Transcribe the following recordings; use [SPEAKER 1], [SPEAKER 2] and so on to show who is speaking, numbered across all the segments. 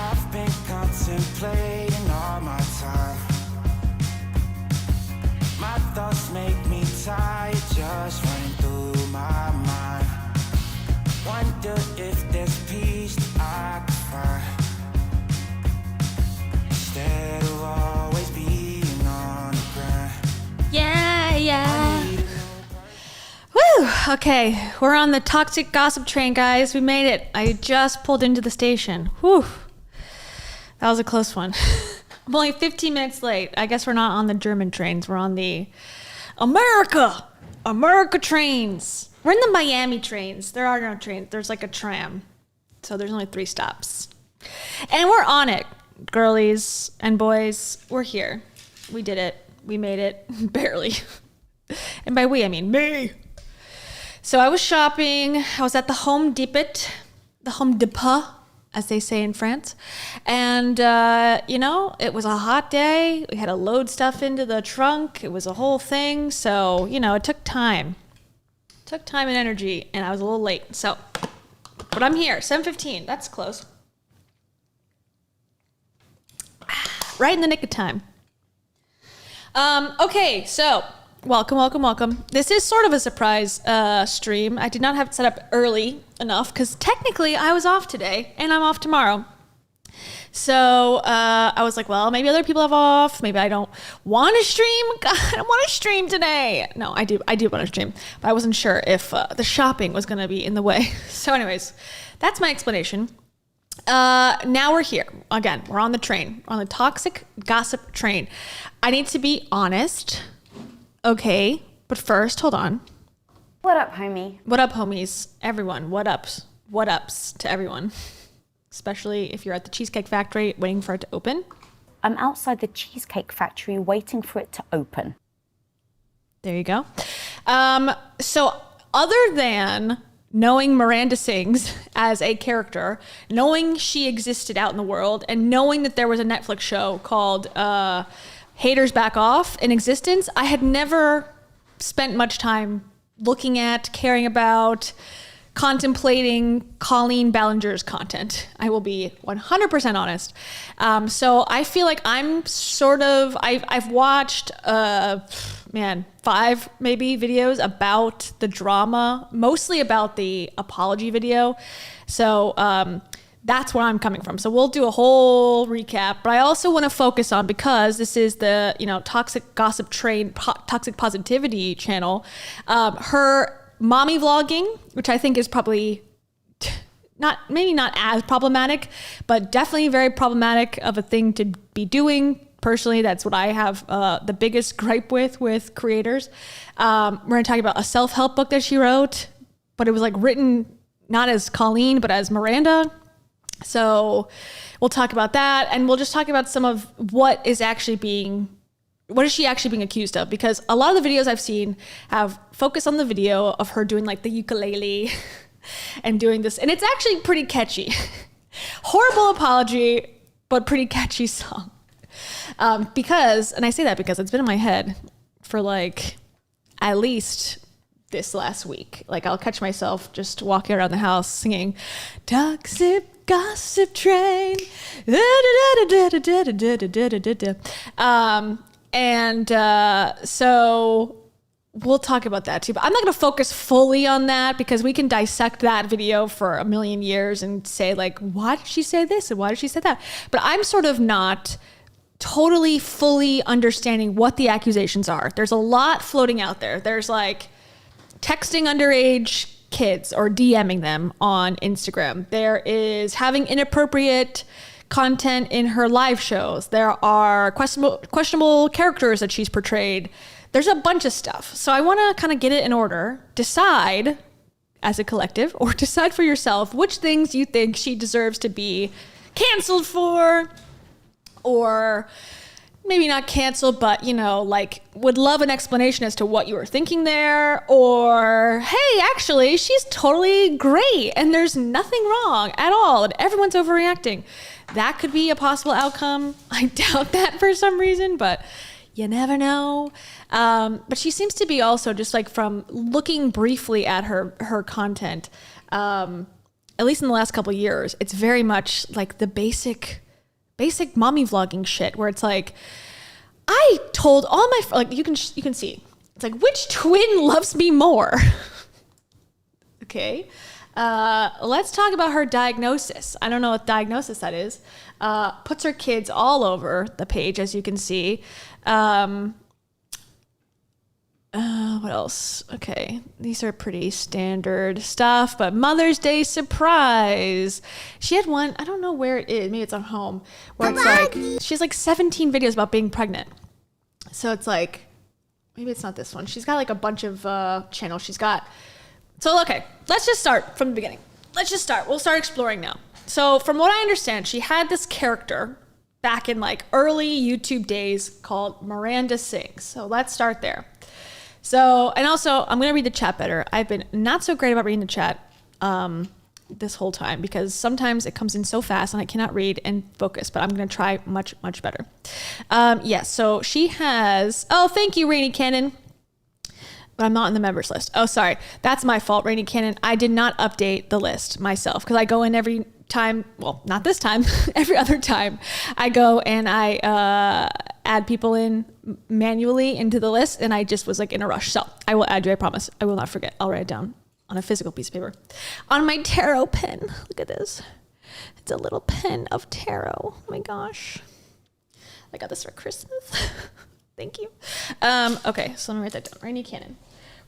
[SPEAKER 1] I've been contemplating all my time. My thoughts make me tired, just running through my mind. Wonder if there's peace that I could find, instead of always being on the ground.
[SPEAKER 2] Yeah. Woo! Okay, we're on the toxic gossip train, guys. We made it. I just pulled into the station. Whew. That was a close one. I'm only 15 minutes late. I guess we're not on the German trains. We're on the America trains. We're in the Miami trains. There are no trains. There's like a tram. So there's only 3 stops. And we're on it, girlies and boys. We're here. We did it. We made it. Barely. And by we, I mean me. So I was shopping. I was at the Home Depot, as they say in France. And, it was a hot day. We had to load stuff into the trunk. It was a whole thing. So, it took time. Took time and energy, and I was a little late. So, but I'm here, 7:15. That's close. Right in the nick of time. Okay, so welcome. This is sort of a surprise stream. I did not have it set up early enough because technically I was off today and I'm off tomorrow. So I was like, well, maybe other people have off. Maybe I don't want to stream. God, I don't want to stream today. No, I do want to stream, but I wasn't sure if the shopping was going to be in the way. So anyways, that's my explanation. Now we're here. Again, we're on the train. We're on the toxic gossip train. I need to be honest. Okay, but first, hold on.
[SPEAKER 3] What up, homie?
[SPEAKER 2] What up, homies? Everyone, what ups? What ups to everyone? Especially if you're at the Cheesecake Factory waiting for it to open.
[SPEAKER 3] I'm outside the Cheesecake Factory waiting for it to open.
[SPEAKER 2] There you go. So other than knowing Miranda Sings as a character, knowing she existed out in the world, and knowing that there was a Netflix show called Haters Back Off in existence, I had never spent much time looking at, caring about, contemplating Colleen Ballinger's content. I will be 100% honest. So I feel like I'm sort of, I've watched, 5 maybe videos about the drama, mostly about the apology video. So that's where I'm coming from. So we'll do a whole recap, but I also want to focus on, because this is the, toxic gossip train, toxic positivity channel, her mommy vlogging, which I think is probably maybe not as problematic, but definitely very problematic of a thing to be doing. Personally, that's what I have the biggest gripe with creators. We're going to talk about a self-help book that she wrote, but it was like written not as Colleen, but as Miranda. So we'll talk about that, and we'll just talk about some of what is she actually being accused of? Because a lot of the videos I've seen have focused on the video of her doing like the ukulele and doing this. And it's actually pretty catchy. Horrible apology, but pretty catchy song. Because, and I say that because it's been in my head for like at least this last week. Like I'll catch myself just walking around the house singing Toxic Gossip Train. So we'll talk about that too, but I'm not going to focus fully on that because we can dissect that video for a million years and say like, why did she say this and why did she say that? But I'm sort of not totally fully understanding what the accusations are. There's a lot floating out there. There's like texting underage kids or DMing them on Instagram. There is having inappropriate content in her live shows. There are questionable characters that she's portrayed. There's a bunch of stuff. So I want to kind of get it in order, decide as a collective, or decide for yourself which things you think she deserves to be canceled for, or maybe not canceled, but would love an explanation as to what you were thinking there, or hey, actually she's totally great and there's nothing wrong at all and everyone's overreacting. That could be a possible outcome. I doubt that for some reason, but you never know. But she seems to be also, just like from looking briefly at her content, at least in the last couple of years, it's very much like the basic mommy vlogging shit where it's like, I told all my, like you can see, it's like, which twin loves me more? Okay. Let's talk about her diagnosis. I don't know what diagnosis that is. Puts her kids all over the page, as you can see. What else? Okay, these are pretty standard stuff, but Mother's Day surprise. She had one, I don't know where it is, maybe it's on home, where it's like, she has like 17 videos about being pregnant. So it's like, maybe it's not this one. She's got like a bunch of channels she's got. So, okay, let's just start from the beginning. We'll start exploring now. So from what I understand, she had this character back in like early YouTube days called Miranda Sings. So let's start there. So, and also I'm going to read the chat better. I've been not so great about reading the chat this whole time because sometimes it comes in so fast and I cannot read and focus, but I'm going to try much, much better. Yes, so she has, oh, thank you, Rainy Cannon. But I'm not in the members list. Oh, sorry. That's my fault, Rainy Cannon. I did not update the list myself because I go in every time. Well, not this time. Every other time I go and I add people in manually into the list. And I just was like in a rush. So I will add you. I promise. I will not forget. I'll write it down on a physical piece of paper. On my tarot pen. Look at this. It's a little pen of tarot. Oh my gosh. I got this for Christmas. Thank you. Okay, so let me write that down. Rainy Cannon.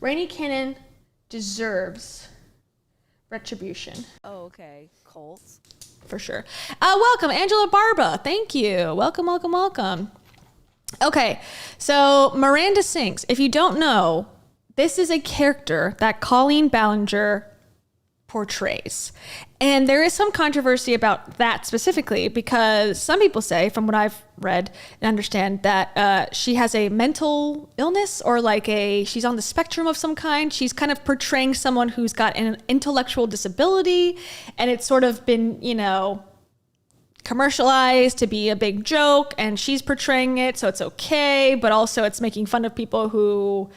[SPEAKER 2] Rainy Cannon deserves retribution.
[SPEAKER 4] Oh, okay. Colts.
[SPEAKER 2] For sure. Welcome, Angela Barba. Thank you. Welcome, welcome, welcome. Okay, so Miranda Sings. If you don't know, this is a character that Colleen Ballinger portrays. And there is some controversy about that specifically because some people say, from what I've read and understand, that she has a mental illness or like she's on the spectrum of some kind. She's kind of portraying someone who's got an intellectual disability, and it's sort of been, commercialized to be a big joke, and she's portraying it, so it's okay, but also it's making fun of people who,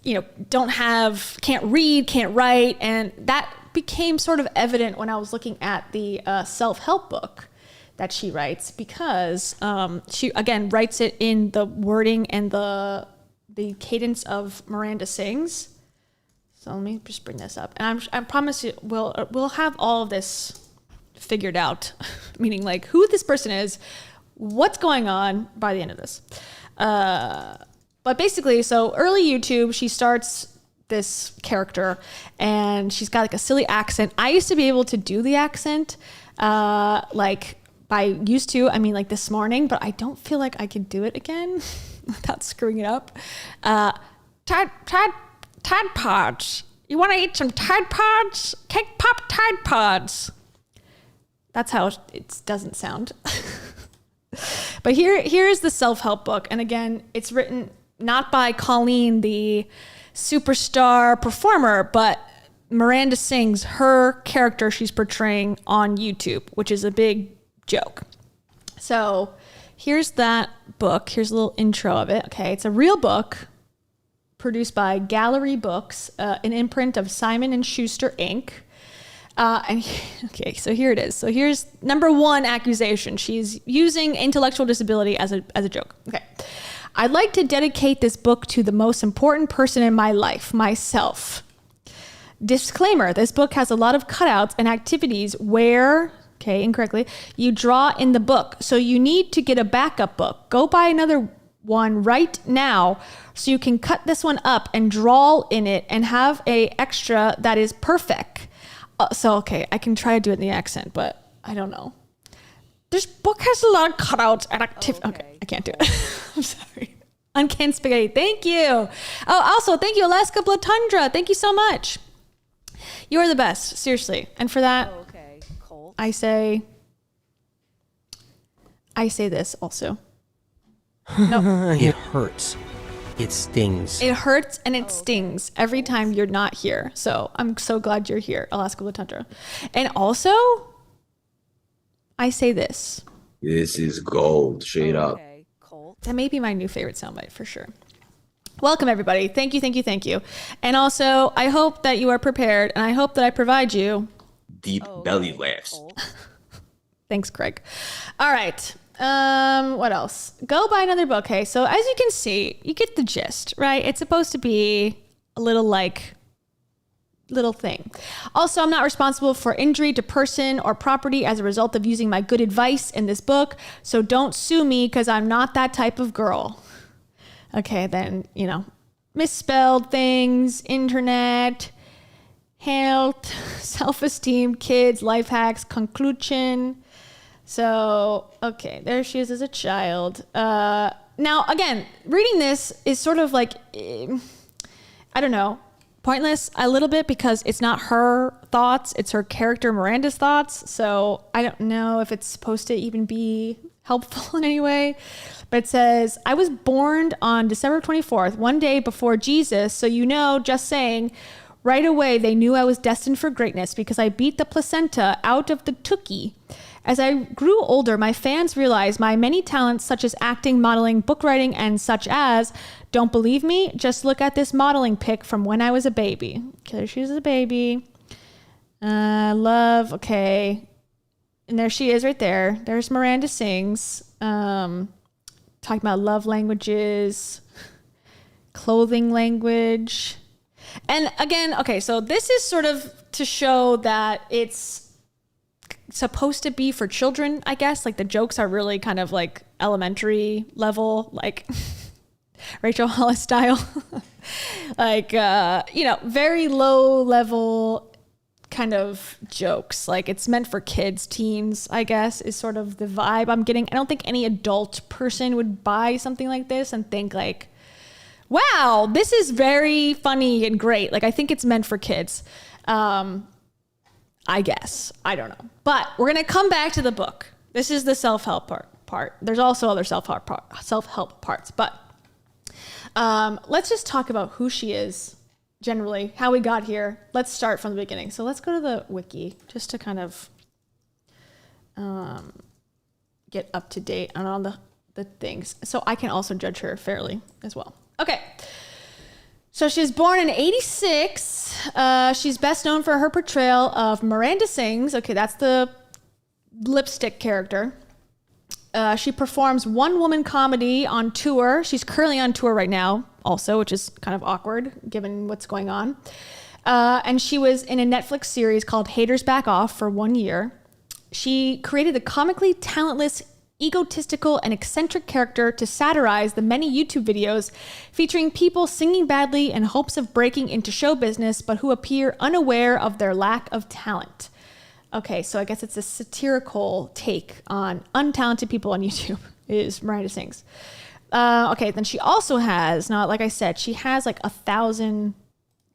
[SPEAKER 2] can't read, can't write, and that became sort of evident when I was looking at the self-help book that she writes, because she again writes it in the wording and the cadence of Miranda Sings. So let me just bring this up, and I promise you we'll have all of this figured out, meaning like who this person is, what's going on by the end of this. But basically, so early YouTube, she starts this character and she's got like a silly accent. I used to be able to do the accent like this morning, but I don't feel like I can do it again without screwing it up. Tide Pods. You want to eat some Tide Pods? Cake Pop Tide Pods. That's how it doesn't sound. But here's the self-help book. And again, it's written not by Colleen, the superstar performer, but Miranda Sings, her character she's portraying on YouTube, which is a big joke. So here's that book. Here's a little intro of it. Okay, it's a real book produced by Gallery Books, an imprint of Simon & Schuster Inc. Okay, so here it is. So here's number one accusation. She's using intellectual disability as a joke. Okay. I'd like to dedicate this book to the most important person in my life, myself. Disclaimer, this book has a lot of cutouts and activities where, incorrectly, you draw in the book. So you need to get a backup book. Go buy another one right now so you can cut this one up and draw in it and have a extra that is perfect. I can try to do it in the accent, but I don't know. This book has a lot of cutouts and activities. Okay, I can't do it. I'm sorry. Uncanned Spaghetti, thank you. Oh, also, thank you, Alaska Blood Tundra. Thank you so much. You are the best, seriously. And for that, Colt. I say this also. No.
[SPEAKER 5] It hurts. It stings.
[SPEAKER 2] It hurts and it stings every time you're not here. So I'm so glad you're here, Alaska Blood Tundra. And also, I say this.
[SPEAKER 6] This is gold. Straight up.
[SPEAKER 4] Colt.
[SPEAKER 2] That may be my new favorite soundbite for sure. Welcome, everybody. Thank you, thank you, thank you. And also, I hope that you are prepared, and I hope that I provide you
[SPEAKER 6] deep belly laughs.
[SPEAKER 4] Colt.
[SPEAKER 2] Thanks, Craig. All right. What else? Go buy another book. Okay, so as you can see, you get the gist, right? It's supposed to be a little thing. Also, I'm not responsible for injury to person or property as a result of using my good advice in this book, so don't sue me because I'm not that type of girl. Okay, then, misspelled things, internet, health, self-esteem, kids, life hacks, conclusion. So, okay, there she is as a child. Now, again, reading this is sort of like, I don't know, pointless a little bit because it's not her thoughts, it's her character Miranda's thoughts. So I don't know if it's supposed to even be helpful in any way. But it says, I was born on December 24th, one day before Jesus. So, just saying, right away, they knew I was destined for greatness because I beat the placenta out of the tookie. As I grew older, my fans realized my many talents such as acting, modeling, book writing, and such as, don't believe me? Just look at this modeling pic from when I was a baby. Okay, there she is as a baby. Love, okay. And there she is right there. There's Miranda Sings. Talking about love languages, clothing language. And again, okay, so this is sort of to show that it's supposed to be for children, I guess. Like the jokes are really kind of like elementary level, like Rachel Hollis style. Like, very low level kind of jokes. Like it's meant for kids, teens, I guess, is sort of the vibe I'm getting. I don't think any adult person would buy something like this and think like, wow, this is very funny and great. Like I think it's meant for kids. I guess. I don't know. But we're going to come back to the book. This is the self-help part. There's also other self-help parts. But let's just talk about who she is generally, how we got here. Let's start from the beginning. So let's go to the wiki just to kind of get up to date on all the things. So I can also judge her fairly as well. Okay. So she was born in 86. She's best known for her portrayal of Miranda Sings. Okay, that's the lipstick character. She performs one-woman comedy on tour. She's currently on tour right now also, which is kind of awkward given what's going on. And she was in a Netflix series called Haters Back Off for 1 year. She created the comically talentless, egotistical, and eccentric character to satirize the many YouTube videos featuring people singing badly in hopes of breaking into show business, but who appear unaware of their lack of talent. Okay, so I guess it's a satirical take on untalented people on YouTube, is Miranda Sings. Okay, then she also has, now, like I said, she has like 1,000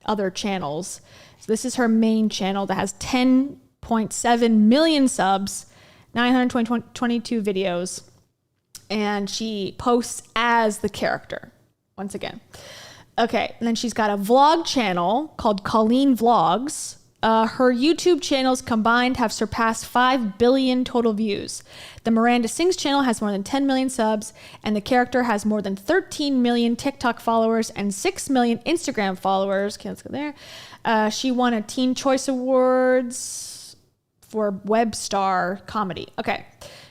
[SPEAKER 2] other channels. So this is her main channel that has 10.7 million subs, 922 videos, and she posts as the character once again. Okay, and then she's got a vlog channel called Colleen Vlogs. Her YouTube channels combined have surpassed 5 billion total views. The Miranda Sings channel has more than 10 million subs, and the character has more than 13 million TikTok followers and 6 million Instagram followers. Okay, let's go there. She won a Teen Choice Awards for Web Star Comedy. Okay.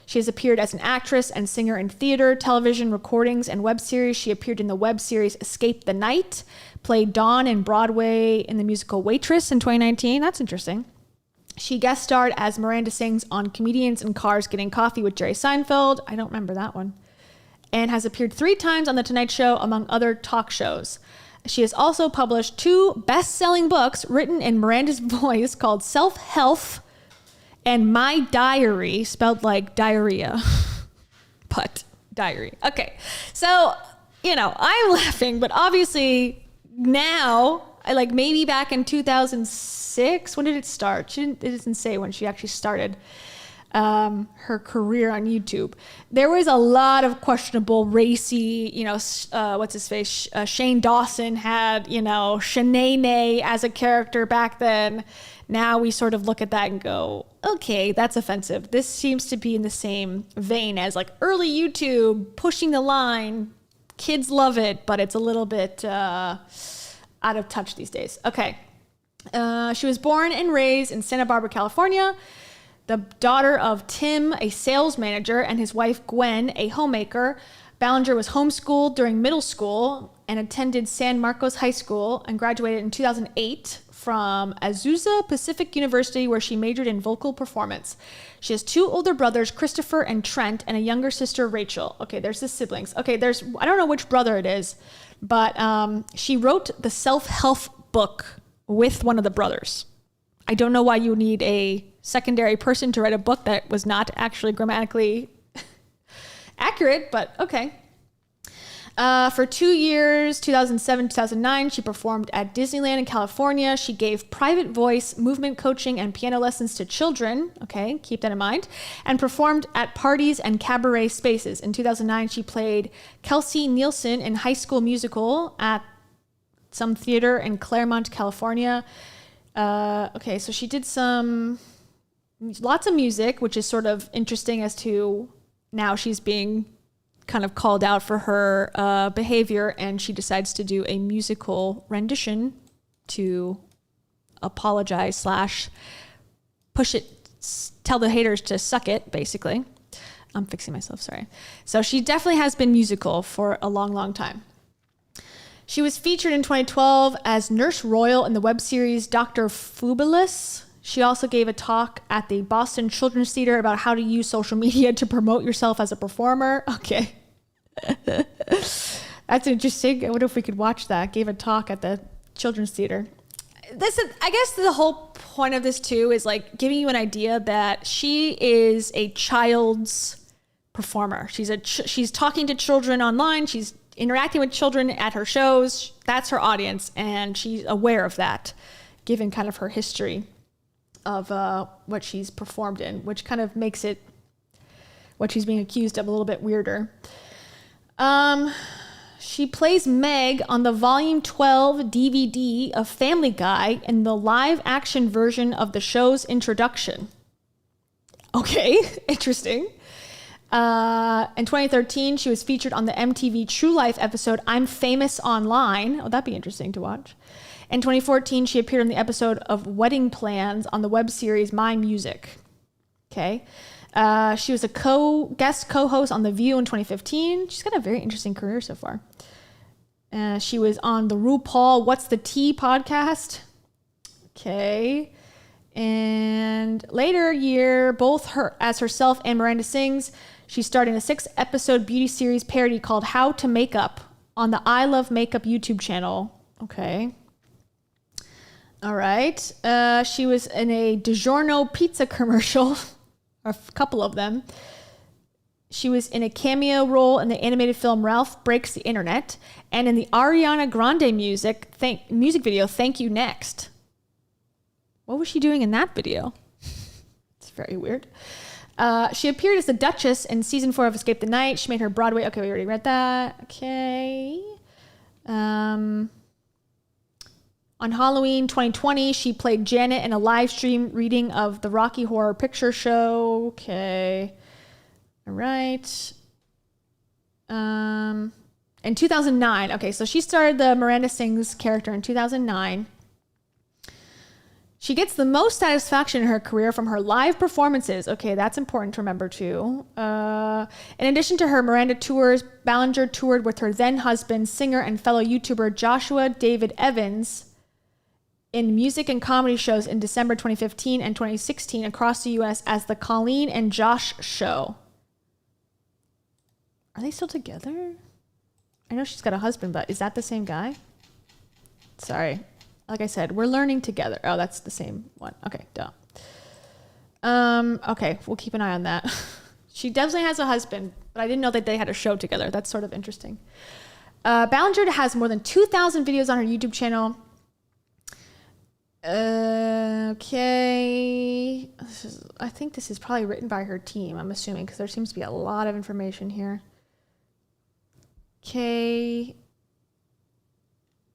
[SPEAKER 2] She has appeared as an actress and singer in theater, television, recordings, and web series. She appeared in the web series Escape the Night, played Dawn in Broadway in the musical Waitress in 2019. That's interesting. She guest starred as Miranda Sings on Comedians in Cars Getting Coffee with Jerry Seinfeld. I don't remember that one. And has appeared 3 times on The Tonight Show, among other talk shows. She has also published 2 best-selling books written in Miranda's voice called Self-Help and My Diary, spelled like diarrhea, but diary. Okay, so, I'm laughing, but obviously now, like maybe back in 2006, when did it start? It doesn't say when she actually started her career on YouTube. There was a lot of questionable, racy, what's his face? Shane Dawson had, Shanae as a character back then. Now we sort of look at that and go, okay, that's offensive. This seems to be in the same vein as like early YouTube, pushing the line. Kids love it, but it's a little bit out of touch these days. Okay. She was born and raised in Santa Barbara, California, the daughter of Tim, a sales manager, and his wife Gwen, a homemaker. Ballinger was homeschooled during middle school and attended San Marcos High School and graduated in 2008 from Azusa Pacific University, where she majored in vocal performance. She has 2 older brothers, Christopher and Trent, and a younger sister, Rachel. Okay, there's the siblings. Okay, I don't know which brother it is, but she wrote the self-help book with one of the brothers. I don't know why you need a secondary person to write a book that was not actually grammatically accurate, but okay. For 2 years, 2007, 2009, she performed at Disneyland in California. She gave private voice, movement coaching, and piano lessons to children. Okay, keep that in mind. And performed at parties and cabaret spaces. In 2009, she played Kelsey Nielsen in High School Musical at some theater in Claremont, California. Okay, so she did lots of music, which is sort of interesting as to now she's being kind of called out for her behavior, and she decides to do a musical rendition to apologize / push it, tell the haters to suck it, basically. I'm fixing myself, sorry. So she definitely has been musical for a long, long time. She was featured in 2012 as Nurse Royal in the web series Dr. Fubulous. She also gave a talk at the Boston Children's Theater about how to use social media to promote yourself as a performer. Okay. That's interesting. I wonder if we could watch that. Gave a talk at the Children's Theater. I guess the whole point of this too is like giving you an idea that she is a child's performer. She's talking to children online. She's interacting with children at her shows. That's her audience, and she's aware of that, given kind of her history of what she's performed in, which kind of makes it what she's being accused of a little bit weirder. She plays Meg on the Volume 12 DVD of Family Guy in the live action version of the show's introduction. Okay, interesting. In 2013, she was featured on the MTV True Life episode I'm Famous Online. Oh, that'd be interesting to watch. In 2014, she appeared in the episode of Wedding Plans on the web series My Music. Okay. She was a guest co-host on The View in 2015. She's got a very interesting career so far. She was on the RuPaul What's the Tea podcast. Okay. And later year, both as herself and Miranda Sings, she starred in a 6-episode beauty series parody called How to Make Up on the I Love Makeup YouTube channel. Okay. All right. She was in a DiGiorno pizza commercial, or a couple of them. She was in a cameo role in the animated film Ralph Breaks the Internet, and in the Ariana Grande music video Thank You Next. What was she doing in that video? It's very weird. She appeared as the Duchess in season 4 of Escape the Night. She made her Broadway. Okay, we already read that. Okay. On Halloween 2020, she played Janet in a live stream reading of the Rocky Horror Picture Show. Okay. All right. In 2009. Okay, so she started the Miranda Sings character in 2009. She gets the most satisfaction in her career from her live performances. Okay, that's important to remember too. In addition to her Miranda tours, Ballinger toured with her then husband, singer and fellow YouTuber Joshua David Evans in music and comedy shows in December 2015 and 2016 across the U.S. as the Colleen and Josh Show. Are they still together? I know she's got a husband, but is that the same guy? Sorry. Like I said, we're learning together. Oh, that's the same one. Okay, duh. Okay, we'll keep an eye on that. She definitely has a husband, but I didn't know that they had a show together. That's sort of interesting. Ballinger has more than 2,000 videos on her YouTube channel. Okay. I think this is probably written by her team, I'm assuming, because there seems to be a lot of information here. Okay.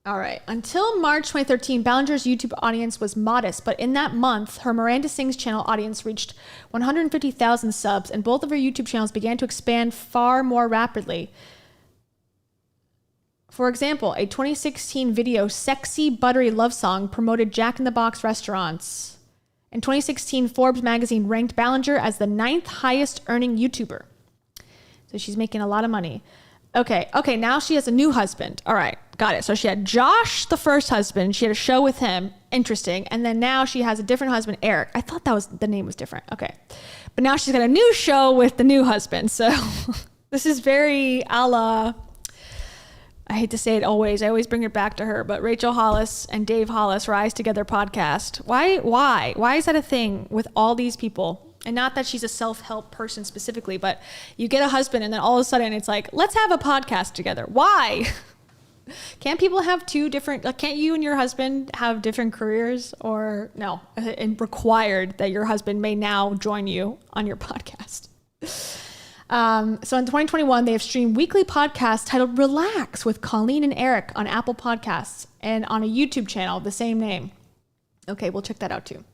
[SPEAKER 2] All right. Until March 2013, Ballinger's YouTube audience was modest, but in that month, her Miranda Sings channel audience reached 150,000 subs, and both of her YouTube channels began to expand far more rapidly. For example, a 2016 video, Sexy Buttery Love Song, promoted Jack in the Box restaurants. In 2016, Forbes magazine ranked Ballinger as the 9th highest earning YouTuber. So she's making a lot of money. Okay, now she has a new husband. All right, got it. So she had Josh, the first husband. She had a show with him. Interesting. And then now she has a different husband, Eric. I thought the name was different. Okay. But now she's got a new show with the new husband. So this is very a la, I hate to say it always. I always bring it back to her. But Rachel Hollis and Dave Hollis Rise Together podcast. Why is that a thing with all these people? And not that she's a self-help person specifically, but you get a husband and then all of a sudden it's like, let's have a podcast together. Why? Can't people have two different, like, can't you and your husband have different careers? Or no, and required that your husband may now join you on your podcast. So in 2021, they have streamed weekly podcasts titled Relax with Colleen and Eric on Apple Podcasts and on a YouTube channel of the same name. Okay, we'll check that out too.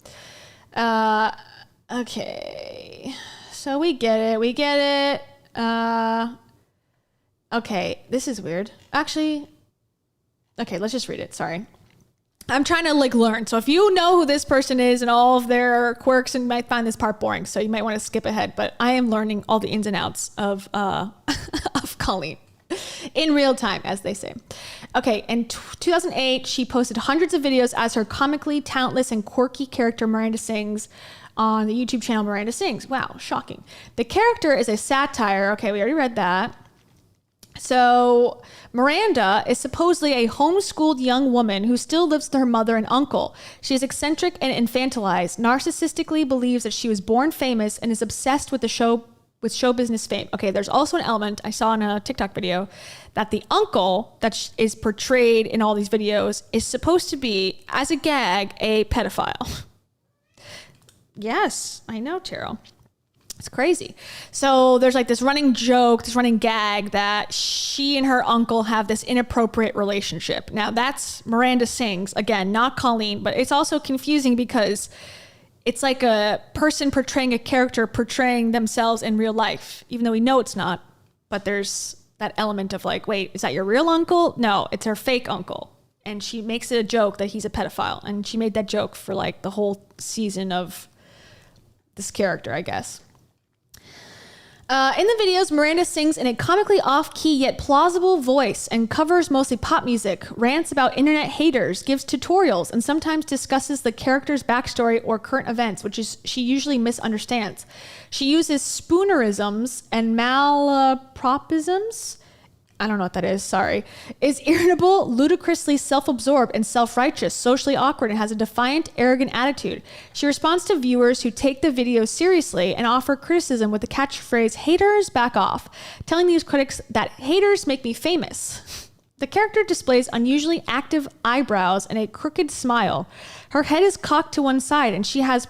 [SPEAKER 2] Okay, so we get it. Okay, this is weird. Actually, okay, let's just read it. Sorry. I'm trying to learn. So if you know who this person is and all of their quirks, and you might find this part boring, so you might want to skip ahead, but I am learning all the ins and outs of Colleen in real time, as they say. Okay, in 2008, she posted hundreds of videos as her comically talentless and quirky character Miranda Sings on the YouTube channel Miranda Sings. Wow, shocking. The character is a satire. Okay, we already read that. So Miranda is supposedly a homeschooled young woman who still lives with her mother and uncle. She is eccentric and infantilized, narcissistically believes that she was born famous, and is obsessed with show business fame. Okay, there's also an element I saw in a TikTok video that the uncle that is portrayed in all these videos is supposed to be, as a gag, a pedophile. Yes, I know, Terrell. It's crazy. So there's like this running joke, this running gag that she and her uncle have this inappropriate relationship. Now that's Miranda Sings, again, not Colleen, but it's also confusing because it's like a person portraying a character portraying themselves in real life, even though we know it's not. But there's that element of like, wait, is that your real uncle? No, it's her fake uncle. And she makes it a joke that he's a pedophile. And she made that joke for like the whole season of this character, I guess. In the videos, Miranda sings in a comically off-key yet plausible voice and covers mostly pop music, rants about internet haters, gives tutorials, and sometimes discusses the character's backstory or current events, which is she usually misunderstands. She uses spoonerisms and malapropisms. I don't know what that is, sorry, is irritable, ludicrously self-absorbed and self-righteous, socially awkward, and has a defiant, arrogant attitude. She responds to viewers who take the video seriously and offer criticism with the catchphrase, haters, back off, telling these critics that haters make me famous. The character displays unusually active eyebrows and a crooked smile. Her head is cocked to one side and she has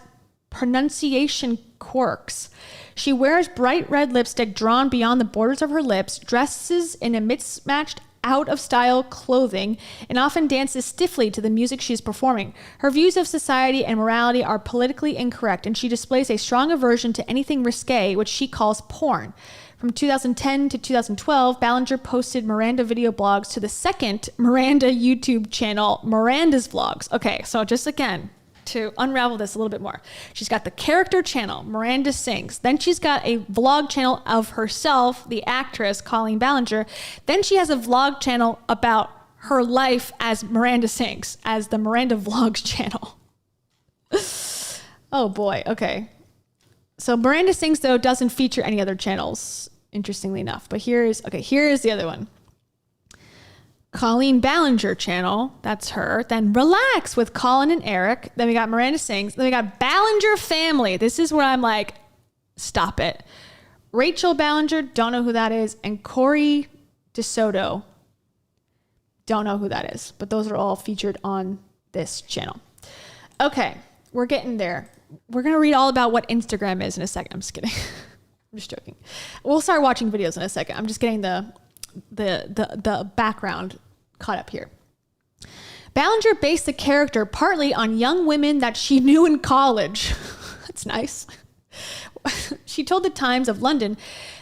[SPEAKER 2] pronunciation quirks. She wears bright red lipstick drawn beyond the borders of her lips, dresses in a mismatched, out-of-style clothing, and often dances stiffly to the music she is performing. Her views of society and morality are politically incorrect, and she displays a strong aversion to anything risque, which she calls porn. From 2010 to 2012, Ballinger posted Miranda video blogs to the second Miranda YouTube channel, Miranda's Vlogs. Okay, so just again, to unravel this a little bit more. She's got the character channel, Miranda Sings. Then she's got a vlog channel of herself, the actress, Colleen Ballinger. Then she has a vlog channel about her life as Miranda Sings, as the Miranda Vlogs channel. Oh boy, okay. So Miranda Sings, though, doesn't feature any other channels, interestingly enough. But here is the other one. Colleen Ballinger channel, that's her. Then Relax with Colin and Eric. Then we got Miranda Sings. Then we got Ballinger Family. This is where I'm like, stop it. Rachel Ballinger, don't know who that is. And Corey DeSoto, don't know who that is. But those are all featured on this channel. Okay, we're getting there. We're going to read all about what Instagram is in a second. I'm just kidding. I'm just joking. We'll start watching videos in a second. I'm just getting the background caught up here. Ballinger based the character partly on young women that she knew in college. That's nice. She told the Times of London,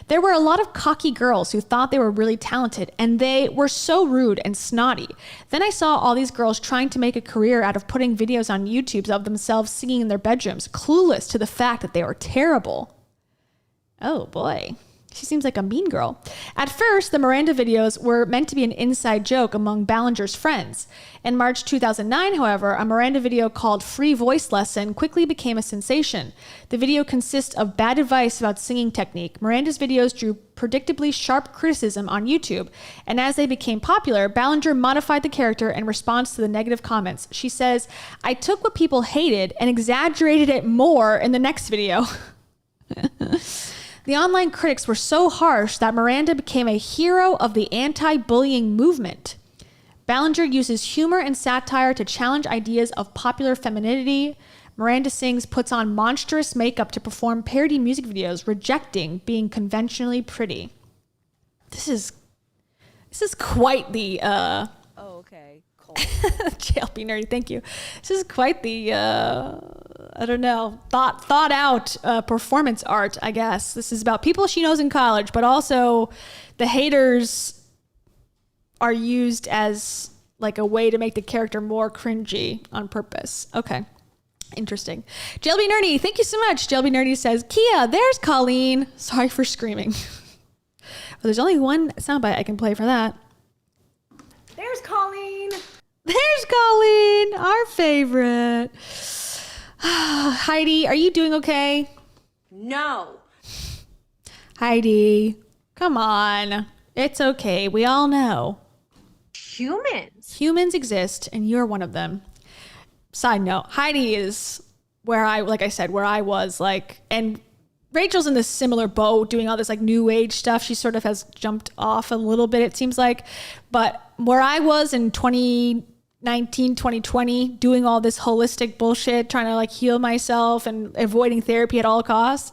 [SPEAKER 2] there were a lot of cocky girls who thought they were really talented, and they were so rude and snotty. Then I saw all these girls trying to make a career out of putting videos on YouTube of themselves singing in their bedrooms, clueless to the fact that they were terrible. Oh boy. She seems like a mean girl. At first, the Miranda videos were meant to be an inside joke among Ballinger's friends. In March 2009, however, a Miranda video called Free Voice Lesson quickly became a sensation. The video consists of bad advice about singing technique. Miranda's videos drew predictably sharp criticism on YouTube, and as they became popular, Ballinger modified the character in response to the negative comments. She says, I took what people hated and exaggerated it more in the next video. The online critics were so harsh that Miranda became a hero of the anti-bullying movement. Ballinger uses humor and satire to challenge ideas of popular femininity. Miranda Sings puts on monstrous makeup to perform parody music videos, rejecting being conventionally pretty. This is quite the
[SPEAKER 4] Okay, Colt.
[SPEAKER 2] JLB nerdy, thank you. This is quite the I don't know, thought out performance art, I guess. This is about people she knows in college, but also the haters are used as like a way to make the character more cringy on purpose. Okay. Interesting. JLB Nerdy, thank you so much. JLB Nerdy says, Kia, there's Colleen. Sorry for screaming. Well, there's only one soundbite I can play for that.
[SPEAKER 3] There's Colleen.
[SPEAKER 2] There's Colleen, our favorite. Heidi, are you doing okay?
[SPEAKER 3] No.
[SPEAKER 2] Heidi, come on. It's okay. We all know. Humans exist, and you're one of them. Side note, Heidi is where I was like, and Rachel's in this similar boat doing all this like new age stuff. She sort of has jumped off a little bit, it seems like. But where I was in 2019, 2020, doing all this holistic bullshit, trying to like heal myself and avoiding therapy at all costs,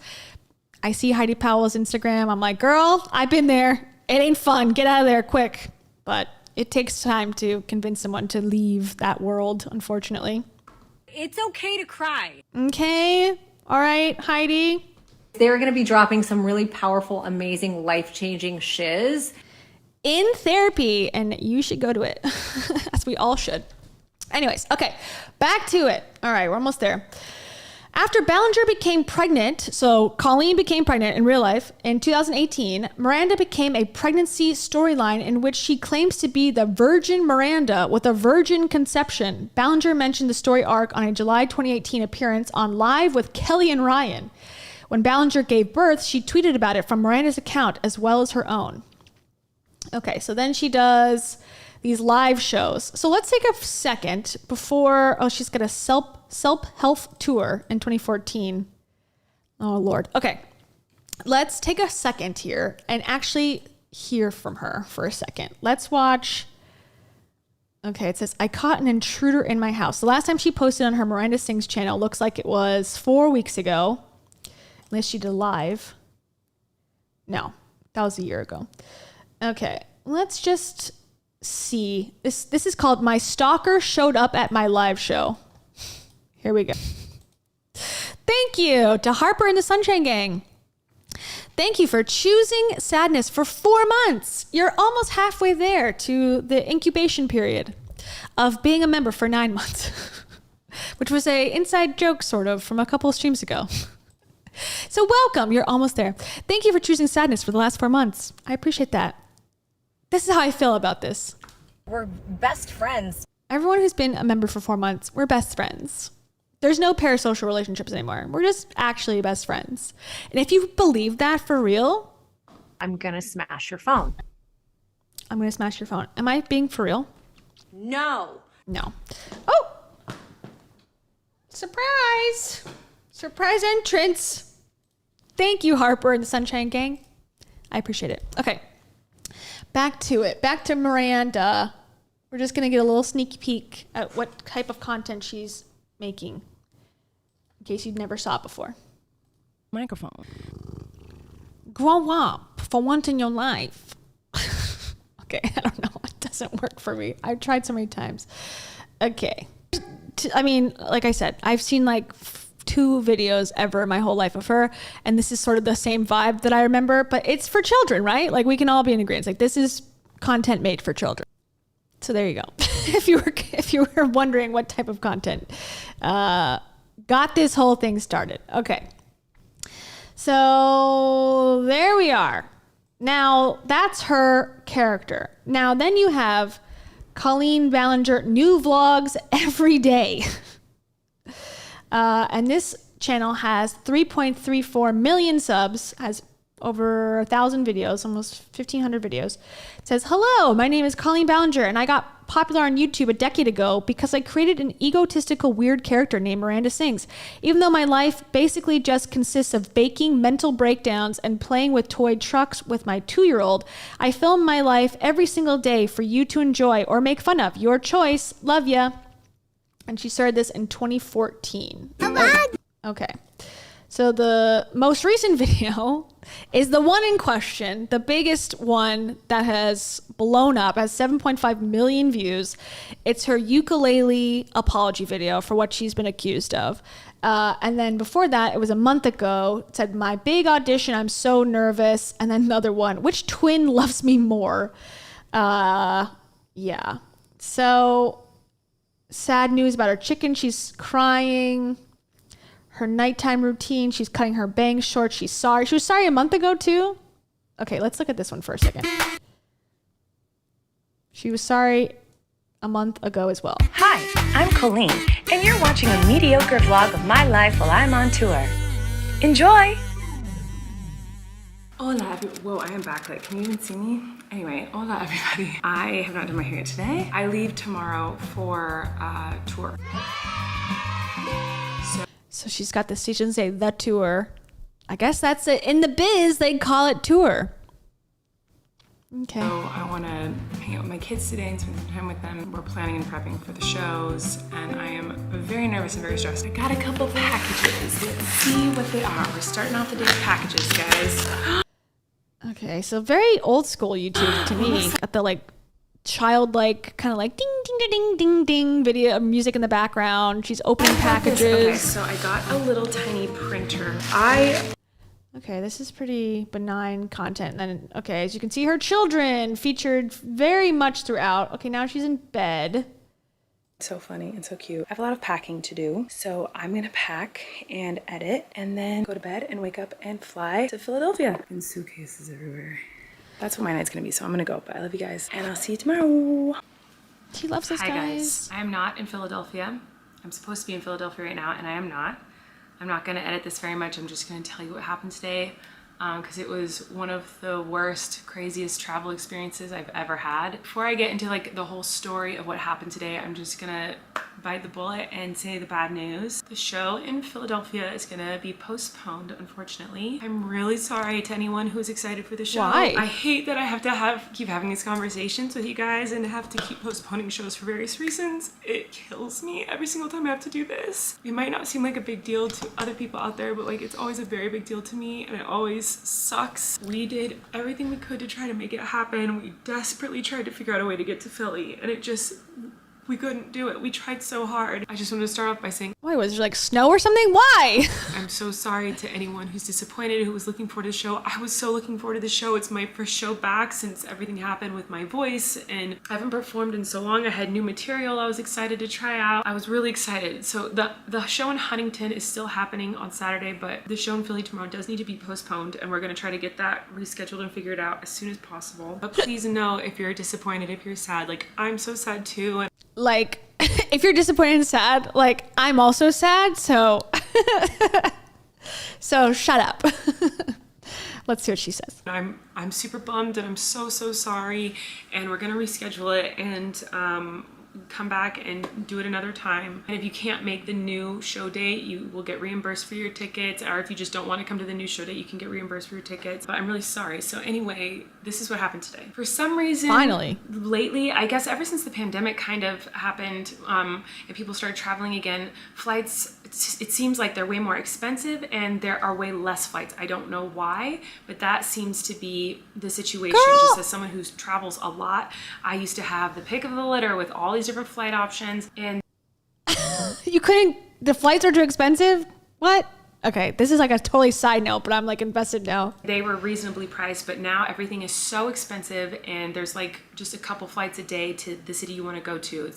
[SPEAKER 2] I see Heidi Powell's Instagram. I'm like, girl, I've been there. It ain't fun. Get out of there quick. But it takes time to convince someone to leave that world, unfortunately.
[SPEAKER 7] It's okay to cry.
[SPEAKER 2] Okay. All right, Heidi.
[SPEAKER 8] They're going to be dropping some really powerful, amazing, life-changing shiz
[SPEAKER 2] in therapy, and you should go to it, as we all should. Anyways, okay, back to it. All right, we're almost there. After Ballinger became pregnant, so Colleen became pregnant in real life in 2018, Miranda became a pregnancy storyline in which she claims to be the Virgin Miranda with a virgin conception. Ballinger mentioned the story arc on a July 2018 appearance on Live with Kelly and Ryan. When Ballinger gave birth, she tweeted about it from Miranda's account as well as her own. Okay, so then she does these live shows. So let's take a second before, she's got a self-help tour in 2014. Oh, Lord. Okay, let's take a second here and actually hear from her for a second. Let's watch. Okay, it says, I caught an intruder in my house. The last time she posted on her Miranda Sings channel looks like it was 4 weeks ago. Unless she did live. No, that was a year ago. Okay, let's just see. This is called My Stalker Showed Up at My Live Show. Here we go. Thank you to Harper and the Sunshine Gang. Thank you for choosing sadness for 4 months. You're almost halfway there to the incubation period of being a member for 9 months, which was a inside joke sort of from a couple of streams ago. So welcome, you're almost there. Thank you for choosing sadness for the last 4 months. I appreciate that. This is how I feel about this.
[SPEAKER 7] We're best friends.
[SPEAKER 2] Everyone who's been a member for 4 months, we're best friends. There's no parasocial relationships anymore. We're just actually best friends. And if you believe that for real,
[SPEAKER 8] I'm going to smash your phone.
[SPEAKER 2] I'm going to smash your phone. Am I being for real?
[SPEAKER 8] No.
[SPEAKER 2] No. Oh! Surprise! Surprise entrance. Thank you, Harper and the Sunshine Gang. I appreciate it. Okay. Back to it. Back to Miranda. We're just going to get a little sneaky peek at what type of content she's making, in case you'd never saw it before.
[SPEAKER 4] Microphone.
[SPEAKER 2] Grow up for once in your life. Okay, I don't know. It doesn't work for me. I've tried so many times. Okay. I mean, like I said, I've seen like 2 videos ever in my whole life of her. And this is sort of the same vibe that I remember, but it's for children, right? Like we can all be in agreement. Like this is content made for children. So there you go. If you were wondering what type of content got this whole thing started. Okay. So there we are. Now that's her character. Now then you have Colleen Ballinger, new vlogs every day. And this channel has 3.34 million subs, has over 1,000 videos, almost 1,500 videos. It says, hello, my name is Colleen Ballinger, and I got popular on YouTube a decade ago because I created an egotistical weird character named Miranda Sings. Even though my life basically just consists of baking, mental breakdowns, and playing with toy trucks with my 2-year-old, I film my life every single day for you to enjoy or make fun of. Your choice. Love ya. And she started this in 2014. Okay. So the most recent video is the one in question, the biggest one that has blown up, has 7.5 million views. It's her ukulele apology video for what she's been accused of. And then before that, it was a month ago. It said, my big audition, I'm so nervous. And then another one, which twin loves me more? Yeah. So sad news about her chicken. She's crying. Her nighttime routine, she's cutting her bangs short. She's sorry. She was sorry a month ago too. Okay, let's look at this one for a second. She was sorry a month ago as well.
[SPEAKER 9] Hi, I'm Colleen, and you're watching a mediocre vlog of my life while I'm on tour. Enjoy!
[SPEAKER 10] Hola, whoa, I am backlit. Can you even see me? Anyway, hola everybody. I have not done my hair yet today. I leave tomorrow for a tour.
[SPEAKER 2] So she's got the station say the tour. I guess that's it. In the biz, they call it tour. Okay.
[SPEAKER 10] So I want to hang out with my kids today and spend some time with them. We're planning and prepping for the shows, and I am very nervous and very stressed. I got a couple packages. Let's see what they are. We're starting off the day with packages, guys.
[SPEAKER 2] Okay, so very old school YouTube to me. Got the like childlike kind of like ding ding ding ding ding ding video music in the background. She's opening packages.
[SPEAKER 10] Okay, so I got a little tiny printer.
[SPEAKER 2] Okay, this is pretty benign content. And then, okay, as you can see, her children featured very much throughout. Okay, now she's in bed.
[SPEAKER 10] So funny and so cute. I have a lot of packing to do, so I'm gonna pack and edit and then go to bed and wake up and fly to Philadelphia. And suitcases everywhere. That's what my night's gonna be, so I'm gonna go. But I love you guys, and I'll see you tomorrow.
[SPEAKER 2] She loves us,
[SPEAKER 10] Hi guys. I am not in Philadelphia. I'm supposed to be in Philadelphia right now, and I am not. I'm not gonna edit this very much. I'm just gonna tell you what happened today, because it was one of the worst, craziest travel experiences I've ever had. Before I get into like the whole story of what happened today, I'm just gonna bite the bullet and say the bad news. The show in Philadelphia is gonna be postponed, unfortunately. I'm really sorry to anyone who's excited for the show.
[SPEAKER 2] Why?
[SPEAKER 10] I hate that I have to keep having these conversations with you guys and have to keep postponing shows for various reasons. It kills me every single time I have to do this. It might not seem like a big deal to other people out there, but like it's always a very big deal to me, and it always sucks. We did everything we could to try to make it happen. We desperately tried to figure out a way to get to Philly, and we couldn't do it. We tried so hard. I just wanted to start off by saying,
[SPEAKER 2] why, was there like snow or something? Why?
[SPEAKER 10] I'm so sorry to anyone who's disappointed, who was looking forward to the show. I was so looking forward to the show. It's my first show back since everything happened with my voice, and I haven't performed in so long. I had new material I was excited to try out. I was really excited. So the show in Huntington is still happening on Saturday, but the show in Philly tomorrow does need to be postponed, and we're gonna try to get that rescheduled and figured out as soon as possible. But please know if you're disappointed, if you're sad, like I'm so sad too. And
[SPEAKER 2] Like, if you're disappointed and sad, like I'm also sad, so so shut up. Let's see what she says.
[SPEAKER 10] I'm super bummed, and I'm so sorry, and we're gonna reschedule it and come back and do it another time. And if you can't make the new show date, you will get reimbursed for your tickets, or if you just don't want to come to the new show date, you can get reimbursed for your tickets. But I'm really sorry. So anyway, this is what happened today. For some reason,
[SPEAKER 2] finally,
[SPEAKER 10] lately, I guess ever since the pandemic kind of happened, and people started traveling again, flights, it seems like they're way more expensive and there are way less flights. I don't know why, but that seems to be the situation. Just as someone who travels a lot, I used to have the pick of the litter with all these different flight options, and
[SPEAKER 2] you couldn't, the flights are too expensive? What? Okay, this is like a totally side note, but I'm like invested now.
[SPEAKER 10] They were reasonably priced, but now everything is so expensive and there's like just a couple flights a day to the city you want to go to.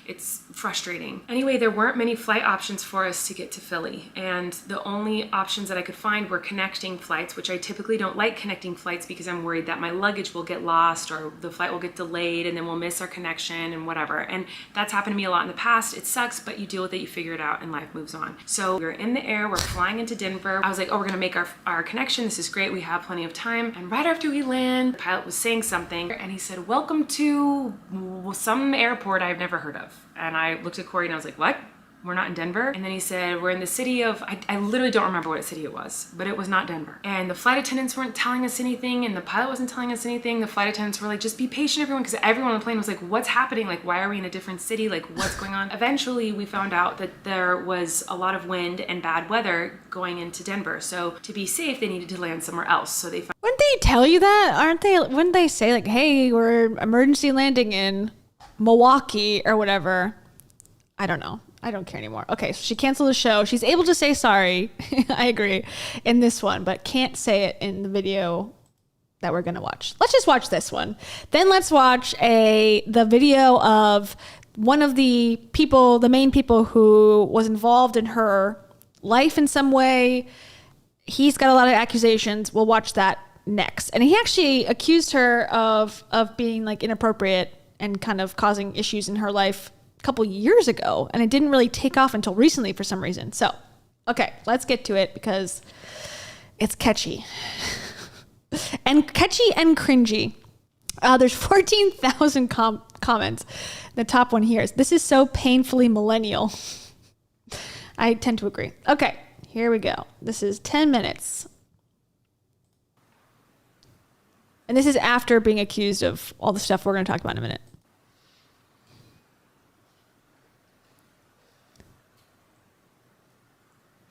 [SPEAKER 10] It's frustrating. Anyway, there weren't many flight options for us to get to Philly, and the only options that I could find were connecting flights, which I typically don't like connecting flights because I'm worried that my luggage will get lost or the flight will get delayed and then we'll miss our connection and whatever. And that's happened to me a lot in the past. It sucks, but you deal with it, you figure it out, and life moves on. So we're in the air, we're flying into Denver. I was like, oh, we're gonna make our connection. This is great, we have plenty of time. And right after we land, the pilot was saying something and he said, welcome to some airport I've never heard of. And I looked at Corey and I was like, what? We're not in Denver? And then he said, we're in the city of, I literally don't remember what city it was, but it was not Denver. And the flight attendants weren't telling us anything and the pilot wasn't telling us anything. The flight attendants were like, just be patient, everyone, because everyone on the plane was like, what's happening? Like, why are we in a different city? Like, what's going on? Eventually, we found out that there was a lot of wind and bad weather going into Denver. So to be safe, they needed to land somewhere else. So they found—
[SPEAKER 2] Wouldn't they tell you that? Wouldn't they say like, hey, we're emergency landing in Milwaukee or whatever? I don't know. I don't care anymore. Okay, so she canceled the show. She's able to say sorry, I agree, in this one, but can't say it in the video that we're gonna watch. Let's just watch this one. Then let's watch the video of one of the people, the main people who was involved in her life in some way. He's got a lot of accusations. We'll watch that next. And he actually accused her of being like inappropriate and kind of causing issues in her life couple years ago, and it didn't really take off until recently for some reason. So, okay, let's get to it because it's catchy. And catchy and cringy. There's 14,000 comments. The top one here is, this is so painfully millennial. I tend to agree. Okay, here we go. This is 10 minutes. And this is after being accused of all the stuff we're going to talk about in a minute.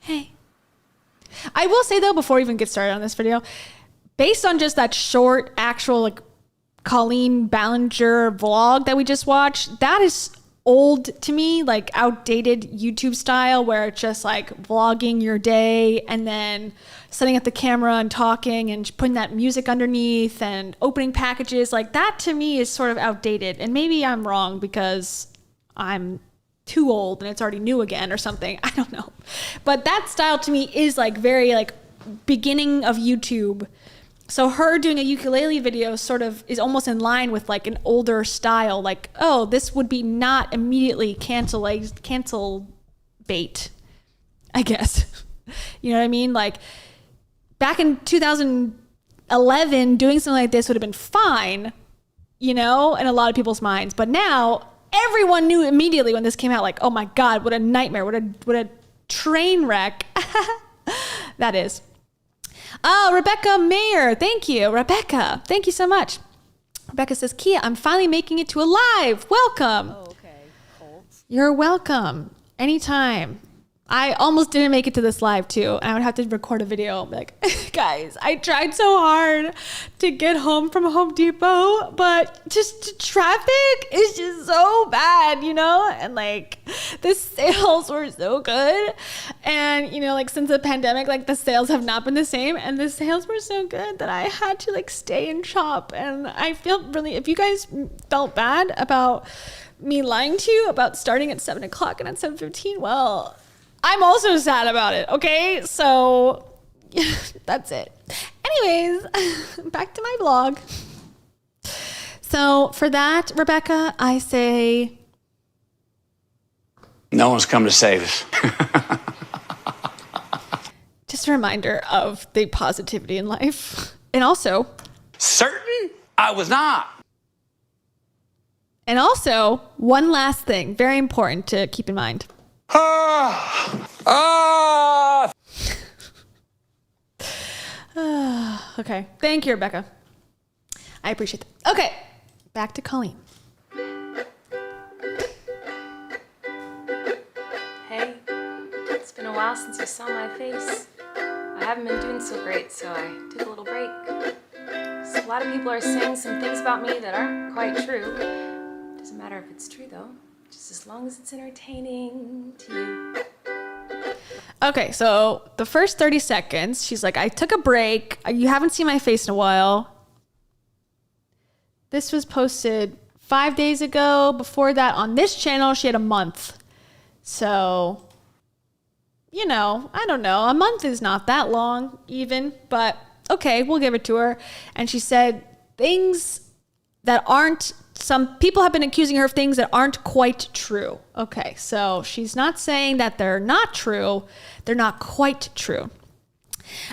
[SPEAKER 2] Hey. I will say though, before we even get started on this video, based on just that short actual like Colleen Ballinger vlog that we just watched, that is old to me, like outdated YouTube style where it's just like vlogging your day and then setting up the camera and talking and putting that music underneath and opening packages. Like that to me is sort of outdated, and maybe I'm wrong because I'm too old and it's already new again or something. I don't know. But that style to me is like very like beginning of YouTube. So her doing a ukulele video sort of is almost in line with like an older style. Like, oh, this would be not immediately cancel bait, I guess. You know what I mean? Like back in 2011, doing something like this would have been fine, you know, in a lot of people's minds. But now everyone knew immediately when this came out, like, oh my God, what a nightmare. What a train wreck that is. Oh, Rebecca Mayer. Thank you, Rebecca. Thank you so much. Rebecca says, Kia, I'm finally making it to a live. Welcome.
[SPEAKER 4] Oh, okay. Colt.
[SPEAKER 2] You're welcome. Anytime. I almost didn't make it to this live too. I would have to record a video. Like, guys, I tried so hard to get home from Home Depot, but just traffic is just so bad, you know? And like the sales were so good. And, you know, like since the pandemic, like the sales have not been the same, and the sales were so good that I had to like stay and shop. And I feel really, if you guys felt bad about me lying to you about starting at 7 o'clock and at 7:15, well, I'm also sad about it, okay? So, that's it. Anyways, back to my vlog. So, for that, Rebecca, I say...
[SPEAKER 11] No one's come to save us.
[SPEAKER 2] Just a reminder of the positivity in life. And also...
[SPEAKER 11] Certain? I was not.
[SPEAKER 2] And also, one last thing, very important to keep in mind. Okay. Thank you, Rebecca. I appreciate that. Okay. Back to Colleen.
[SPEAKER 12] Hey, it's been a while since you saw my face. I haven't been doing so great, so I took a little break. So a lot of people are saying some things about me that aren't quite true. Doesn't matter if it's true, though. Just as long as it's entertaining to you.
[SPEAKER 2] Okay, so the first 30 seconds, she's like, I took a break. You haven't seen my face in a while. This was posted 5 days ago. Before that, on this channel, she had a month. So, you know, I don't know. A month is not that long even, but okay, we'll give it to her. And she said things that aren't, some people have been accusing her of things that aren't quite true. Okay, so she's not saying that they're not true. They're not quite true.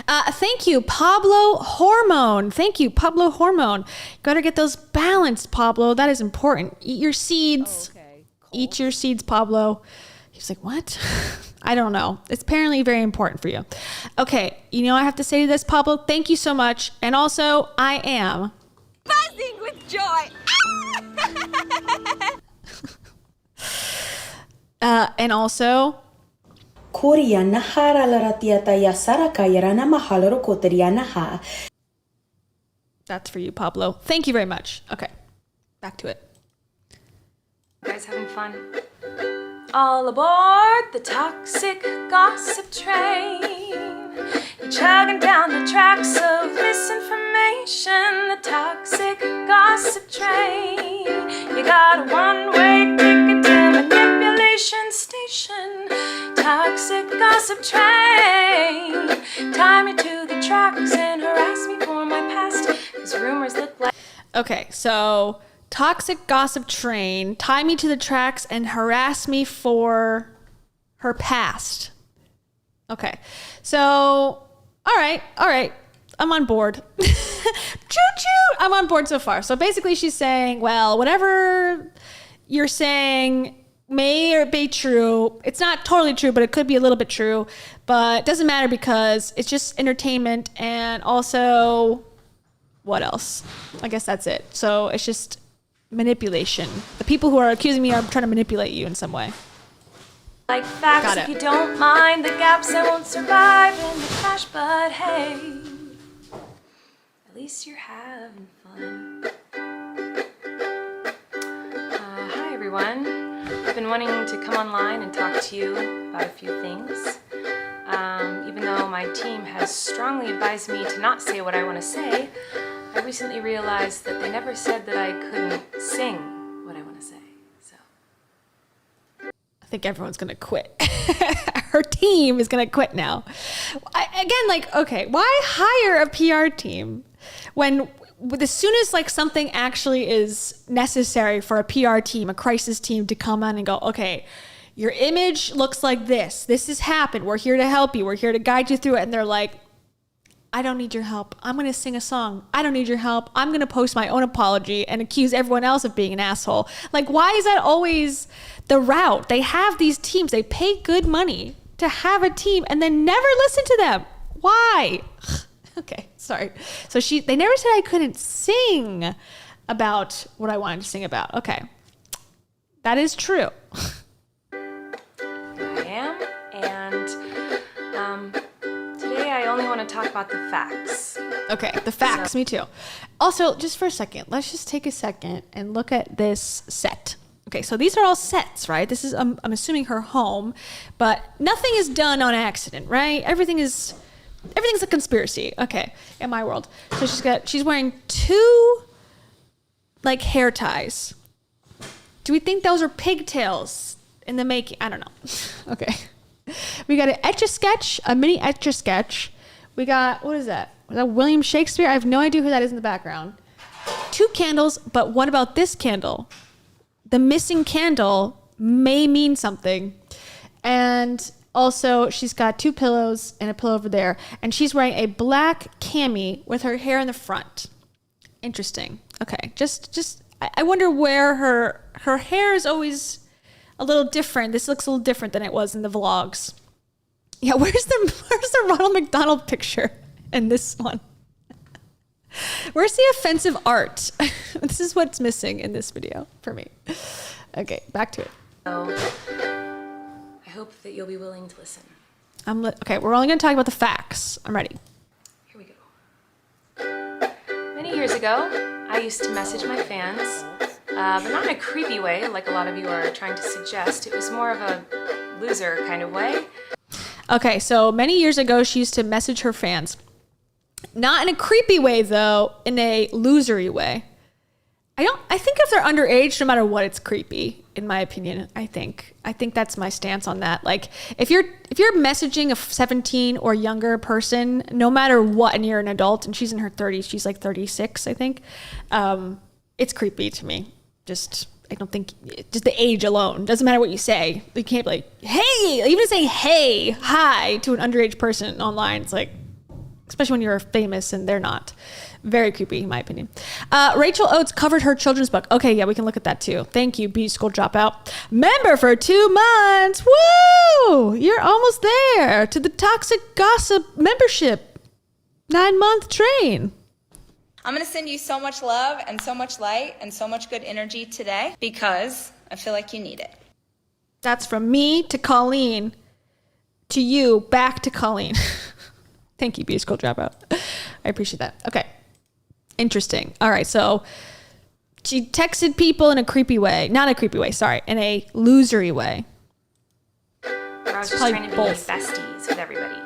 [SPEAKER 2] Thank you, Pablo Hormone. Thank you, Pablo Hormone. You gotta get those balanced, Pablo. That is important. Eat your seeds.
[SPEAKER 4] Oh, okay.
[SPEAKER 2] Eat your seeds, Pablo. He's like, what? I don't know. It's apparently very important for you. Okay, you know I have to say this, Pablo. Thank you so much. And also, I am
[SPEAKER 7] Buzzing with joy.
[SPEAKER 2] and also, that's for you, Pablo. Thank you very much. Okay, back to it.
[SPEAKER 12] You guys having fun? All aboard the toxic gossip train. You're chugging down the tracks of misinformation. The toxic gossip train. You got a one-way ticket to manipulation station. Toxic gossip train. Tie me to the tracks and harass me for my past. 'Cause rumors look like...
[SPEAKER 2] Okay, so toxic gossip train, tie me to the tracks and harass me for her past. Okay, so, all right, I'm on board. Choo-choo, I'm on board so far. So basically she's saying, well, whatever you're saying may be true. It's not totally true, but it could be a little bit true. But it doesn't matter because it's just entertainment. And also, what else? I guess that's it. So it's just manipulation. The people who are accusing me are trying to manipulate you in some way.
[SPEAKER 12] Like facts,
[SPEAKER 2] Got it.
[SPEAKER 12] if you don't mind the gaps, I won't survive in the crash. But hey, at least you're having fun. Hi everyone. I've been wanting to come online and talk to you about a few things. Even though my team has strongly advised me to not say what I want to say, I recently realized that they never said that I couldn't sing what I want to say. So
[SPEAKER 2] I think everyone's going to quit. Her team is going to quit now. Okay, why hire a PR team when as soon as like something actually is necessary for a PR team, a crisis team to come on and go, okay, your image looks like this. This has happened. We're here to help you. We're here to guide you through it. And they're like, I don't need your help. I'm going to sing a song. I don't need your help. I'm going to post my own apology and accuse everyone else of being an asshole. Like, why is that always the route? They have these teams. They pay good money to have a team and then never listen to them. Why? Okay, sorry. So they never said I couldn't sing about what I wanted to sing about. Okay. That is true.
[SPEAKER 12] I am, and today I only want to talk about the facts.
[SPEAKER 2] Okay, the facts, me too. Also, just for a second, let's just take a second and look at this set. Okay, so these are all sets, right? This is, I'm assuming, her home, but nothing is done on accident, right? Everything's a conspiracy. Okay, in my world. So she's wearing two, like, hair ties. Do we think those are pigtails in the making? I don't know. Okay. We got an Etch-a-Sketch, a mini Etch-a-Sketch. We got, what is that? Is that William Shakespeare? I have no idea who that is in the background. 2 candles, but what about this candle? The missing candle may mean something. And also, she's got 2 pillows and a pillow over there. And she's wearing a black cami with her hair in the front. Interesting. Okay, I wonder where her hair is always a little different. This looks a little different than it was in the vlogs. Yeah, where's the Ronald McDonald picture in this one? Where's the offensive art? This is what's missing in this video for me. Okay, back to it.
[SPEAKER 12] So, I hope that you'll be willing to listen.
[SPEAKER 2] Okay, we're only going to talk about the facts. I'm ready.
[SPEAKER 12] Here we go. Many years ago, I used to message my fans, but not in a creepy way like a lot of you are trying to suggest. It was more of a loser kind of way.
[SPEAKER 2] Okay, so many years ago, she used to message her fans. Not in a creepy way, though, in a losery way. I think if they're underage, no matter what, it's creepy, in my opinion. I think that's my stance on that. Like, if you're messaging a 17 or younger person, no matter what, and you're an adult, and she's in her 30s, she's like 36, I think, it's creepy to me. I don't think, just the age alone. Doesn't matter what you say. You can't be like, hey, even saying hey, hi to an underage person online, it's like, especially when you're famous and they're not. Very creepy, in my opinion. Rachel Oates covered her children's book. Okay, yeah, we can look at that too. Thank you, beauty school dropout. Member for 2 months. Woo! You're almost there to the toxic gossip membership 9-month train.
[SPEAKER 13] I'm going to send you so much love and so much light and so much good energy today because I feel like you need it.
[SPEAKER 2] That's from me to Colleen to you, back to Colleen. Thank you, beauty school dropout. I appreciate that. Okay. Interesting. All right. So she texted people in a creepy way. Not a creepy way, sorry. In a losery way.
[SPEAKER 12] I was just trying to be besties with everybody.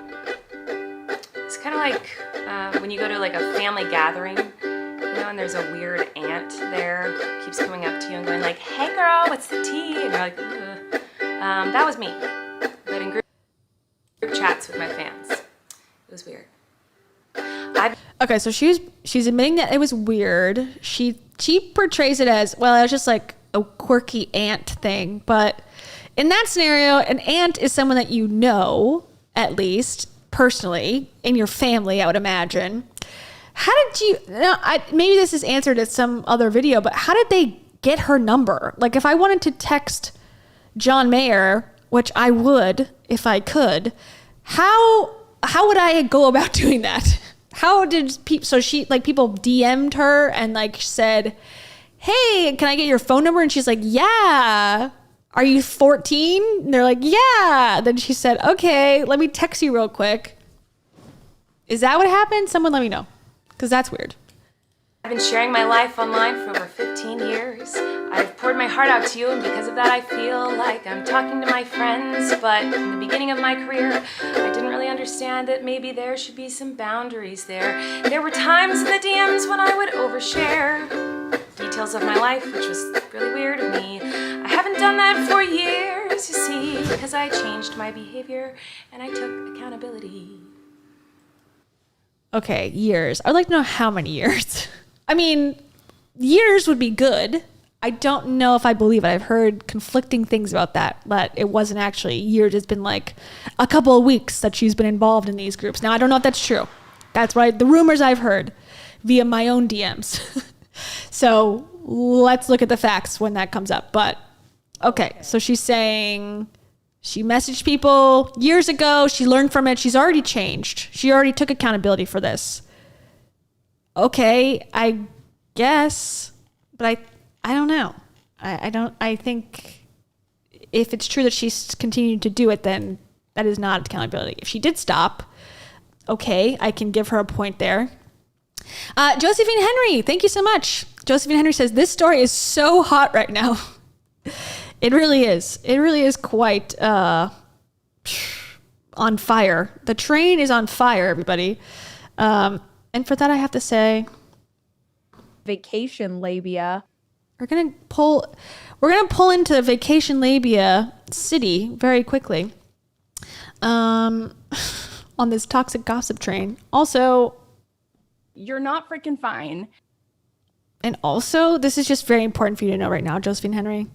[SPEAKER 12] It's kind of like when you go to like a family gathering, and there's a weird aunt there, keeps coming up to you and going like, hey girl, what's the tea? And you're like, ugh. That was me. But in group chats with my fans. It was weird.
[SPEAKER 2] Okay, so she's admitting that it was weird. She portrays it as, well, it was just like a quirky aunt thing. But in that scenario, an aunt is someone that you know, at least personally, in your family, I would imagine. How did you, maybe this is answered at some other video, but how did they get her number? Like, if I wanted to text John Mayer, which I would if I could, how would I go about doing that? How did people, so she, like, people DM'd her and like said, hey, can I get your phone number? And she's like, yeah. Are you 14? And they're like, yeah. Then she said, okay, let me text you real quick. Is that what happened? Someone let me know, because that's weird.
[SPEAKER 12] I've been sharing my life online for over 15 years. I've poured my heart out to you, and because of that I feel like I'm talking to my friends. But in the beginning of my career, I didn't really understand that maybe there should be some boundaries there. There were times in the DMs when I would overshare details of my life, which was really weird of me. I haven't done that for years, you see, because I changed my behavior and I took accountability.
[SPEAKER 2] Okay, years. I'd like to know how many years. I mean, years would be good. I don't know if I believe it. I've heard conflicting things about that, but it wasn't actually years. It's been like a couple of weeks that she's been involved in these groups. Now, I don't know if that's true. That's right. The rumors I've heard via my own DMs. So let's look at the facts when that comes up. But okay, so she's saying she messaged people years ago. She learned from it. She's already changed. She already took accountability for this. Okay, I guess, but I don't know. I think if it's true that she's continued to do it, then that is not accountability. If she did stop, okay, I can give her a point there. Josephine Henry, thank you so much. Josephine Henry says, this story is so hot right now. It really is. It really is quite on fire. The train is on fire, everybody. And for that, I have to say,
[SPEAKER 14] vacation labia.
[SPEAKER 2] We're gonna pull into vacation labia city very quickly. On this toxic gossip train. Also,
[SPEAKER 14] you're not freaking fine.
[SPEAKER 2] And also, this is just very important for you to know right now, Josephine Henry.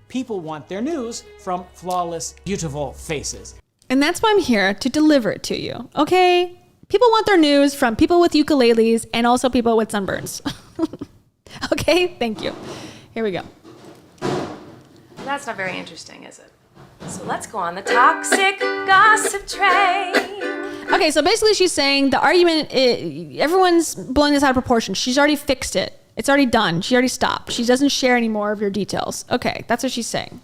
[SPEAKER 15] People want their news from flawless, beautiful faces.
[SPEAKER 2] And that's why I'm here to deliver it to you, okay? People want their news from people with ukuleles and also people with sunburns. Okay, thank you. Here we go.
[SPEAKER 12] That's not very interesting, is it? So let's go on the toxic gossip train.
[SPEAKER 2] Okay, so basically she's saying the argument, everyone's blowing this out of proportion. She's already fixed it. It's already done. She already stopped. She doesn't share any more of your details. Okay, that's what she's saying.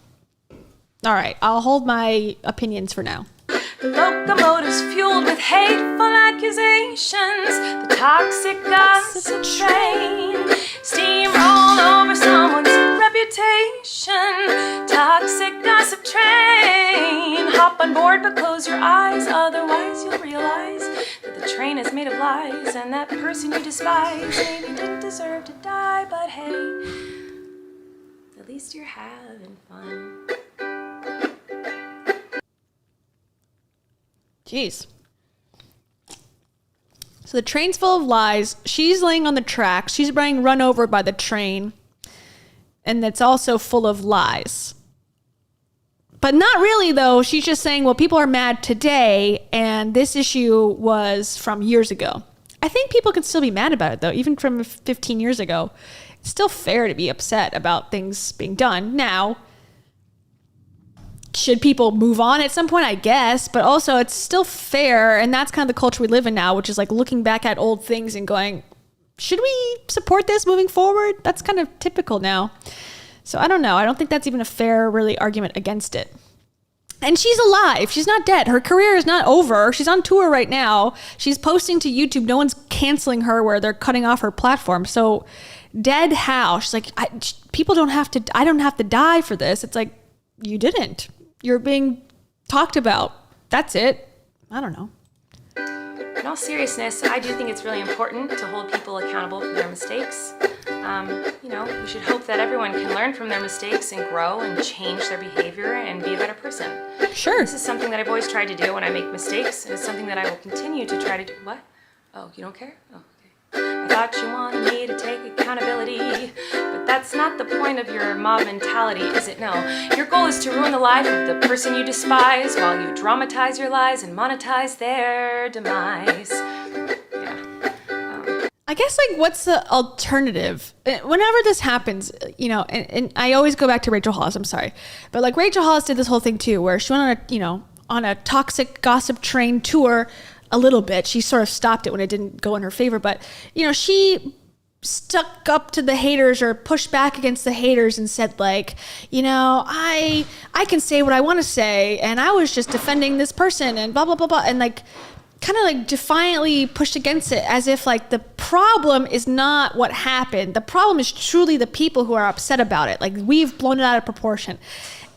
[SPEAKER 2] All right, I'll hold my opinions for now.
[SPEAKER 12] The locomotive's fueled with hateful accusations. The toxic gossip train steamroll over someone's reputation. Toxic gossip train. hop on board, but close your eyes, otherwise you'll realize that the train is made of lies, and that person you despise maybe didn't deserve to die, but hey, at least you're having fun.
[SPEAKER 2] Jeez. So the train's full of lies. She's laying on the tracks. She's being run over by the train. And it's also full of lies. But not really, though. She's just saying, well, people are mad today, and this issue was from years ago. I think people can still be mad about it, though, even from 15 years ago. It's still fair to be upset about things being done. Now, should people move on at some point? I guess. But also, it's still fair, and that's kind of the culture we live in now, which is like looking back at old things and going, should we support this moving forward? That's kind of typical now. So I don't know. I don't think that's even a fair, really, argument against it. And she's alive. She's not dead. Her career is not over. She's on tour right now. She's posting to YouTube. No one's canceling her where they're cutting off her platform. So dead how? She's like, I don't have to die for this. It's like, you didn't. You're being talked about. That's it. I don't know.
[SPEAKER 12] In all seriousness, I do think it's really important to hold people accountable for their mistakes. We should hope that everyone can learn from their mistakes and grow and change their behavior and be a better person.
[SPEAKER 2] Sure.
[SPEAKER 12] This is something that I've always tried to do when I make mistakes, and it's something that I will continue to try to do. What? Oh, you don't care? Oh, okay. I thought you wanted me to take accountability, but that's not the point of your mob mentality, is it? No. Your goal is to ruin the life of the person you despise while you dramatize your lies and monetize their demise.
[SPEAKER 2] I guess, like, what's the alternative? Whenever this happens, and I always go back to Rachel Hollis, I'm sorry. But, like, Rachel Hollis did this whole thing, too, where she went on a toxic gossip train tour a little bit. She sort of stopped it when it didn't go in her favor. But, she stuck up to the haters or pushed back against the haters and said, like, I can say what I want to say, and I was just defending this person and blah, blah, blah, blah. And, like, kind of like defiantly pushed against it as if like the problem is not what happened. The problem is truly the people who are upset about it. Like, we've blown it out of proportion.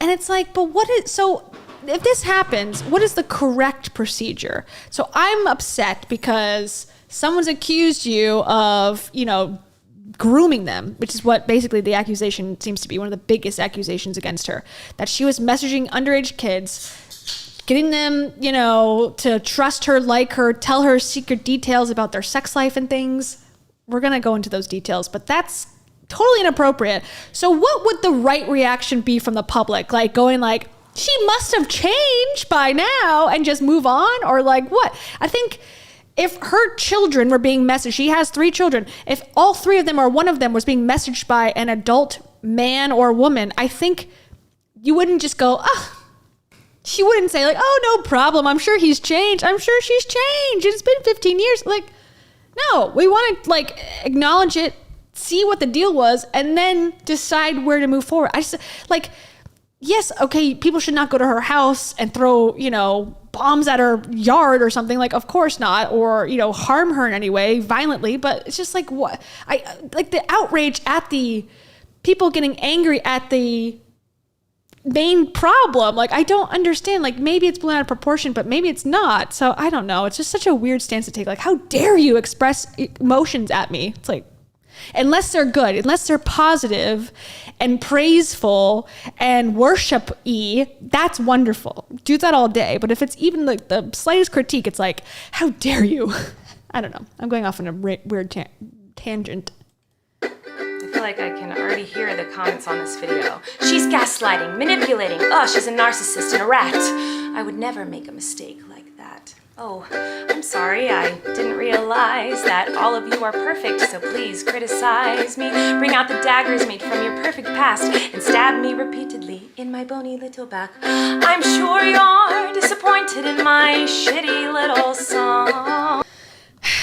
[SPEAKER 2] And it's like, but so if this happens, what is the correct procedure? So I'm upset because someone's accused you of, grooming them, which is what basically the accusation seems to be, one of the biggest accusations against her, that she was messaging underage kids, getting them, to trust her, like her, tell her secret details about their sex life and things. We're going to go into those details, but that's totally inappropriate. So what would the right reaction be from the public? Like going like, she must have changed by now and just move on? Or like what? I think if her children were being messaged, she has 3 children. If all 3 of them or one of them was being messaged by an adult man or woman, I think you wouldn't just go, she wouldn't say like, oh, no problem. I'm sure he's changed. I'm sure she's changed. It's been 15 years. Like, no, we want to like acknowledge it, see what the deal was, and then decide where to move forward. I just like, yes, okay, people should not go to her house and throw, bombs at her yard or something. Like, of course not. Or, harm her in any way violently. But it's just like, what? I like the outrage at the people getting angry at the main problem. Like, I don't understand. Like, maybe it's blown out of proportion, but maybe it's not. So I don't know. It's just such a weird stance to take. Like, how dare you express emotions at me? It's like, unless they're good, unless they're positive and praiseful and worship-y, that's wonderful. Do that all day. But if it's even like the slightest critique, it's like, how dare you? I don't know. I'm going off on a weird tangent.
[SPEAKER 12] I feel like I can already hear the comments on this video. She's gaslighting, manipulating. Oh, she's a narcissist and a rat. I would never make a mistake like that. Oh, I'm sorry, I didn't realize that all of you are perfect, so please criticize me. Bring out the daggers made from your perfect past and stab me repeatedly in my bony little back. I'm sure you're disappointed in my shitty little song.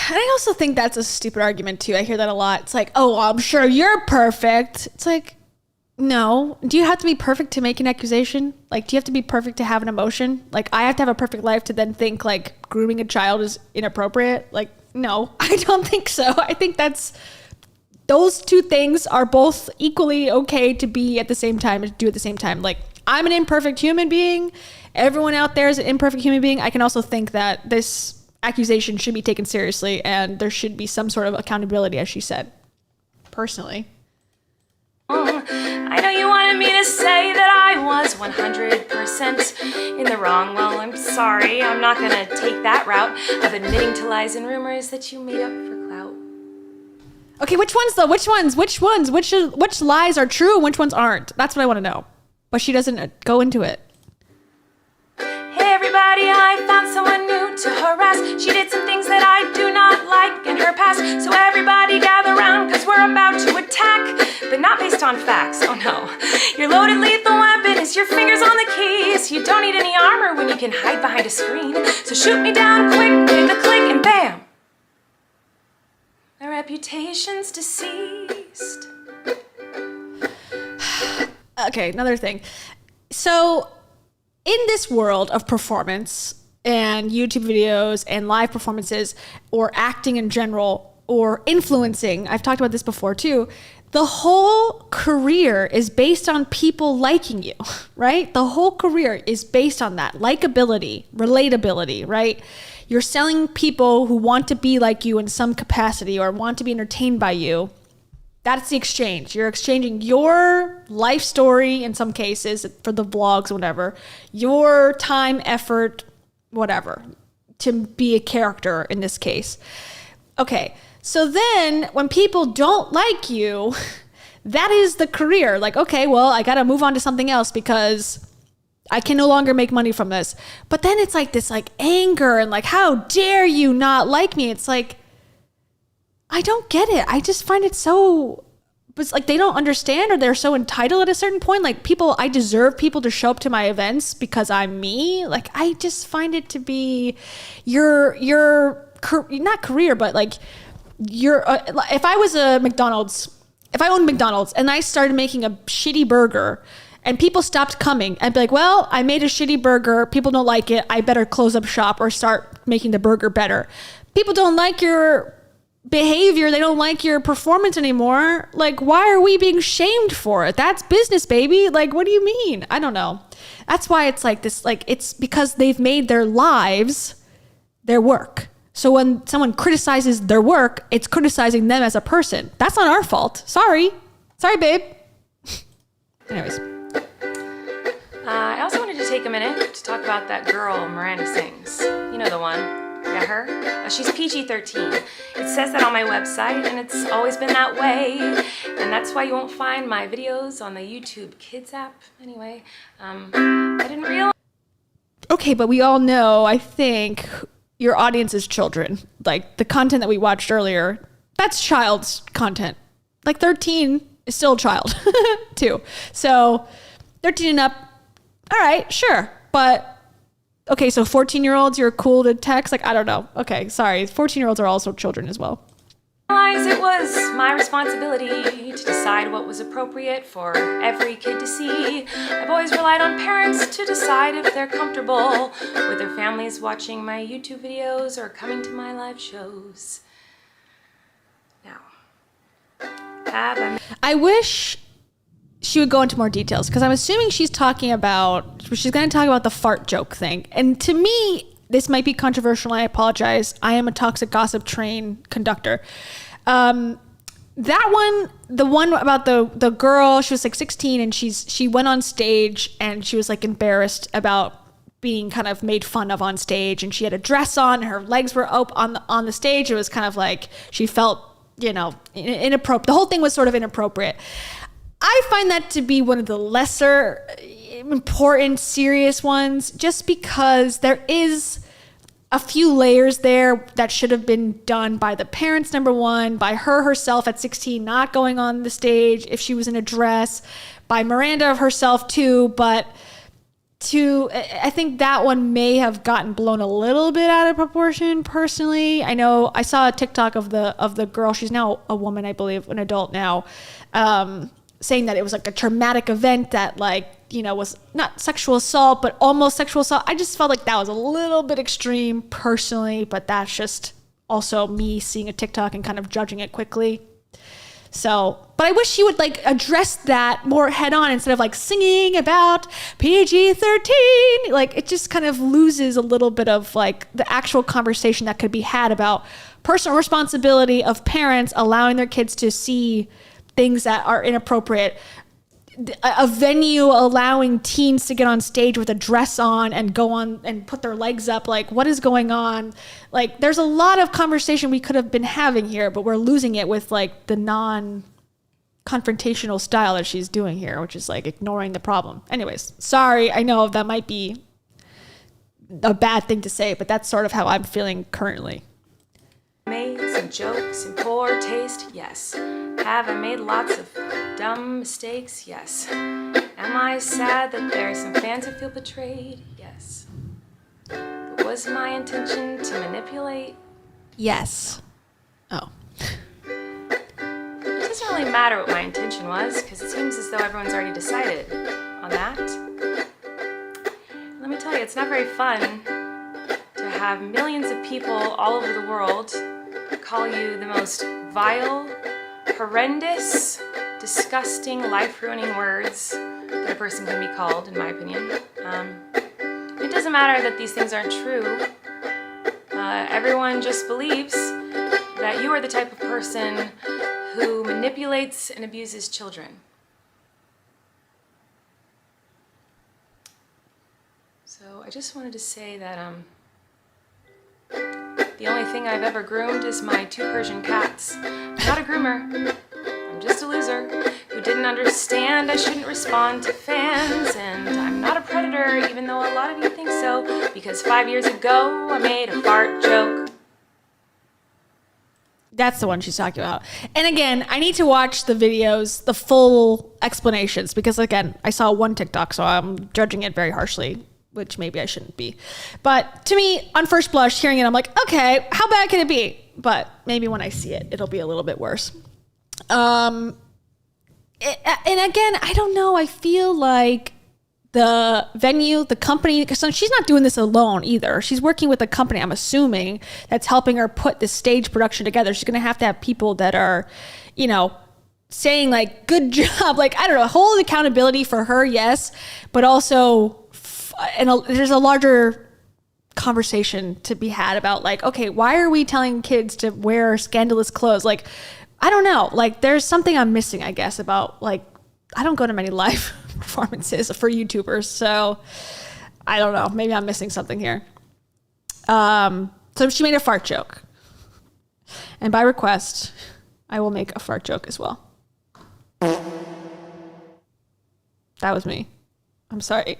[SPEAKER 2] And I also think that's a stupid argument too. I hear that a lot. It's like, oh, I'm sure you're perfect. It's like, no. Do you have to be perfect to make an accusation? Like, do you have to be perfect to have an emotion? Like, I have to have a perfect life to then think like grooming a child is inappropriate? Like, no, I don't think so. I think those two things are both equally okay to be at the same time and do at the same time. Like, I'm an imperfect human being everyone out there is an imperfect human being, I can also think that this accusation should be taken seriously and there should be some sort of accountability, as she said. Personally.
[SPEAKER 12] I know you wanted me to say that I was 100% in the wrong. Well, I'm sorry. I'm not going to take that route of admitting to lies and rumors that you made up for clout.
[SPEAKER 2] Okay, which ones though? Which ones? Which lies are true and which ones aren't? That's what I want to know. But she doesn't go into it.
[SPEAKER 12] Hey everybody, I found someone new to harass. She did some things that I do not like in her past. So everybody gather round, cause we're about to attack. But not based on facts, oh no. Your loaded lethal weapon is your fingers on the keys. You don't need any armor when you can hide behind a screen. So shoot me down quick, hit the click and bam. My reputation's deceased.
[SPEAKER 2] Okay, another thing. So in this world of performance and YouTube videos and live performances or acting in general or influencing, I've talked about this before too, the whole career is based on people liking you, right? The whole career is based on that. Likability, relatability, right? You're selling people who want to be like you in some capacity or want to be entertained by you. That's the exchange. You're exchanging your life story in some cases for the vlogs, whatever, your time, effort, whatever, to be a character in this case. Okay, so then when people don't like you, that is the career. Like, okay, well, I got to move on to something else because I can no longer make money from this. But then it's like this like anger and like, how dare you not like me? It's like, I don't get it. I just find it so, but it's like they don't understand or they're so entitled at a certain point. Like I deserve people to show up to my events because I'm me. Like I just find it to be your not career, but like if I was a McDonald's, if I owned McDonald's and I started making a shitty burger and people stopped coming, I'd be like, well, I made a shitty burger. People don't like it. I better close up shop or start making the burger better. People don't like your behavior. They don't like your performance anymore. Like, why are we being shamed for it? That's business, baby. Like, what do you mean? I don't know. That's why it's like this, like, it's because they've made their lives their work. So when someone criticizes their work, it's criticizing them as a person. That's not our fault. Sorry, babe. Anyways.
[SPEAKER 12] I also wanted to take a minute to talk about that girl, Miranda Sings. You know the one. Yeah, her. She's PG-13. It says that on my website, and it's always been that way. And that's why you won't find my videos on the YouTube Kids app. Anyway, I didn't realize.
[SPEAKER 2] Okay, but we all know, I think, your audience is children. Like, the content that we watched earlier, that's child's content. Like, 13 is still a child, too. So, 13 and up, all right, sure. But, okay, so 14-year-olds, you're cool to text? Like, I don't know. Okay, sorry. 14-year-olds are also children as well.
[SPEAKER 12] It was my responsibility to decide what was appropriate for every kid to see. I've always relied on parents to decide if they're comfortable with their families watching my YouTube videos or coming to my live shows. Now,
[SPEAKER 2] I wish she would go into more details because I'm assuming she's going to talk about the fart joke thing. And to me, this might be controversial. I apologize. I am a toxic gossip train conductor. That one, the one about the girl, she was like 16 and she went on stage and she was like embarrassed about being kind of made fun of on stage, and she had a dress on, her legs were up on the stage. It was kind of like she felt, inappropriate. The whole thing was sort of inappropriate. I find that to be one of the lesser important, serious ones, just because there is a few layers there that should have been done by the parents, number one, by her herself at 16, not going on the stage if she was in a dress, by Miranda herself too, but I think that one may have gotten blown a little bit out of proportion personally. I know I saw a TikTok of the girl, she's now a woman, I believe, an adult now, saying that it was like a traumatic event that was not sexual assault, but almost sexual assault. I just felt like that was a little bit extreme personally, but that's just also me seeing a TikTok and kind of judging it quickly. So, but I wish she would like address that more head on instead of like singing about PG-13. Like it just kind of loses a little bit of like the actual conversation that could be had about personal responsibility of parents allowing their kids to see things that are inappropriate. A venue allowing teens to get on stage with a dress on and go on and put their legs up. Like, what is going on? Like, there's a lot of conversation we could have been having here, but we're losing it with like the non-confrontational style that she's doing here, which is like ignoring the problem. Anyways, sorry. I know that might be a bad thing to say, but that's sort of how I'm feeling currently.
[SPEAKER 12] Made some jokes in poor taste, yes. Have I made lots of dumb mistakes? Yes. Am I sad that there are some fans who feel betrayed? Yes. But was my intention to manipulate?
[SPEAKER 2] Yes. Oh.
[SPEAKER 12] It doesn't really matter what my intention was, because it seems as though everyone's already decided on that. Let me tell you, it's not very fun to have millions of people all over the world call you the most vile, horrendous, disgusting, life-ruining words that a person can be called, in my opinion. It doesn't matter that these things aren't true. Everyone just believes that you are the type of person who manipulates and abuses children. So I just wanted to say that the only thing I've ever groomed is my 2 Persian cats. I'm not a groomer. I'm just a loser who didn't understand I shouldn't respond to fans. And I'm not a predator, even though a lot of you think so, because 5 years ago I made a fart joke.
[SPEAKER 2] That's the one she's talking about. And again, I need to watch the videos, the full explanations, because again, I saw one TikTok, so I'm judging it very harshly, which maybe I shouldn't be. But to me, on first blush, hearing it, I'm like, okay, how bad can it be? But maybe when I see it, it'll be a little bit worse. And again, I don't know. I feel like the venue, the company, because she's not doing this alone either. She's working with a company, I'm assuming, that's helping her put this stage production together. She's going to have people that are, you know, saying like, good job. Like, I don't know, hold accountability for her, yes, but also there's a larger conversation to be had about like, okay, why are we telling kids to wear scandalous clothes? Like, I don't know. Like, there's something I'm missing, I guess, about like, I don't go to many live performances for YouTubers, so I don't know. Maybe I'm missing something here. So she made a fart joke, and by request, I will make a fart joke as well. That was me. I'm sorry.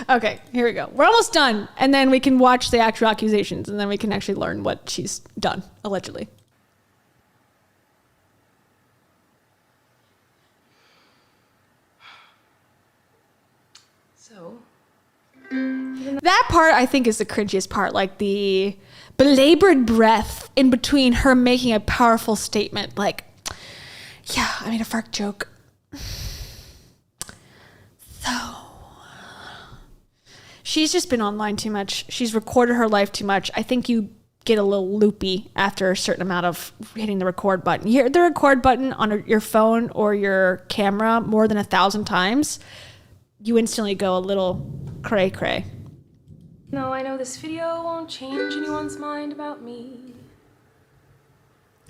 [SPEAKER 2] Okay, here we go. We're almost done, and then we can watch the actual accusations, and then we can actually learn what she's done, allegedly. That part I think is the cringiest part, like the belabored breath in between her making a powerful statement, like, yeah, I made a fart joke. So, she's just been online too much. She's recorded her life too much. I think you get a little loopy after a certain amount of hitting the record button. You hit the record button on your phone or your camera more than 1,000 times, you instantly go a little cray-cray.
[SPEAKER 12] No, I know this video won't change anyone's mind about me.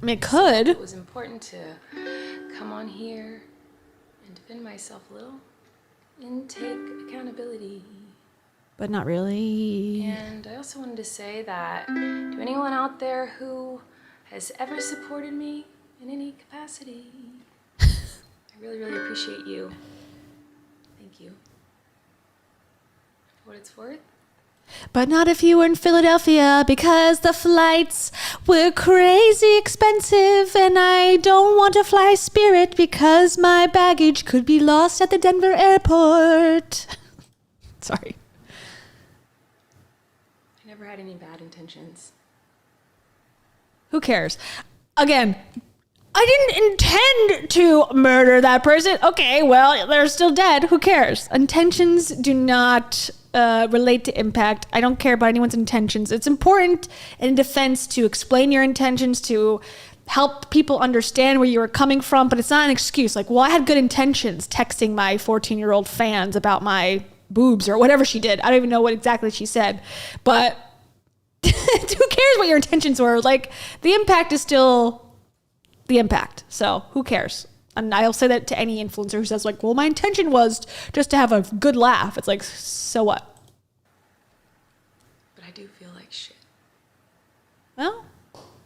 [SPEAKER 2] I mean, it could.
[SPEAKER 12] It was important to come on here and defend myself a little and take accountability.
[SPEAKER 2] But not really.
[SPEAKER 12] And I also wanted to say that to anyone out there who has ever supported me in any capacity, I really, really appreciate you. Thank you. For what it's worth.
[SPEAKER 2] But not if you were in Philadelphia, because the flights were crazy expensive, and I don't want to fly Spirit because my baggage could be lost at the Denver airport. Sorry.
[SPEAKER 12] I never had any bad intentions.
[SPEAKER 2] Who cares? Again, I didn't intend to murder that person. Okay, well, they're still dead. Who cares? Intentions do not relate to impact. I don't care about anyone's intentions. It's important in defense to explain your intentions, to help people understand where you were coming from, but it's not an excuse. Like, well, I had good intentions texting my 14-year-old fans about my boobs or whatever she did. I don't even know what exactly she said, but who cares what your intentions were? Like, the impact is still the impact. So who cares? And I'll say that to any influencer who says like, well, my intention was just to have a good laugh. It's like, so what?
[SPEAKER 10] But I do feel like shit.
[SPEAKER 2] Well,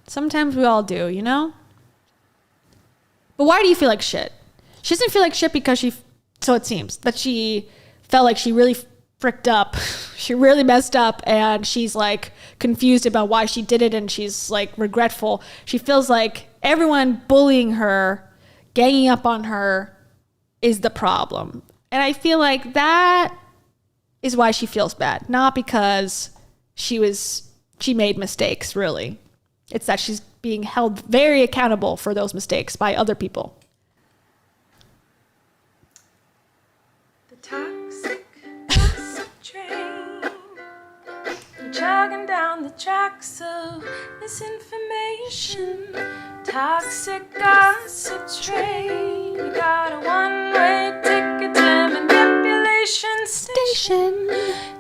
[SPEAKER 2] sometimes we all do, you know? But why do you feel like shit? She doesn't feel like shit because so it seems, that she felt like she really fricked up. She really messed up and she's like confused about why she did it and she's like regretful. She feels like everyone bullying her, ganging up on her is the problem. And I feel like that is why she feels bad, not because she made mistakes, really. It's that she's being held very accountable for those mistakes by other people.
[SPEAKER 12] The toxic gossip train, chugging down the tracks of misinformation. Toxic gossip train, you got a one-way ticket to manipulation station.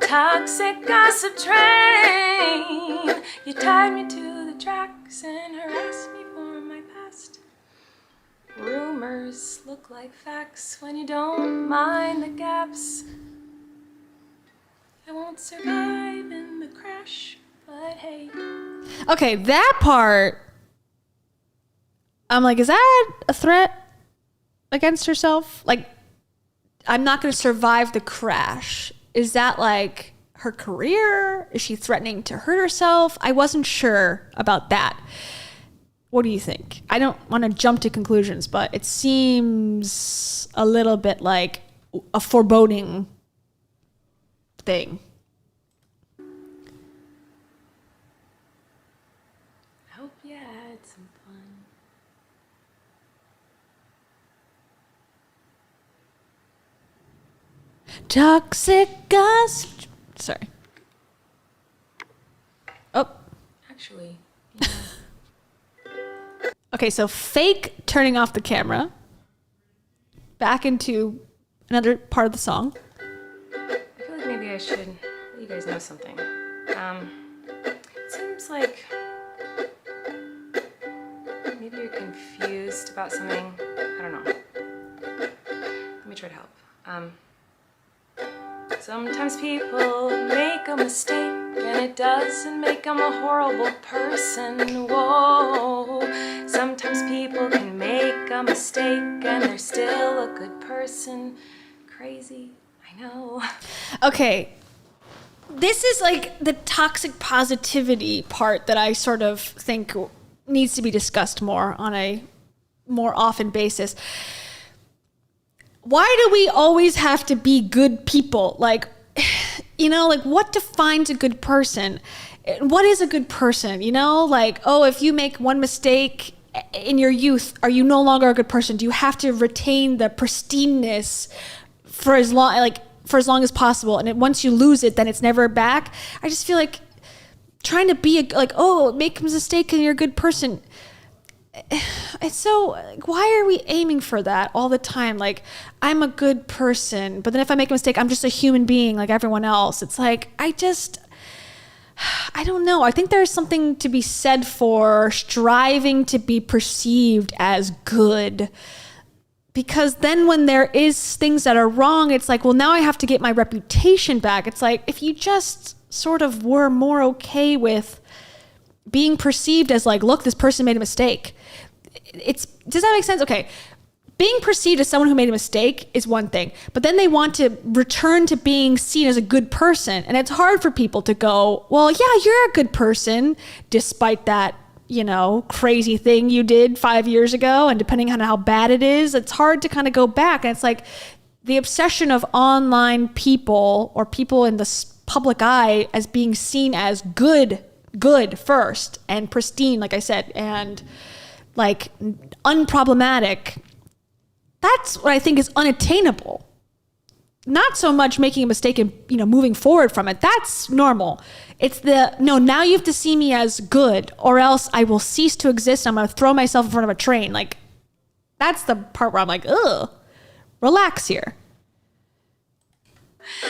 [SPEAKER 12] Toxic gossip train, you tied me to the tracks and harassed me for my past. Rumors look like facts when you don't mind the gaps. I won't survive in the crash, but hey.
[SPEAKER 2] Okay, that part, I'm like, is that a threat against herself? Like, I'm not going to survive the crash. Is that like her career? Is she threatening to hurt herself? I wasn't sure about that. What do you think? I don't want to jump to conclusions, but it seems a little bit like a foreboding thing.
[SPEAKER 12] I hope you had some fun.
[SPEAKER 2] Toxic gossip. Sorry. Oh.
[SPEAKER 12] Actually,
[SPEAKER 2] Okay, so fake turning off the camera. Back into another part of the song.
[SPEAKER 12] I feel like maybe I should let you guys know something. It seems like maybe you're confused about something. I don't know. Let me try to help. Sometimes people make a mistake and it doesn't make them a horrible person. Whoa. Sometimes people can make a mistake and they're still a good person. Crazy, I know.
[SPEAKER 2] Okay. This is like the toxic positivity part that I sort of think needs to be discussed more on a more often basis. Why do we always have to be good people? Like, you know, like what defines a good person? What is a good person? You know, like, oh, if you make one mistake in your youth, are you no longer a good person? Do you have to retain the pristineness for as long as possible? And once you lose it, then it's never back. I just feel like trying to be make a mistake and you're a good person. It's so, like, why are we aiming for that all the time? Like, I'm a good person, but then if I make a mistake, I'm just a human being like everyone else. It's like, I don't know. I think there's something to be said for striving to be perceived as good. Because then when there is things that are wrong, it's like, well, now I have to get my reputation back. It's like, if you just sort of were more okay with being perceived as like, look, this person made a mistake. Does that make sense? Okay. Being perceived as someone who made a mistake is one thing, but then they want to return to being seen as a good person. And it's hard for people to go, well, yeah, you're a good person, despite that, you know, crazy thing you did 5 years ago. And depending on how bad it is, it's hard to kind of go back. And it's like the obsession of online people or people in the public eye as being seen as good first and pristine, like I said, and like unproblematic. That's what I think is unattainable. not so much making a mistake and, you know, moving forward from it. That's normal. It's the, no, now you have to see me as good or else I will cease to exist. I'm going to throw myself in front of a train. Like, that's the part where I'm like, ugh, relax here.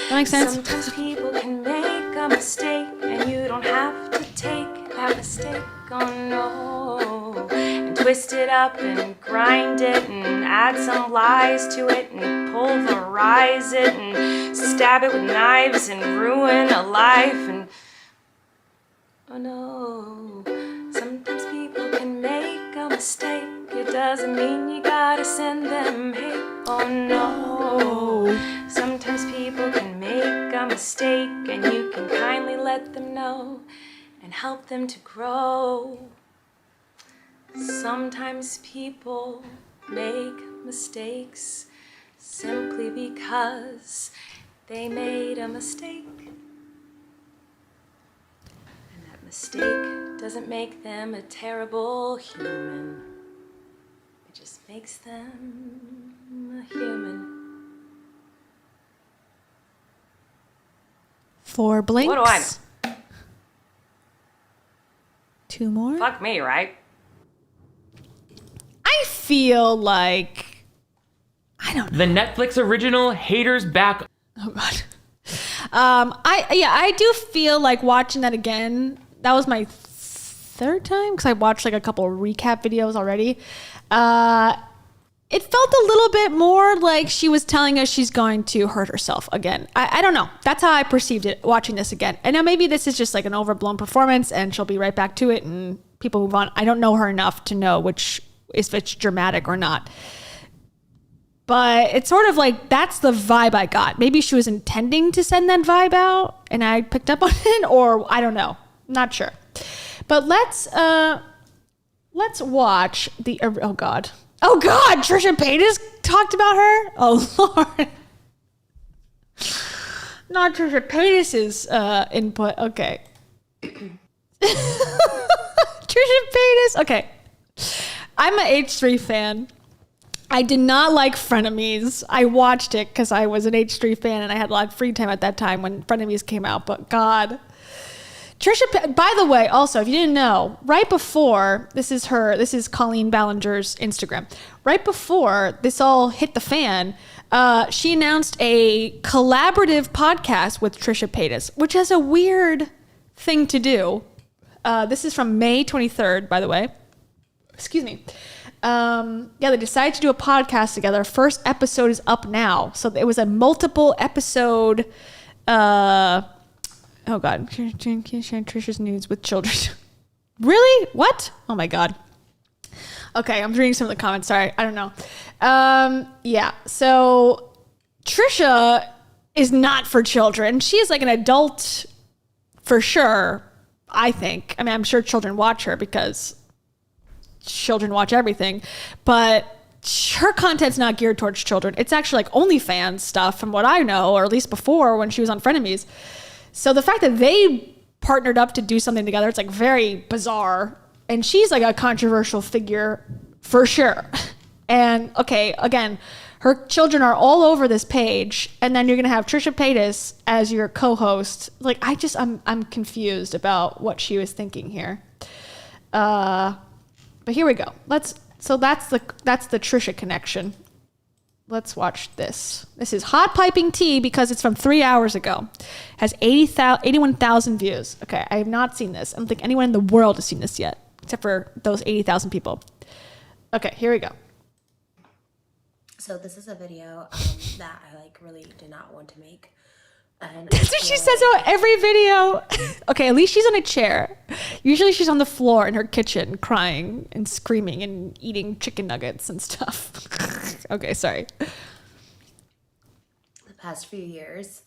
[SPEAKER 2] That makes sense?
[SPEAKER 12] Sometimes people can make a mistake and you don't have to take that mistake, oh no. And twist it up and grind it and add some lies to it and pulverize it and stab it with knives and ruin a life and oh no. Sometimes people can make a mistake. It doesn't mean you gotta send them hate, oh no. Sometimes people can make a mistake and you can kindly let them know and help them to grow. Sometimes people make mistakes simply because they made a mistake. And that mistake doesn't make them a terrible human. It just makes them a human.
[SPEAKER 2] 4 blinks.
[SPEAKER 12] What do I know?
[SPEAKER 2] 2 more.
[SPEAKER 12] Fuck me, right?
[SPEAKER 2] I feel like, I don't know.
[SPEAKER 16] The Netflix original Haters Back.
[SPEAKER 2] Oh God. I do feel like watching that again. That was my 3rd time because I watched like a couple of recap videos already. It felt a little bit more like she was telling us she's going to hurt herself again. I don't know. That's how I perceived it watching this again. And now maybe this is just like an overblown performance and she'll be right back to it and people move on. I don't know her enough to know if it's dramatic or not. But it's sort of like that's the vibe I got. Maybe she was intending to send that vibe out and I picked up on it, or I don't know. Not sure. But let's watch the oh God, Trisha Paytas talked about her. Oh Lord, not Trisha Paytas's input. Okay, Trisha Paytas. Okay, I'm an H3 fan. I did not like Frenemies. I watched it because I was an H3 fan and I had a lot of free time at that time when Frenemies came out. But God, Trisha, by the way, also, if you didn't know, right before, this is Colleen Ballinger's Instagram. Right before this all hit the fan, she announced a collaborative podcast with Trisha Paytas, which is a weird thing to do. This is from May 23rd, by the way. Excuse me. They decided to do a podcast together. First episode is up now. So it was a multiple episode, oh God, Trisha's nudes with children. Really? What? Oh my God. Okay, I'm reading some of the comments. Sorry, I don't know. So Trisha is not for children. She is like an adult for sure, I think. I mean, I'm sure children watch her because children watch everything, but her content's not geared towards children. It's actually like OnlyFans stuff from what I know, or at least before when she was on Frenemies. So the fact that they partnered up to do something together, it's like very bizarre. And she's like a controversial figure for sure. And okay, again, her children are all over this page. And then you're going to have Trisha Paytas as your co-host. Like, I'm confused about what she was thinking here. But here we go. That's the Trisha connection. Let's watch this. This is Hot Piping Tea because it's from 3 hours ago. Has 81,000 views. Okay, I have not seen this. I don't think anyone in the world has seen this yet, except for those 80,000 people. Okay, here we go.
[SPEAKER 17] So this is a video that I really did not want to make. And
[SPEAKER 2] that's what she says about every video. Okay, at least she's on a chair. Usually she's on the floor in her kitchen crying and screaming and eating chicken nuggets and stuff. Okay, sorry.
[SPEAKER 17] The past few years,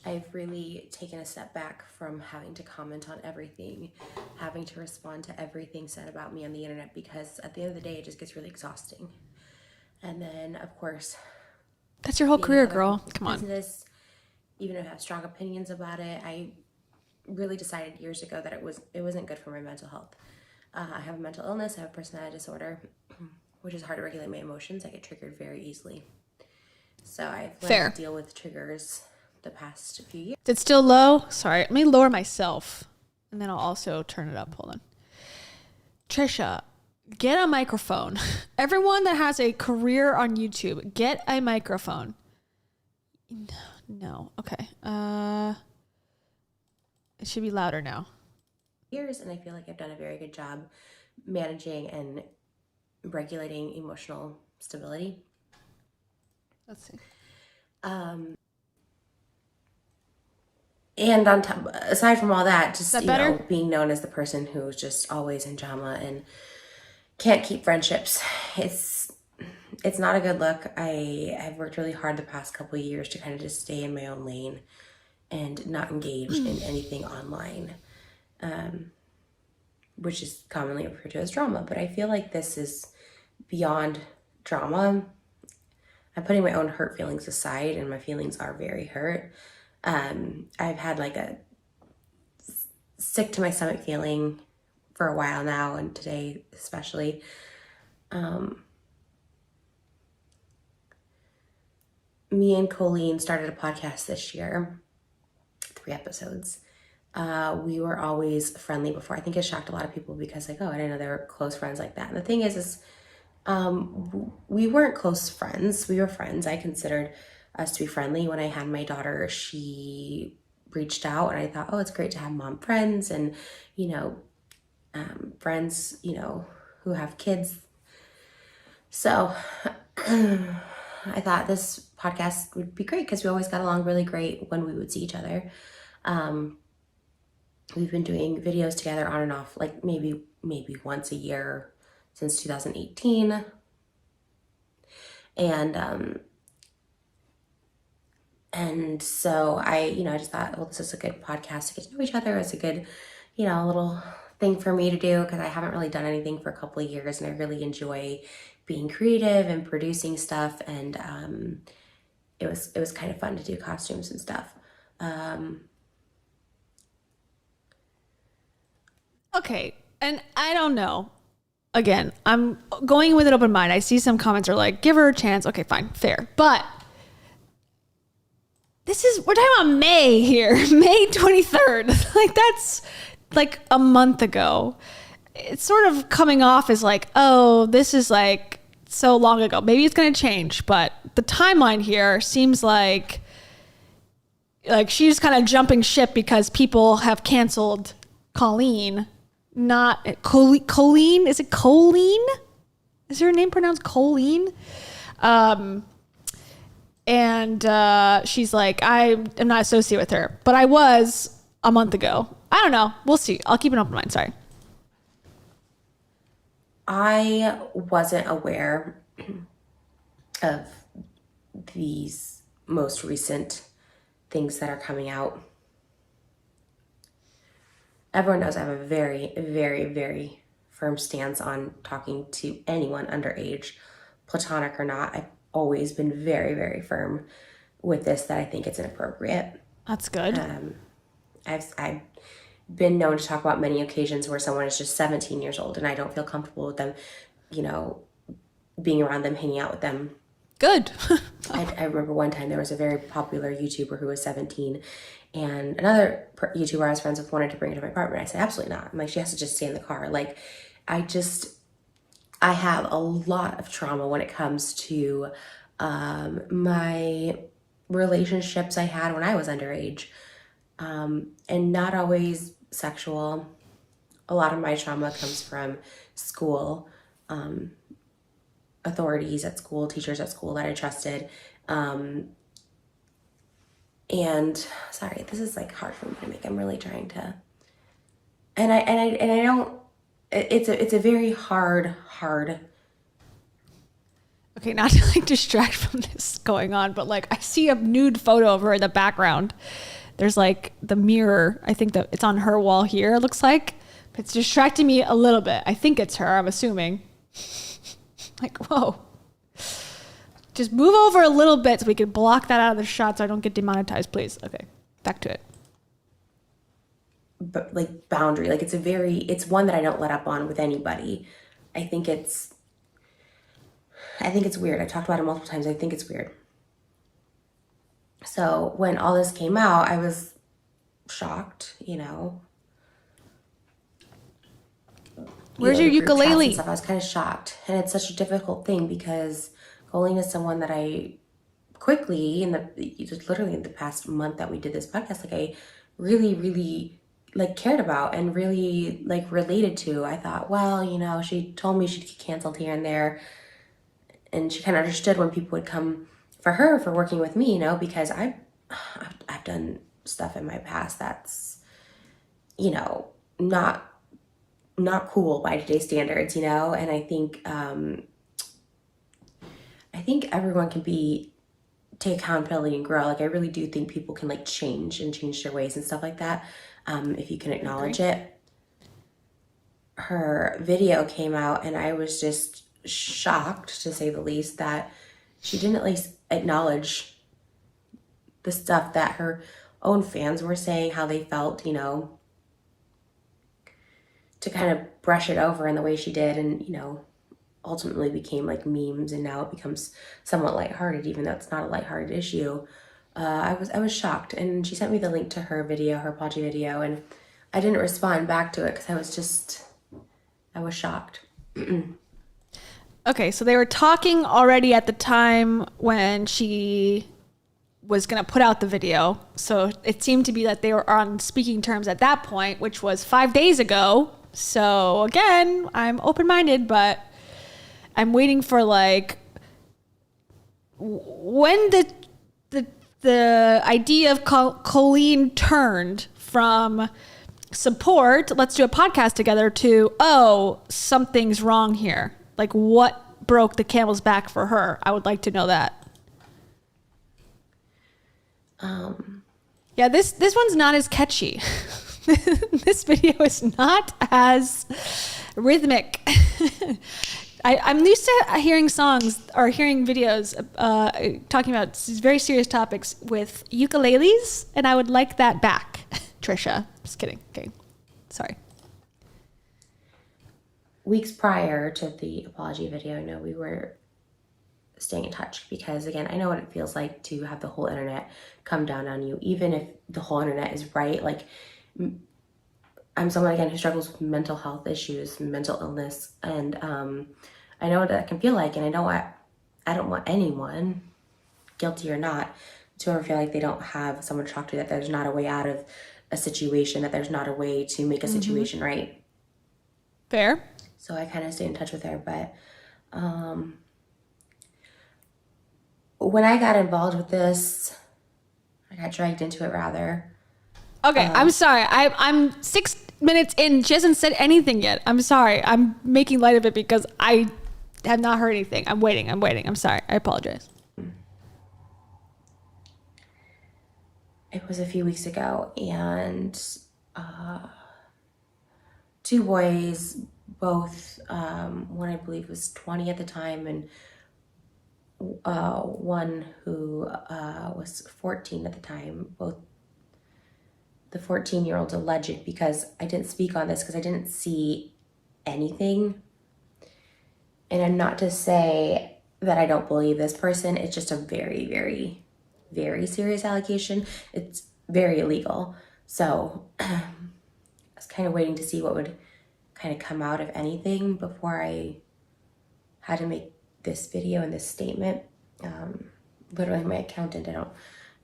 [SPEAKER 17] I've really taken a step back from having to comment on everything, having to respond to everything said about me on the internet, because at the end of the day, it just gets really exhausting. And then, of course,
[SPEAKER 2] that's your whole career, girl. Come on.
[SPEAKER 17] Even if I have strong opinions about it, I really decided years ago that it wasn't good for my mental health. I have a mental illness. I have a personality disorder, which is hard to regulate my emotions. I get triggered very easily. So I've learned
[SPEAKER 2] Fair.
[SPEAKER 17] to deal with triggers the past few years.
[SPEAKER 2] It's still low. Sorry, let me lower myself, and then I'll also turn it up. Hold on. Trisha, get a microphone. Everyone that has a career on YouTube, get a microphone. No. Okay. It should be louder now.
[SPEAKER 17] Years, and I feel like I've done a very good job managing and regulating emotional stability.
[SPEAKER 2] Let's see.
[SPEAKER 17] And on top, aside from all that, just being known as the person who's just always in drama and can't keep friendships, it's not a good look. I've worked really hard the past couple of years to kind of just stay in my own lane and not engage in anything online, which is commonly referred to as drama. But I feel like this is beyond drama. I'm putting my own hurt feelings aside, and my feelings are very hurt. I've had like a sick to my stomach feeling for a while now, and today especially. Me and Colleen started a podcast this year, 3 episodes. We were always friendly before. I think it shocked a lot of people because like, oh, I didn't know they were close friends like that. And the thing is we weren't close friends. We were friends. I considered us to be friendly. When I had my daughter, she reached out, and I thought, oh, it's great to have mom friends and, friends, who have kids. So I thought this podcast would be great because we always got along really great when we would see each other. We've been doing videos together on and off, like maybe once a year since 2018. And so I just thought, well, this is a good podcast to get to know each other. It's a good, little thing for me to do because I haven't really done anything for a couple of years, and I really enjoy being creative and producing stuff. And it was kind of fun to do costumes and stuff.
[SPEAKER 2] Okay, and I don't know. Again, I'm going with an open mind. I see some comments are like, give her a chance. Okay, fine, fair. But we're talking about May here, May 23rd. Like that's like a month ago. It's sort of coming off as like, oh, this is like so long ago. Maybe it's going to change, but the timeline here seems like she's kind of jumping ship because people have canceled Colleen. Not Colleen. Is it Colleen? Is her name pronounced Colleen? And she's like, I am not associated with her, but I was a month ago. I don't know. We'll see. I'll keep an open mind. Sorry.
[SPEAKER 17] I wasn't aware of these most recent things that are coming out. Everyone knows I have a very, very, very firm stance on talking to anyone underage, platonic or not. I've always been very, very firm with this, that I think it's inappropriate.
[SPEAKER 2] That's good.
[SPEAKER 17] I've been known to talk about many occasions where someone is just 17 years old and I don't feel comfortable with them, being around them, hanging out with them.
[SPEAKER 2] Good.
[SPEAKER 17] I remember one time there was a very popular YouTuber who was 17, and another YouTuber I was friends with wanted to bring her to my apartment. I said, absolutely not. I'm like, she has to just stay in the car. Like, I have a lot of trauma when it comes to my relationships I had when I was underage, and not always sexual. A lot of my trauma comes from school, authorities at school, teachers at school that I trusted. And sorry, this is like hard for me to make. I'm really trying to, and I don't, it's a very hard.
[SPEAKER 2] Okay, not to like distract from this going on, but like I see a nude photo of her in the background. There's like the mirror. I think that it's on her wall here, it looks like. But it's distracting me a little bit. I think it's her, I'm assuming. Like, whoa. Just move over a little bit so we can block that out of the shot so I don't get demonetized, please. Okay, back to it.
[SPEAKER 17] But like boundary, like it's one that I don't let up on with anybody. I think it's weird. I've talked about it multiple times. I think it's weird. So when all this came out, I was shocked, you know.
[SPEAKER 2] Where's your
[SPEAKER 17] The group chats and
[SPEAKER 2] ukulele?
[SPEAKER 17] stuff, I was kind of shocked. And it's such a difficult thing because Colleen is someone that I quickly, literally in the past month that we did this podcast, like I really like cared about and really like related to. I thought, well, you know, she told me she'd get canceled here and there. And she kind of understood when people would come for her for working with me, you know, because I've done stuff in my past that's, you know, not cool by today's standards, you know. And I think everyone can take accountability and grow. Like I really do think people can like change their ways and stuff like that, if you can acknowledge it. Her video came out and I was just shocked, to say the least, that she didn't at least acknowledge the stuff that her own fans were saying, how they felt, you know, to kind of brush it over in the way she did, and, you know, ultimately became like memes, and now it becomes somewhat lighthearted, even though it's not a lighthearted issue. I was shocked, and she sent me the link to her video, her apology video, and I didn't respond back to it because I was shocked.
[SPEAKER 2] Okay, so they were talking already at the time when she was going to put out the video. So it seemed to be that they were on speaking terms at that point, which was 5 days ago. So again, I'm open-minded, but I'm waiting for like when the idea of Colleen turned from support, let's do a podcast together, to, oh, something's wrong here. Like, what broke the camel's back for her? I would like to know that. Yeah, this one's not as catchy. This video is not as rhythmic. I'm used to hearing songs or hearing videos talking about very serious topics with ukuleles, and I would like that back, Trisha. Just kidding. Okay, sorry.
[SPEAKER 17] Weeks prior to the apology video, I know we were staying in touch because, again, I know what it feels like to have the whole internet come down on you, even if the whole internet is right. Like, I'm someone, again, who struggles with mental health issues, mental illness, and I know what that can feel like, and I don't want anyone, guilty or not, to ever feel like they don't have someone to talk to, that there's not a way out of a situation, that there's not a way to make a situation right.
[SPEAKER 2] Fair.
[SPEAKER 17] So I kind of stayed in touch with her, but when I got involved with this, I got dragged into it rather.
[SPEAKER 2] Okay, I'm sorry. I'm 6 minutes in. She hasn't said anything yet. I'm sorry. I'm making light of it because I have not heard anything. I'm waiting. I'm sorry. I apologize.
[SPEAKER 17] It was a few weeks ago, and two boys, both, one I believe was 20 at the time, and one who was 14 at the time, both the 14-year-old's alleged, because I didn't speak on this because I didn't see anything. And I'm not to say that I don't believe this person. It's just a very, very, very serious allegation. It's very illegal. So I was kind of waiting to see what would kind of come out of anything before I had to make this video and this statement. Literally my accountant, I don't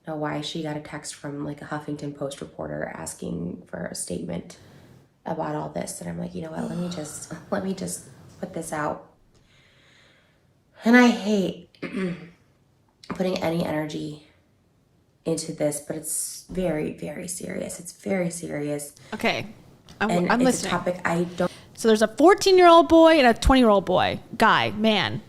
[SPEAKER 17] know why, she got a text from like a Huffington Post reporter asking for a statement about all this, and I'm like, you know what, let me just put this out. And I hate putting any energy into this, but it's very, very serious. It's very serious.
[SPEAKER 2] Okay, I'm
[SPEAKER 17] it's
[SPEAKER 2] listening.
[SPEAKER 17] A topic I don't.
[SPEAKER 2] So there's a 14-year-old boy and a 20-year-old boy, man,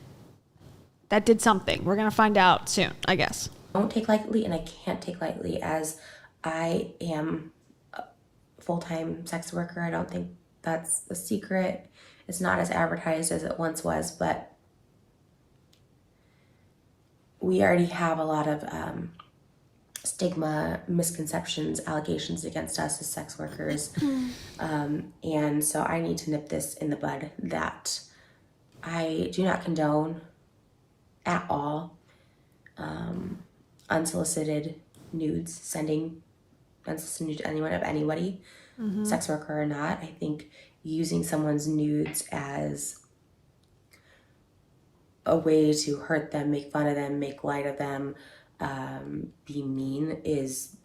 [SPEAKER 2] that did something. We're gonna find out soon, I guess.
[SPEAKER 17] Don't take lightly, and I can't take lightly, as I am a full-time sex worker. I don't think that's a secret. It's not as advertised as it once was, but we already have a lot of stigma, misconceptions, allegations against us as sex workers. And so I need to nip this in the bud, that I do not condone at all unsolicited nudes, sending unsolicited nudes to anyone of anybody, sex worker or not. I think using someone's nudes as a way to hurt them, make fun of them, make light of them, be mean is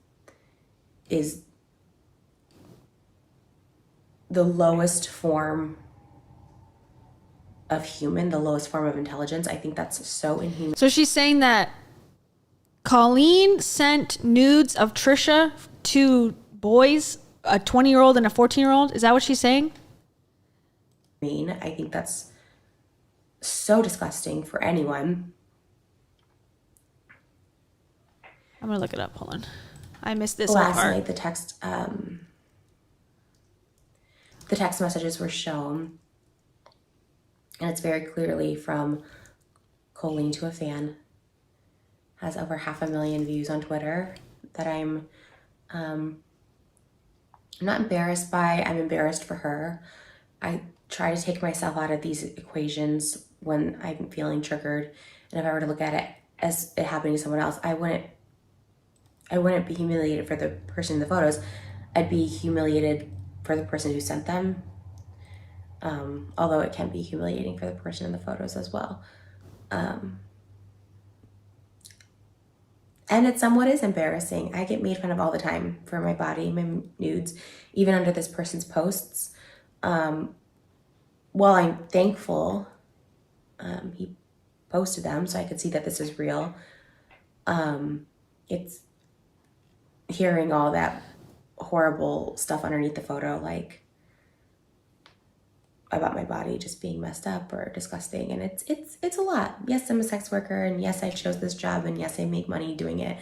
[SPEAKER 17] the lowest form of human, the lowest form of intelligence. I think that's so inhuman.
[SPEAKER 2] So she's saying that Colleen sent nudes of Trisha to boys, a 20-year-old and a 14-year-old. Is that what she's saying?
[SPEAKER 17] I think that's so disgusting for anyone.
[SPEAKER 2] I'm gonna look it up. Hold on. I missed this part.
[SPEAKER 17] Last night, the text messages were shown, and it's very clearly from Colleen to a fan. Has over 500,000 views on Twitter that I'm not embarrassed by. I'm embarrassed for her. I try to take myself out of these equations when I'm feeling triggered, and if I were to look at it as it happening to someone else, I wouldn't be humiliated for the person in the photos. I'd be humiliated for the person who sent them. Although it can be humiliating for the person in the photos as well. And it somewhat is embarrassing. I get made fun of all the time for my body, my nudes, even under this person's posts. While I'm thankful he posted them so I could see that this is real, it's hearing all that horrible stuff underneath the photo, like about my body just being messed up or disgusting, and it's a lot. Yes, I'm a sex worker, and yes, I chose this job, and yes, I make money doing it,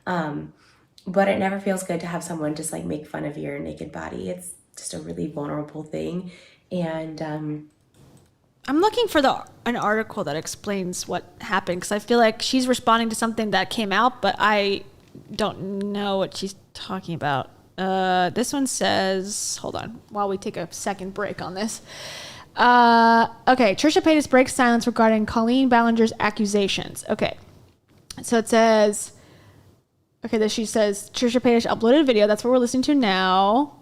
[SPEAKER 17] but it never feels good to have someone just like make fun of your naked body. It's just a really vulnerable thing, and
[SPEAKER 2] I'm looking for an article that explains what happened, because I feel like she's responding to something that came out, but I don't know what she's talking about. This one says, hold on, while we take a second break on this. Okay, Trisha Paytas breaks silence regarding Colleen Ballinger's accusations. Okay, so it says, she says, Trisha Paytas uploaded a video. That's what we're listening to now.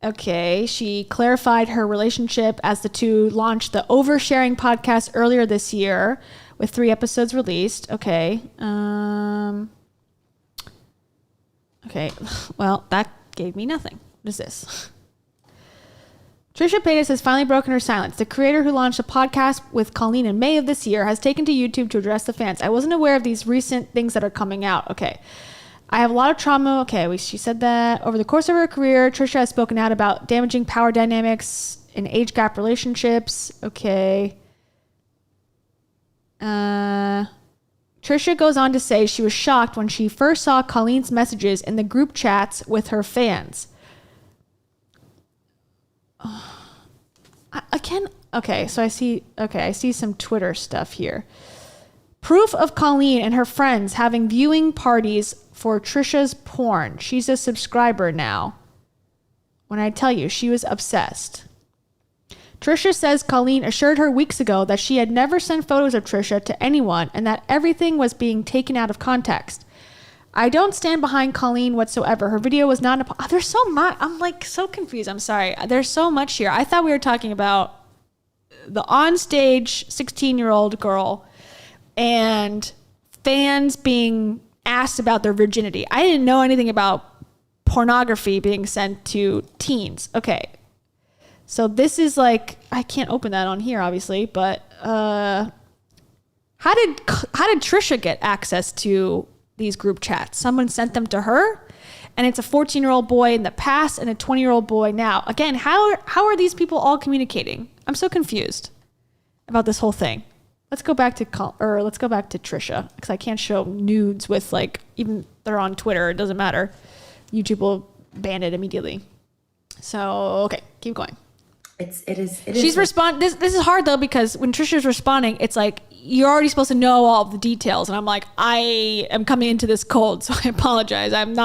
[SPEAKER 2] Okay, she clarified her relationship as the two launched the Oversharing podcast earlier this year with 3 episodes released. Okay. Okay, well, that gave me nothing. What is this? Trisha Paytas has finally broken her silence. The creator who launched a podcast with Colleen in May of this year has taken to YouTube to address the fans. I wasn't aware of these recent things that are coming out. Okay. I have a lot of trauma. Okay, she said that. Over the course of her career, Trisha has spoken out about damaging power dynamics in age gap relationships. Okay. Trisha goes on to say she was shocked when she first saw Colleen's messages in the group chats with her fans. I see some Twitter stuff here. Proof of Colleen and her friends having viewing parties for Trisha's porn. She's a subscriber now. When I tell you, she was obsessed. Trisha says Colleen assured her weeks ago that she had never sent photos of Trisha to anyone and that everything was being taken out of context. I don't stand behind Colleen whatsoever. Her video was not there's so much. I'm like so confused. I'm sorry. There's so much here. I thought we were talking about the onstage 16-year-old girl and fans being asked about their virginity. I didn't know anything about pornography being sent to teens. Okay. So this is like, I can't open that on here, obviously, but how did Trisha get access to these group chats? Someone sent them to her, and it's a 14-year-old boy in the past and a 20-year-old boy now. Again, how are these people all communicating? I'm so confused about this whole thing. Let's go back to Trisha, because I can't show nudes with, like, even they're on Twitter. It doesn't matter. YouTube will ban it immediately. So okay, keep going. She's respond. This is hard though, because when Trisha's responding, it's like you're already supposed to know all the details, and I'm like, I am coming into this cold, so I apologize. I'm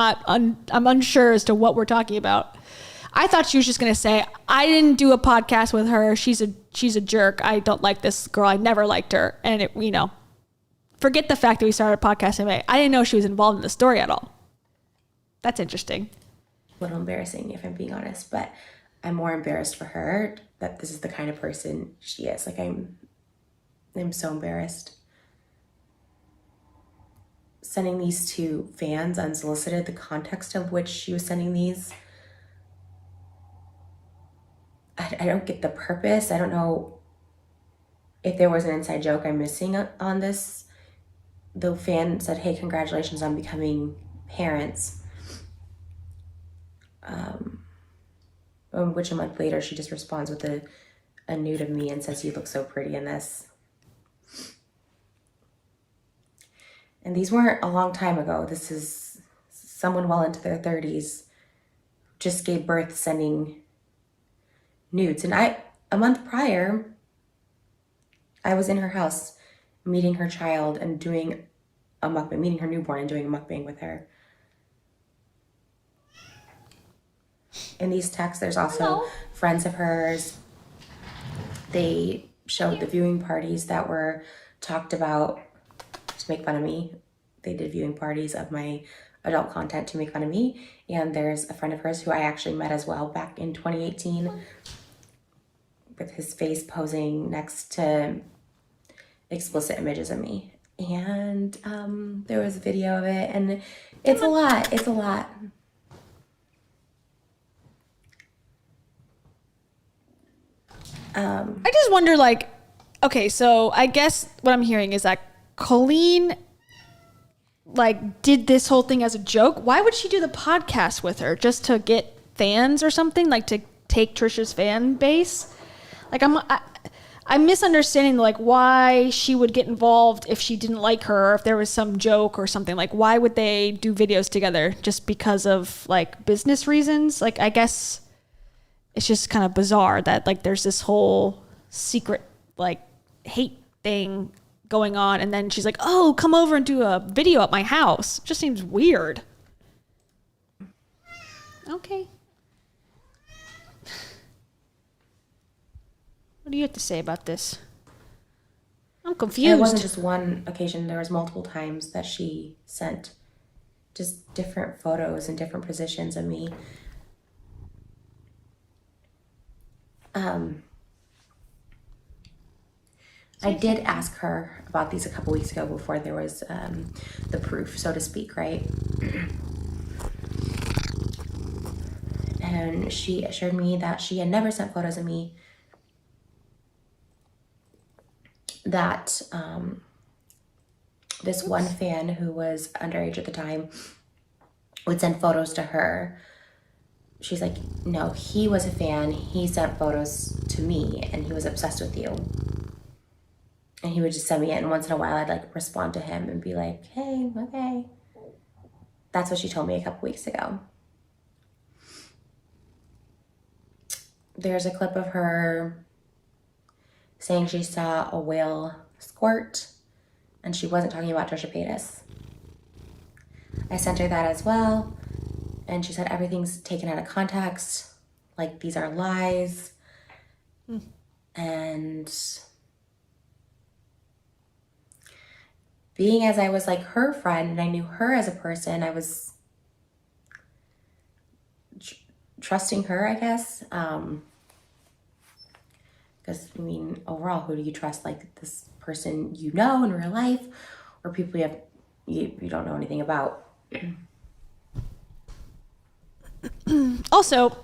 [SPEAKER 2] unsure as to what we're talking about. I thought she was just gonna say, I didn't do a podcast with her. She's a jerk. I don't like this girl. I never liked her, and forget the fact that we started a podcast in May. I didn't know she was involved in the story at all. That's interesting.
[SPEAKER 17] A little embarrassing, if I'm being honest, but I'm more embarrassed for her that this is the kind of person she is. Like, I'm so embarrassed. Sending these to fans unsolicited, the context of which she was sending these, I don't get the purpose. I don't know if there was an inside joke I'm missing on this. The fan said, hey, congratulations on becoming parents. Which a month later, she just responds with a nude of me and says, you look so pretty in this. And these weren't a long time ago. This is someone well into their 30s, just gave birth sending nudes. And a month prior, I was in her house meeting her child and doing a mukbang, meeting her newborn and doing a mukbang with her. In these texts, there's also friends of hers. They showed the viewing parties that were talked about to make fun of me. They did viewing parties of my adult content to make fun of me. And there's a friend of hers who I actually met as well back in 2018 with his face posing next to explicit images of me. And there was a video of it, and it's a lot. It's a lot.
[SPEAKER 2] I just wonder, like, okay, so I guess what I'm hearing is that Colleen, like, did this whole thing as a joke. Why would she do the podcast with her? Just to get fans or something? Like, to take Trisha's fan base? Like, I'm misunderstanding, like, why she would get involved if she didn't like her, or if there was some joke or something. Like, why would they do videos together? Just because of, like, business reasons? Like, I guess it's just kind of bizarre that, like, there's this whole secret, like, hate thing going on, and then she's like, oh, come over and do a video at my house. It just seems weird. Okay. What do you have to say about this? I'm confused.
[SPEAKER 17] It wasn't just one occasion. There was multiple times that she sent just different photos and different positions of me. I did ask her about these a couple weeks ago before there was the proof, so to speak, right? And she assured me that she had never sent photos of me, that this one fan who was underage at the time would send photos to her. She's like, no, he was a fan. He sent photos to me and he was obsessed with you. And he would just send me it. And once in a while, I'd like respond to him and be like, hey, okay. That's what she told me a couple weeks ago. There's a clip of her saying she saw a whale squirt, and she wasn't talking about Trisha Paytas. I sent her that as well, and she said everything's taken out of context, like these are lies. And being as I was like her friend and I knew her as a person, I was trusting her, I guess. Because, I mean, overall, who do you trust? Like this person you know in real life, or people you don't know anything about?
[SPEAKER 2] Also,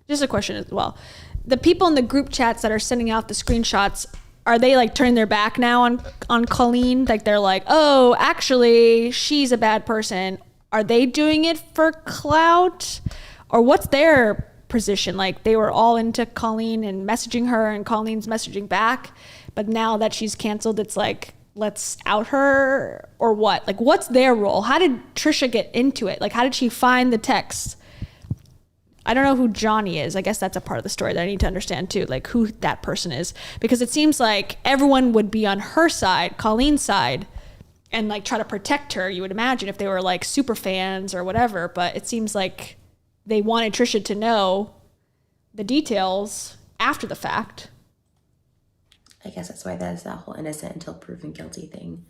[SPEAKER 2] just a question as well. The people in the group chats that are sending out the screenshots, are they like turning their back now on Colleen? Like they're like, oh, actually, she's a bad person. Are they doing it for clout? Or what's their position? Like they were all into Colleen and messaging her, and Colleen's messaging back. But now that she's canceled, it's like, let's out her, or what? Like, what's their role? How did Trisha get into it? Like, how did she find the text? I don't know who Johnny is. I guess that's a part of the story that I need to understand too, like who that person is. Because it seems like everyone would be on her side, Colleen's side, and like try to protect her, you would imagine, if they were like super fans or whatever. But it seems like they wanted Trisha to know the details after the fact.
[SPEAKER 17] I guess that's why there's that whole innocent until proven guilty thing.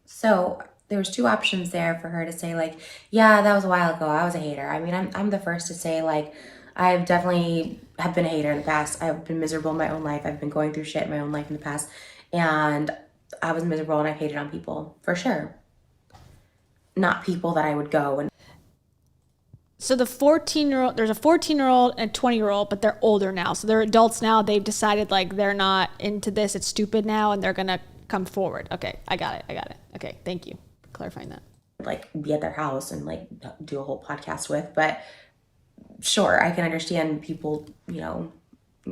[SPEAKER 17] So there was two options there for her to say, like, yeah, that was a while ago. I was a hater. I mean, I'm the first to say, like, I've definitely have been a hater in the past. I've been miserable in my own life. I've been going through shit in my own life in the past. And I was miserable and I've hated on people, for sure. Not people that I would go and...
[SPEAKER 2] So the 14-year-old, there's a 14-year-old and a 20-year-old, but they're older now. So they're adults now. They've decided, like, they're not into this. It's stupid now, and they're going to come forward. Okay, I got it. Okay, thank you for clarifying that.
[SPEAKER 17] Like, be at their house and, like, do a whole podcast with. But sure, I can understand people, you know,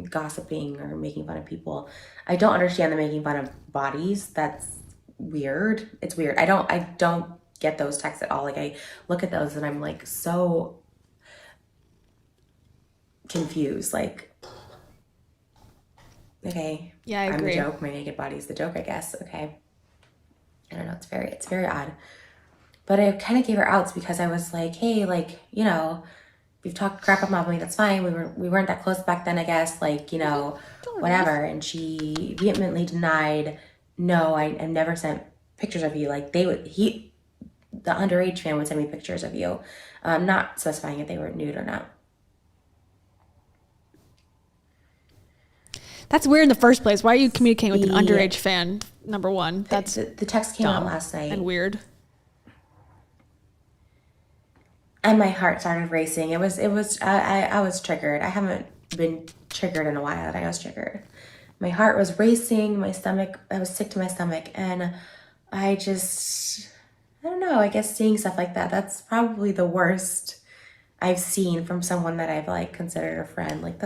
[SPEAKER 17] gossiping or making fun of people. I don't understand the making fun of bodies. That's weird. It's weird. I don't get those texts at all. Like, I look at those and I'm like so confused. Like, okay,
[SPEAKER 2] yeah, I agree.
[SPEAKER 17] I'm the joke. My naked body's the joke, I guess. Okay, I don't know. It's very odd. But I kind of gave her outs because I was like, hey, like, you know, you've talked crap about me. That's fine. We weren't that close back then, I guess. Like, you know, whatever. And she vehemently denied. No, I never sent pictures of you. Like, the underage fan would send me pictures of you, not specifying if they were nude or not.
[SPEAKER 2] That's weird in the first place. Why are you communicating with an underage fan? Number one, that's
[SPEAKER 17] the text came out last night
[SPEAKER 2] and weird.
[SPEAKER 17] And my heart started racing. I was triggered. I haven't been triggered in a while, and I was triggered. My heart was racing. My stomach, I was sick to my stomach, and I don't know, I guess seeing stuff like that, that's probably the worst I've seen from someone that I've, like, considered a friend. Like,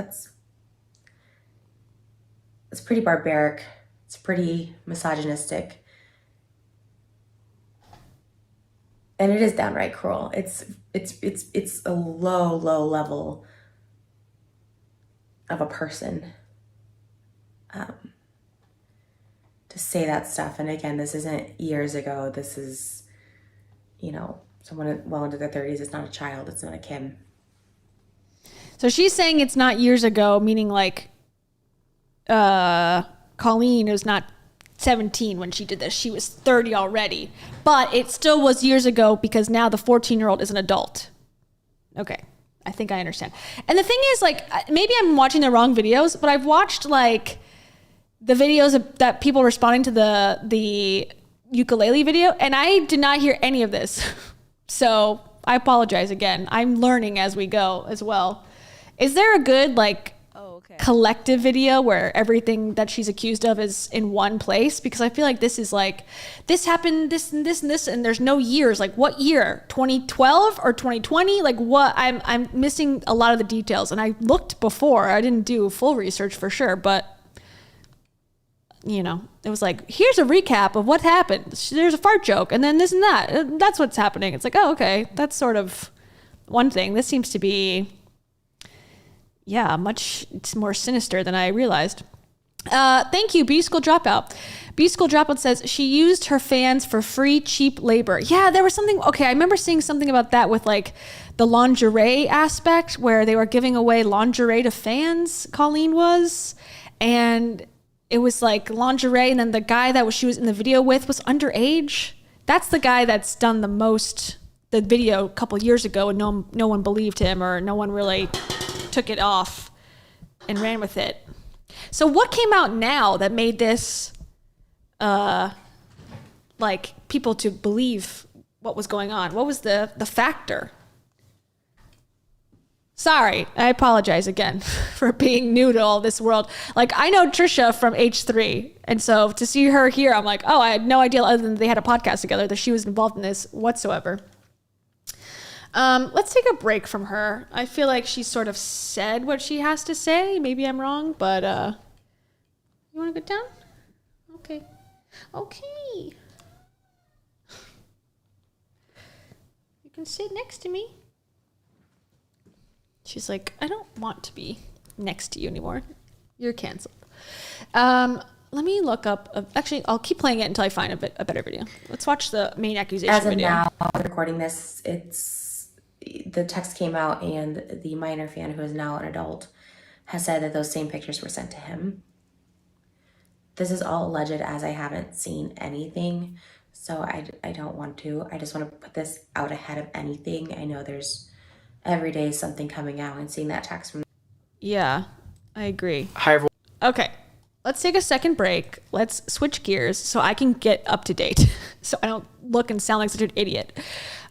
[SPEAKER 17] it's pretty barbaric. It's pretty misogynistic. And it is downright cruel. It's a low level of a person to say that stuff. And again, this isn't years ago. This is, you know, someone well into their 30s. It's not a child. It's not a Kim.
[SPEAKER 2] So she's saying it's not years ago, meaning like Colleen was not 17 when she did this. She was 30 already. But it still was years ago because now the 14-year-old is an adult. Okay. I think I understand. And the thing is, like, maybe I'm watching the wrong videos, but I've watched, like, the videos that people responding to the ukulele video, and I did not hear any of this. So I apologize again. I'm learning as we go as well. Is there a good, like, collective video where everything that she's accused of is in one place? Because I feel like this is like, this happened, this and this and this, and there's no years. Like, what year? 2012 or 2020? Like, what? I'm missing a lot of the details. And I looked before. I didn't do full research for sure, but you know, it was like, here's a recap of what happened. There's a fart joke, and then this and that. That's what's happening. It's like, oh, okay, that's sort of one thing. This seems to be, yeah, much more sinister than I realized. Thank you, B-School Dropout. B-School Dropout says she used her fans for free, cheap labor. Yeah, there was something. Okay, I remember seeing something about that with like the lingerie aspect where they were giving away lingerie to fans, Colleen was. And it was like lingerie, and then the guy that she was in the video with was underage. That's the guy that's done the video a couple years ago, and no one believed him, or no one really took it off and ran with it. So what came out now that made this like people to believe what was going on? What was the factor? Sorry, I apologize again for being new to all this world. Like, I know Trisha from H3, and so to see her here, I'm like, oh, I had no idea other than they had a podcast together that she was involved in this whatsoever. Let's take a break from her. I feel like she sort of said what she has to say. Maybe I'm wrong, but you want to go down? Okay. You can sit next to me. She's like, I don't want to be next to you anymore. You're canceled. Let me look up. Actually, I'll keep playing it until I find a better video. Let's watch the main accusation video.
[SPEAKER 17] As of now, recording this, it's the text came out, and the minor fan, who is now an adult, has said that those same pictures were sent to him. This is all alleged, as I haven't seen anything, so I don't want to. I just want to put this out ahead of anything. I know there's every day something coming out, and seeing that text from...
[SPEAKER 2] Yeah, I agree.
[SPEAKER 18] Hi, everyone.
[SPEAKER 2] Okay, let's take a second break. Let's switch gears so I can get up to date so I don't look and sound like such an idiot.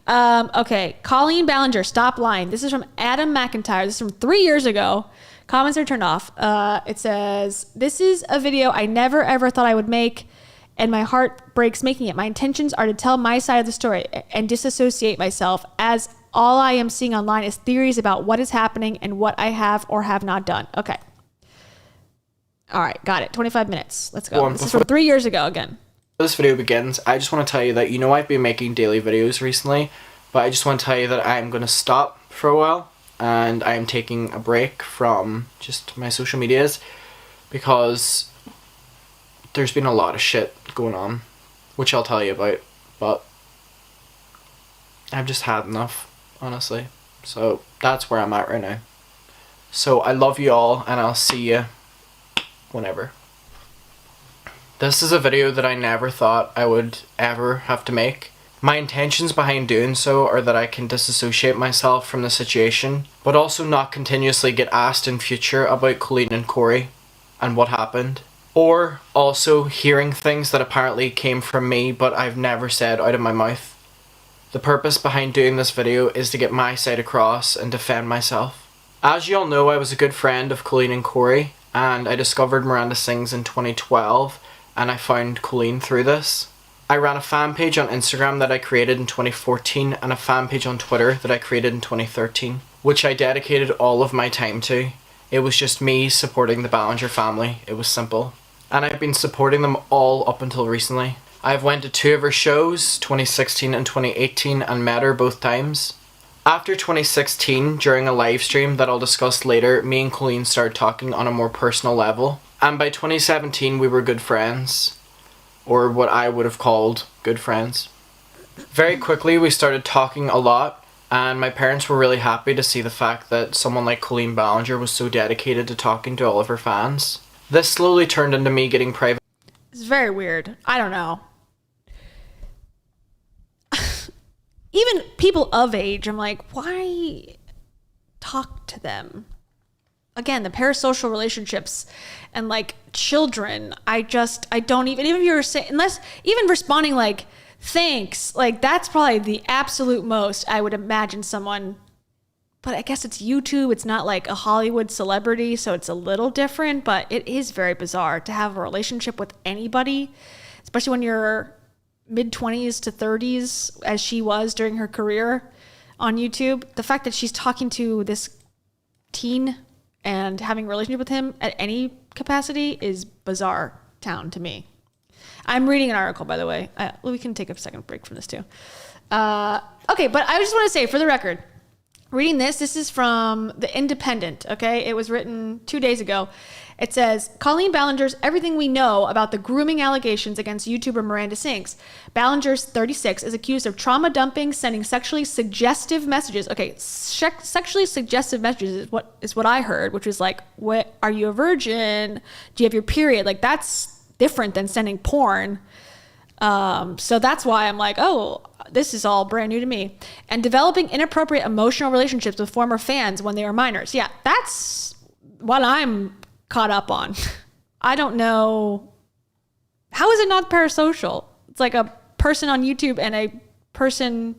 [SPEAKER 2] Okay, Colleen Ballinger, stop lying. This is from Adam McIntyre. This is from 3 years ago. Comments are turned off. It says, this is a video I never ever thought I would make, and my heart breaks making it. My intentions are to tell my side of the story and disassociate myself, as all I am seeing online is theories about what is happening and what I have or have not done. Okay. All right, got it. 25 minutes. Let's go. This is from 3 years ago again.
[SPEAKER 18] This video begins. I just want to tell you that, I've been making daily videos recently, but I just want to tell you that I'm going to stop for a while, and I am taking a break from just my social medias because there's been a lot of shit going on, which I'll tell you about, but I've just had enough, honestly. So that's where I'm at right now. So I love you all, and I'll see you whenever. This is a video that I never thought I would ever have to make. My intentions behind doing so are that I can disassociate myself from the situation, but also not continuously get asked in future about Colleen and Corey and what happened. Or also hearing things that apparently came from me but I've never said out of my mouth. The purpose behind doing this video is to get my side across and defend myself. As you all know, I was a good friend of Colleen and Corey, and I discovered Miranda Sings in 2012, and I found Colleen through this. I ran a fan page on Instagram that I created in 2014 and a fan page on Twitter that I created in 2013, which I dedicated all of my time to. It was just me supporting the Ballinger family. It was simple. And I've been supporting them all up until recently. I've went to 2 of her shows, 2016 and 2018, and met her both times. After 2016, during a live stream that I'll discuss later, me and Colleen started talking on a more personal level. And by 2017, we were good friends. Or what I would have called good friends. Very quickly, we started talking a lot, and my parents were really happy to see the fact that someone like Colleen Ballinger was so dedicated to talking to all of her fans. This slowly turned into me getting private.
[SPEAKER 2] It's very weird. I don't know. Even people of age, I'm like, why talk to them? Again, the parasocial relationships and like children, I don't even if you're saying, unless even responding like, thanks, like that's probably the absolute most I would imagine someone, but I guess it's YouTube. It's not like a Hollywood celebrity, so it's a little different, but it is very bizarre to have a relationship with anybody, especially when you're mid-20s to 30s, as she was during her career on YouTube. The fact that she's talking to this teen and having a relationship with him at any capacity is bizarre town to me. I'm reading an article, by the way. We can take a second break from this too. Okay, but I just want to say, for the record, reading this is from The Independent, okay? It was written 2 days ago. It says, Colleen Ballinger's Everything We Know About the Grooming Allegations Against YouTuber Miranda Sings. Ballinger's 36 is accused of trauma dumping, sending sexually suggestive messages. Okay, sexually suggestive messages is what I heard, which was like, what, are you a virgin? Do you have your period? Like, that's different than sending porn. So that's why I'm like, oh, this is all brand new to me. And developing inappropriate emotional relationships with former fans when they were minors. Yeah, that's what I'm caught up on. I don't know. How is it not parasocial? It's like a person on YouTube and a person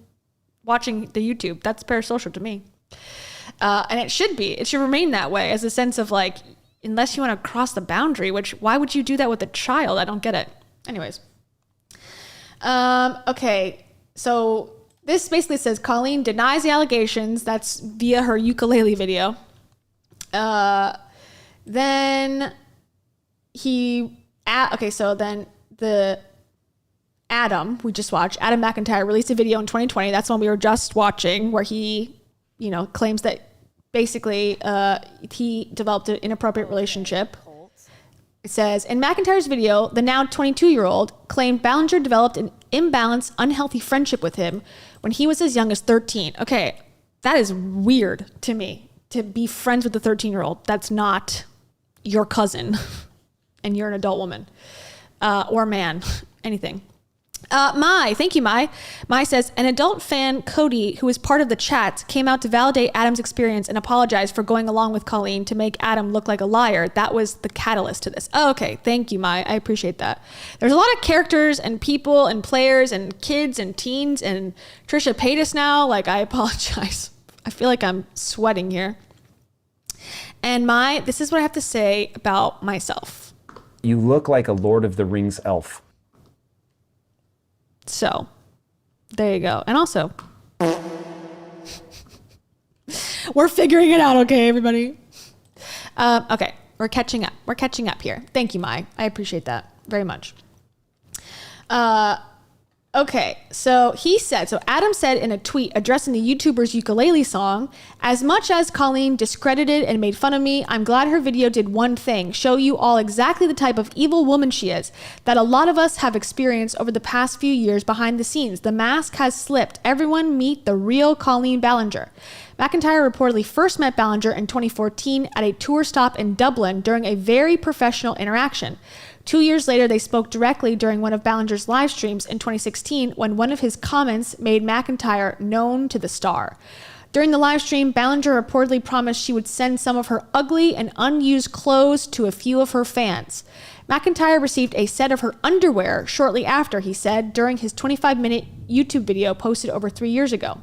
[SPEAKER 2] watching the YouTube. That's parasocial to me. And it should be. It should remain that way, as a sense of like, unless you want to cross the boundary, which why would you do that with a child? I don't get it. Anyways. Okay. So this basically says Colleen denies the allegations. That's via her ukulele video. Then Adam, we just watched, Adam McIntyre released a video in 2020. That's one we were just watching, where he, claims that basically he developed an inappropriate relationship. It says, in McIntyre's video, the now 22-year-old claimed Ballinger developed an imbalanced, unhealthy friendship with him when he was as young as 13. Okay, That is weird to me, to be friends with a 13-year-old that's not your cousin and you're an adult woman or man, anything. Thank you, Mai. Mai says, an adult fan, Cody, who was part of the chat, came out to validate Adam's experience and apologize for going along with Colleen to make Adam look like a liar. That was the catalyst to this. Oh, okay. Thank you, Mai. I appreciate that. There's a lot of characters and people and players and kids and teens and Trisha Paytas now. Like, I apologize. I feel like I'm sweating here. And this is what I have to say about myself.
[SPEAKER 19] You look like a Lord of the Rings elf.
[SPEAKER 2] So, there you go. And also, we're figuring it out, okay, everybody? Okay, we're catching up. We're catching up here. Thank you, Mai. I appreciate that very much. Okay, so Adam said in a tweet addressing the YouTuber's ukulele song, as much as Colleen discredited and made fun of me, I'm glad her video did one thing, show you all exactly the type of evil woman she is, that a lot of us have experienced over the past few years behind the scenes. The mask has slipped. Everyone meet the real Colleen Ballinger. McIntyre reportedly first met Ballinger in 2014 at a tour stop in Dublin during a very professional interaction. 2 years later, they spoke directly during one of Ballinger's live streams in 2016 when one of his comments made McIntyre known to the star. During the live stream, Ballinger reportedly promised she would send some of her ugly and unused clothes to a few of her fans. McIntyre received a set of her underwear shortly after, he said, during his 25-minute YouTube video posted over 3 years ago.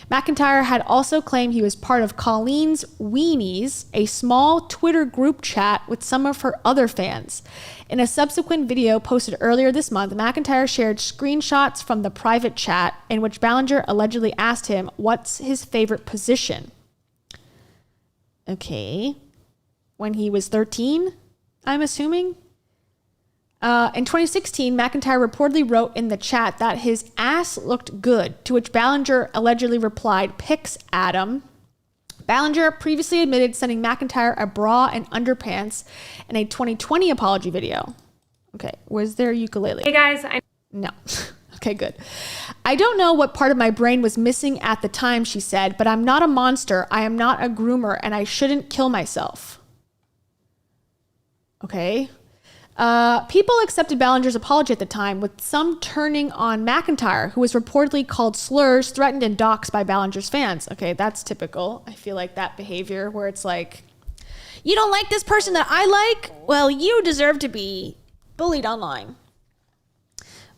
[SPEAKER 2] McIntyre had also claimed he was part of Colleen's Weenies, a small Twitter group chat with some of her other fans. In a subsequent video posted earlier this month, McIntyre shared screenshots from the private chat in which Ballinger allegedly asked him what's his favorite position. Okay. When he was 13, I'm assuming? In 2016, McIntyre reportedly wrote in the chat that his ass looked good, to which Ballinger allegedly replied, "Pics, Adam." Ballinger previously admitted sending McIntyre a bra and underpants in a 2020 apology video. Okay, was there a ukulele?
[SPEAKER 12] Hey guys,
[SPEAKER 2] No. Okay, good. I don't know what part of my brain was missing at the time, she said, but I'm not a monster, I am not a groomer, and I shouldn't kill myself. Okay. People accepted Ballinger's apology at the time, with some turning on McIntyre, who was reportedly called slurs, threatened, and doxxed by Ballinger's fans. Okay, that's typical. I feel like that behavior where it's like, you don't like this person that I like? Well, you deserve to be bullied online.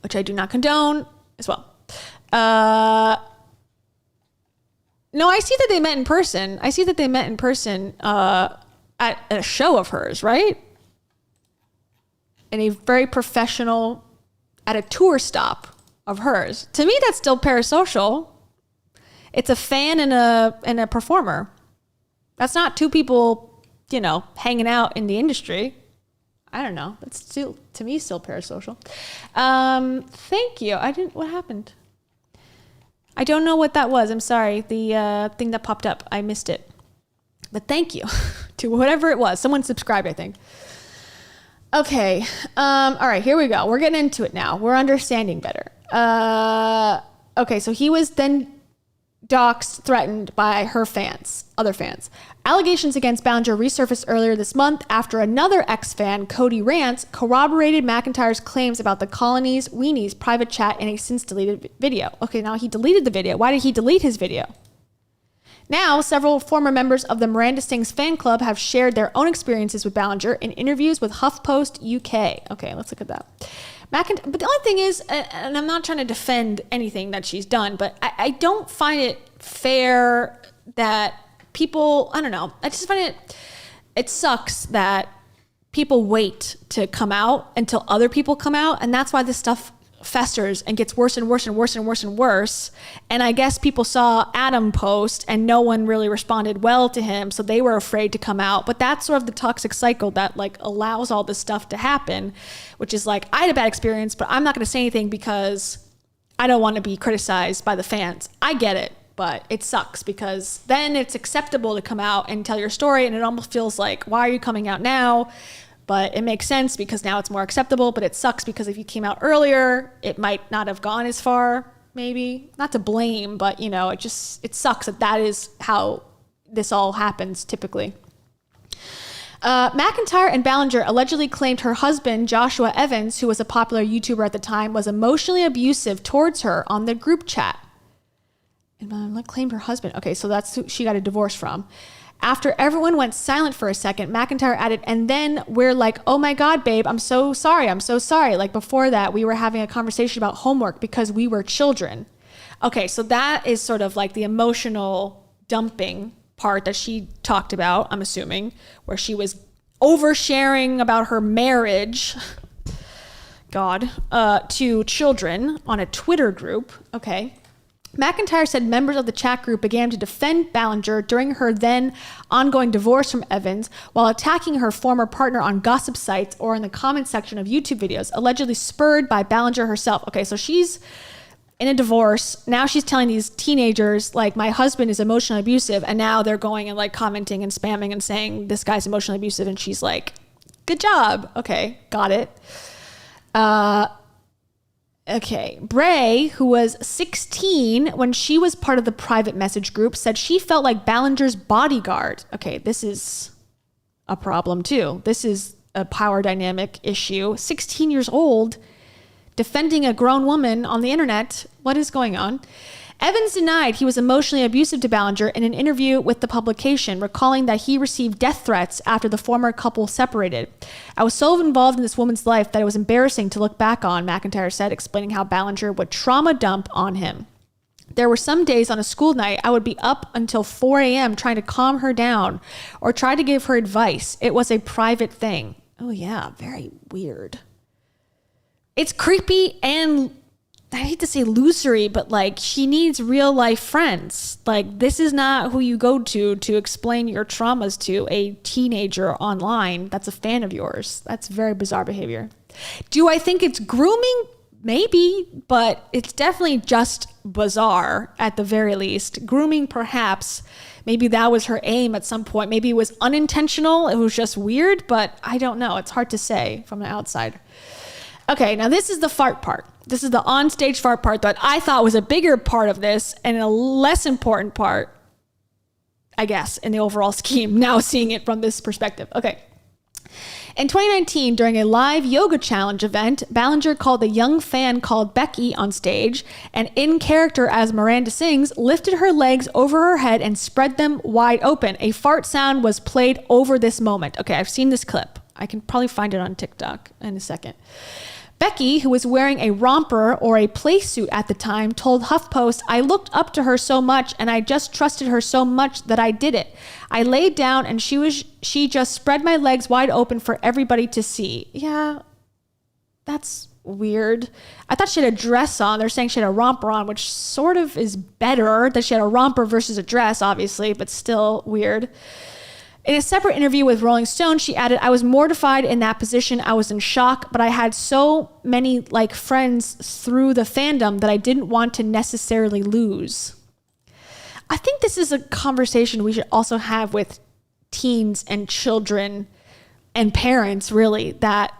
[SPEAKER 2] Which I do not condone as well. No, I see that they met in person. At a show of hers, right? In a very professional, at a tour stop of hers. To me, that's still parasocial. It's a fan and a performer. That's not two people, hanging out in the industry. I don't know. That's still, to me, still parasocial. Thank you. What happened? I don't know what that was. I'm sorry. The thing that popped up, I missed it. But thank you to whatever it was. Someone subscribed, I think. Okay. All right, here we go. We're getting into it now. We're understanding better. Okay, so he was then doxxed, threatened by her fans, other fans. Allegations against Ballinger resurfaced earlier this month after another ex-fan, Cody Rance, corroborated McIntyre's claims about the Colony's Weenies private chat in a since-deleted video. Okay, now he deleted the video. Why did he delete his video? Now, several former members of the Miranda Sings fan club have shared their own experiences with Ballinger in interviews with HuffPost UK. Okay, let's look at that. But the only thing is, and I'm not trying to defend anything that she's done, but I don't find it fair that people, I don't know, I just find it sucks that people wait to come out until other people come out, and that's why this stuff festers and gets worse and worse and worse and worse and worse. And I guess people saw Adam post and no one really responded well to him, so they were afraid to come out. But that's sort of the toxic cycle that allows all this stuff to happen, which is I had a bad experience, but I'm not going to say anything because I don't want to be criticized by the fans. I get it, but it sucks because then it's acceptable to come out and tell your story, and it almost feels like, why are you coming out now? But it makes sense because now it's more acceptable, but it sucks because if you came out earlier, it might not have gone as far. maybe. Not to blame, but, you know, it sucks that is how this all happens typically. McIntyre and Ballinger allegedly claimed her husband, Joshua Evans, who was a popular YouTuber at the time, was emotionally abusive towards her on the group chat. And claimed her husband. Okay, so that's who she got a divorce from. After everyone went silent for a second, McIntyre added, and then we're like, oh my God, babe, I'm so sorry. Like before that, we were having a conversation about homework because we were children. Okay, so that is sort of like the emotional dumping part that she talked about, I'm assuming, where she was oversharing about her marriage, to children on a Twitter group. Okay. McIntyre said members of the chat group began to defend Ballinger during her then ongoing divorce from Evans while attacking her former partner on gossip sites or in the comment section of YouTube videos, allegedly spurred by Ballinger herself. Okay, so she's in a divorce. Now she's telling these teenagers, like, my husband is emotionally abusive. And now they're going and like commenting and spamming and saying this guy's emotionally abusive. And she's like, good job. Okay, got it. Okay, Bray, who was 16 when she was part of the private message group, said she felt like Ballinger's bodyguard. Okay, this is a problem too. This is a power dynamic issue. 16 years old, defending a grown woman on the internet. What is going on? Evans denied he was emotionally abusive to Ballinger in an interview with the publication, recalling that he received death threats after the former couple separated. I was so involved in this woman's life that it was embarrassing to look back on, McIntyre said, explaining how Ballinger would trauma dump on him. There were some days on a school night I would be up until 4 a.m. trying to calm her down or try to give her advice. It was a private thing. Oh yeah, very weird. It's creepy and I hate to say illusory, but like she needs real life friends. Like this is not who you go to explain your traumas to a teenager online that's a fan of yours. That's very bizarre behavior. Do I think it's grooming? Maybe, but it's definitely just bizarre at the very least. Grooming, perhaps. Maybe that was her aim at some point. Maybe it was unintentional. It was just weird, but I don't know. It's hard to say from the outside. Okay, now this is the fart part. This is the on-stage fart part that I thought was a bigger part of this and a less important part, I guess, in the overall scheme, now seeing it from this perspective. Okay. In 2019, during a live yoga challenge event, Ballinger called a young fan called Becky on stage and in character as Miranda Sings, lifted her legs over her head and spread them wide open. A fart sound was played over this moment. Okay, I've seen this clip. I can probably find it on TikTok in a second. Becky, who was wearing a romper or a play suit at the time, told HuffPost, I looked up to her so much and I just trusted her so much that I did it. I laid down and she just spread my legs wide open for everybody to see. Yeah, that's weird. I thought she had a dress on. They're saying she had a romper on, which sort of is better that she had a romper versus a dress, obviously, but still weird. In a separate interview with Rolling Stone, she added, I was mortified in that position. I was in shock, but I had so many like friends through the fandom that I didn't want to necessarily lose. I think this is a conversation we should also have with teens and children and parents, really, that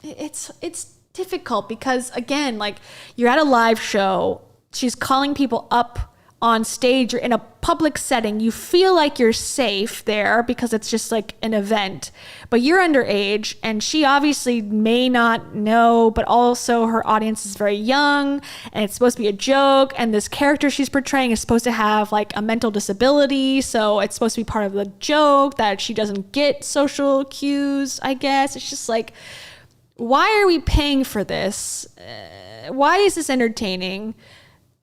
[SPEAKER 2] it's difficult because, again, like you're at a live show, she's calling people up on stage or in a public setting. You feel like you're safe there because it's just like an event, but you're underage and she obviously may not know, but also her audience is very young and it's supposed to be a joke, and this character she's portraying is supposed to have like a mental disability, so it's supposed to be part of the joke that she doesn't get social cues, I guess. It's just like, why are we paying for this? Why is this entertaining?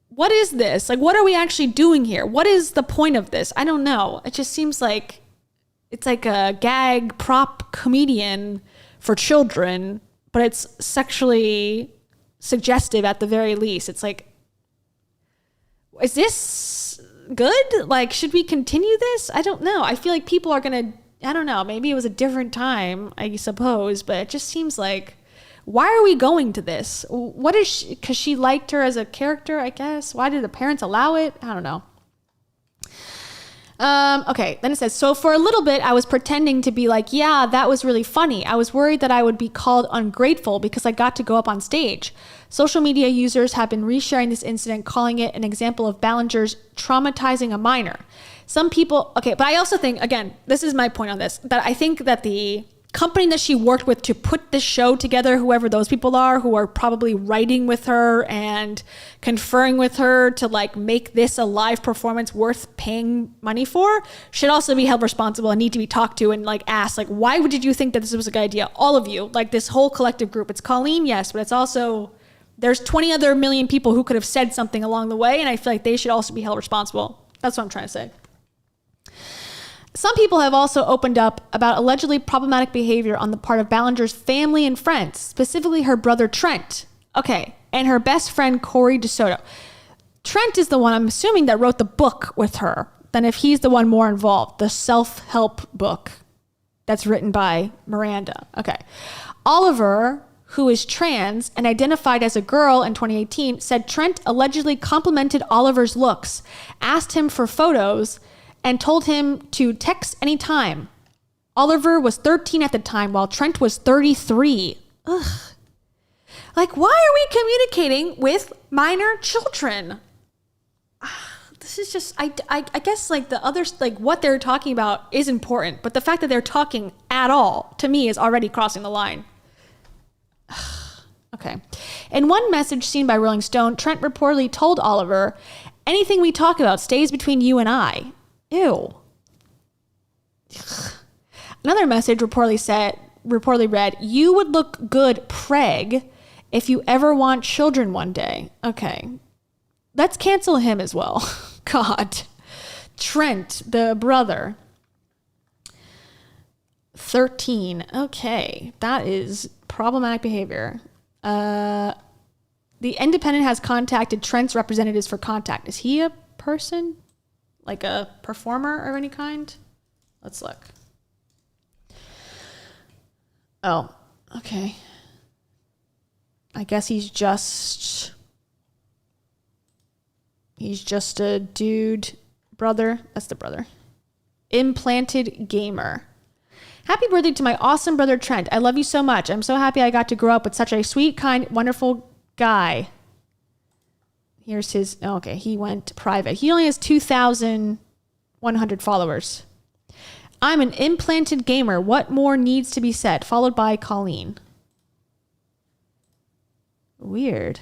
[SPEAKER 2] What is this? Like, what are we actually doing here? What is the point of this? I don't know. It just seems like it's like a gag prop comedian for children, but it's sexually suggestive at the very least. It's like, is this good? Like, should we continue this? I don't know. I feel like people are going to, I don't know. Maybe it was a different time, I suppose, but it just seems like, why are we going to this? What is she? Because she liked her as a character, I guess. Why did the parents allow it? I don't know. Okay, then it says, so for a little bit, I was pretending to be like, yeah, that was really funny. I was worried that I would be called ungrateful because I got to go up on stage. Social media users have been resharing this incident, calling it an example of Ballinger's traumatizing a minor. Some people, okay, but I also think, again, this is my point on this, that I think that the company that she worked with to put this show together, whoever those people are, who are probably writing with her and conferring with her to like make this a live performance worth paying money for, should also be held responsible and need to be talked to and like asked, like, why did you think that this was a good idea? All of you, like this whole collective group. It's Colleen, yes, but it's also, there's 20 other million people who could have said something along the way, and I feel like they should also be held responsible. That's what I'm trying to say. Some people have also opened up about allegedly problematic behavior on the part of Ballinger's family and friends, specifically her brother Trent. Okay, and her best friend Corey DeSoto. Trent is the one, I'm assuming, that wrote the book with her, than if he's the one more involved, the self-help book that's written by Miranda. Okay. Oliver, who is trans and identified as a girl in 2018, said Trent allegedly complimented Oliver's looks, asked him for photos, and told him to text anytime. Oliver was 13 at the time, while Trent was 33. Ugh. Like, why are we communicating with minor children? This is just, I guess, like, the others, like, what they're talking about is important, but the fact that they're talking at all, to me, is already crossing the line. Okay. In one message seen by Rolling Stone, Trent reportedly told Oliver, anything we talk about stays between you and I. Ew. Another message reportedly read, you would look good, preg, if you ever want children one day. Okay. Let's cancel him as well. God. Trent, the brother. 13. Okay. That is problematic behavior. The Independent has contacted Trent's representatives for contact. Is he a person? Like a performer of any kind? Let's look. Oh, okay. I guess he's just a dude. Brother. That's the brother. Implanted gamer. Happy birthday to my awesome brother Trent. I love you so much. I'm so happy I got to grow up with such a sweet, kind, wonderful guy. Here's his, okay, he went private. He only has 2,100 followers. I'm an implanted gamer. What more needs to be said? Followed by Colleen. Weird.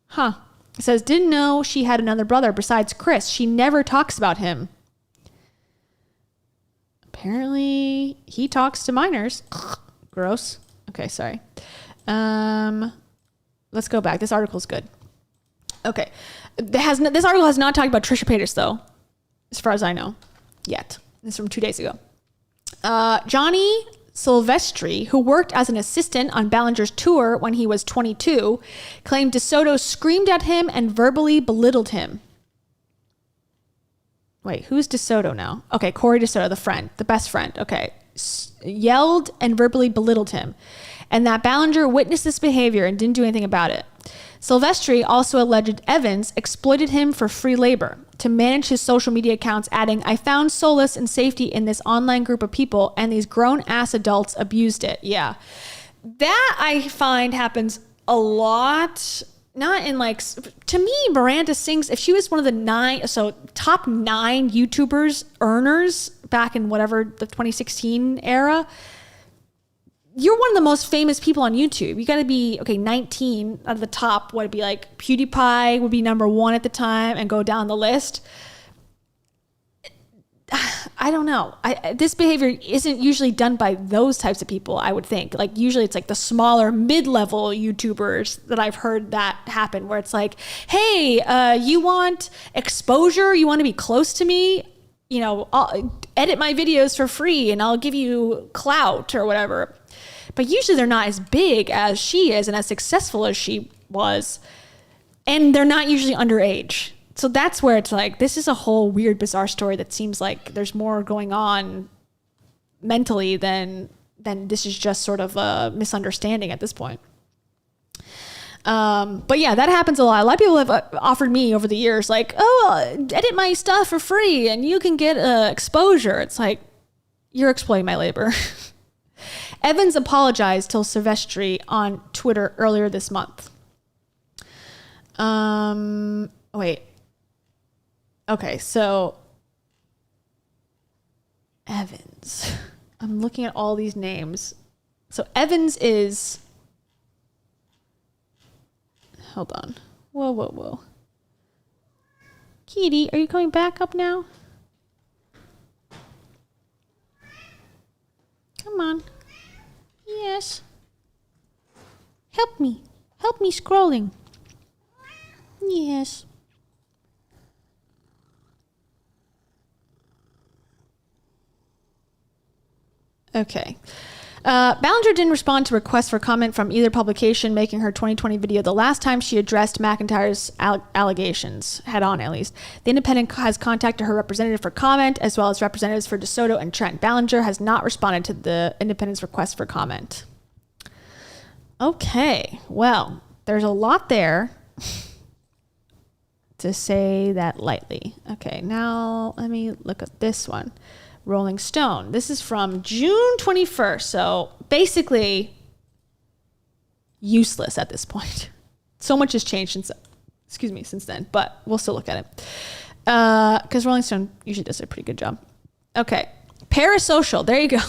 [SPEAKER 2] Huh. It says, didn't know she had another brother besides Chris. She never talks about him. Apparently, he talks to minors. Gross. Okay, sorry. Let's go back. This article's good. Okay. This article has not talked about Trisha Paytas, though, as far as I know, yet. This is from 2 days ago. Johnny Silvestri, who worked as an assistant on Ballinger's tour when he was 22, claimed DeSoto screamed at him and verbally belittled him. Wait, who's DeSoto now? Okay, Corey DeSoto, the friend, the best friend. Okay. Yelled and verbally belittled him. And that Ballinger witnessed this behavior and didn't do anything about it. Silvestri also alleged Evans exploited him for free labor to manage his social media accounts, adding, I found solace and safety in this online group of people, and these grown-ass adults abused it. Yeah. That I find happens a lot. Not in like, to me, Miranda Sings, if she was one of the top 9 YouTubers earners back in whatever the 2016 era, you're one of the most famous people on YouTube. You got to be, 19 out of the top. What would be like PewDiePie would be number 1 at the time and go down the list. I don't know. This behavior isn't usually done by those types of people, I would think. Like usually it's like the smaller mid-level YouTubers that I've heard that happen where it's like, hey, you want exposure? You want to be close to me? You know, I'll edit my videos for free and I'll give you clout or whatever. But usually they're not as big as she is and as successful as she was. And they're not usually underage. So that's where it's like, this is a whole weird, bizarre story that seems like there's more going on mentally than this is just sort of a misunderstanding at this point. But yeah, that happens a lot. A lot of people have offered me over the years, like, edit my stuff for free and you can get exposure. It's like, you're exploiting my labor. Evans apologized to Silvestri on Twitter earlier this month. Wait. Okay, so Evans. I'm looking at all these names. So Evans is... Hold on. Whoa. Kitty, are you coming back up now? Come on. Yes. Help me. Help me scrolling. Yes. Okay. Ballinger didn't respond to requests for comment from either publication, making her 2020 video the last time she addressed McIntyre's allegations, head on at least. The Independent has contacted her representative for comment, as well as representatives for DeSoto and Trent. Ballinger has not responded to the Independent's request for comment. Okay, well, there's a lot there, to say that lightly. Okay, now let me look at this one. Rolling Stone. This is from June 21st. So basically useless at this point. So much has changed since then, but we'll still look at it. Because Rolling Stone usually does a pretty good job. Okay. Parasocial. There you go.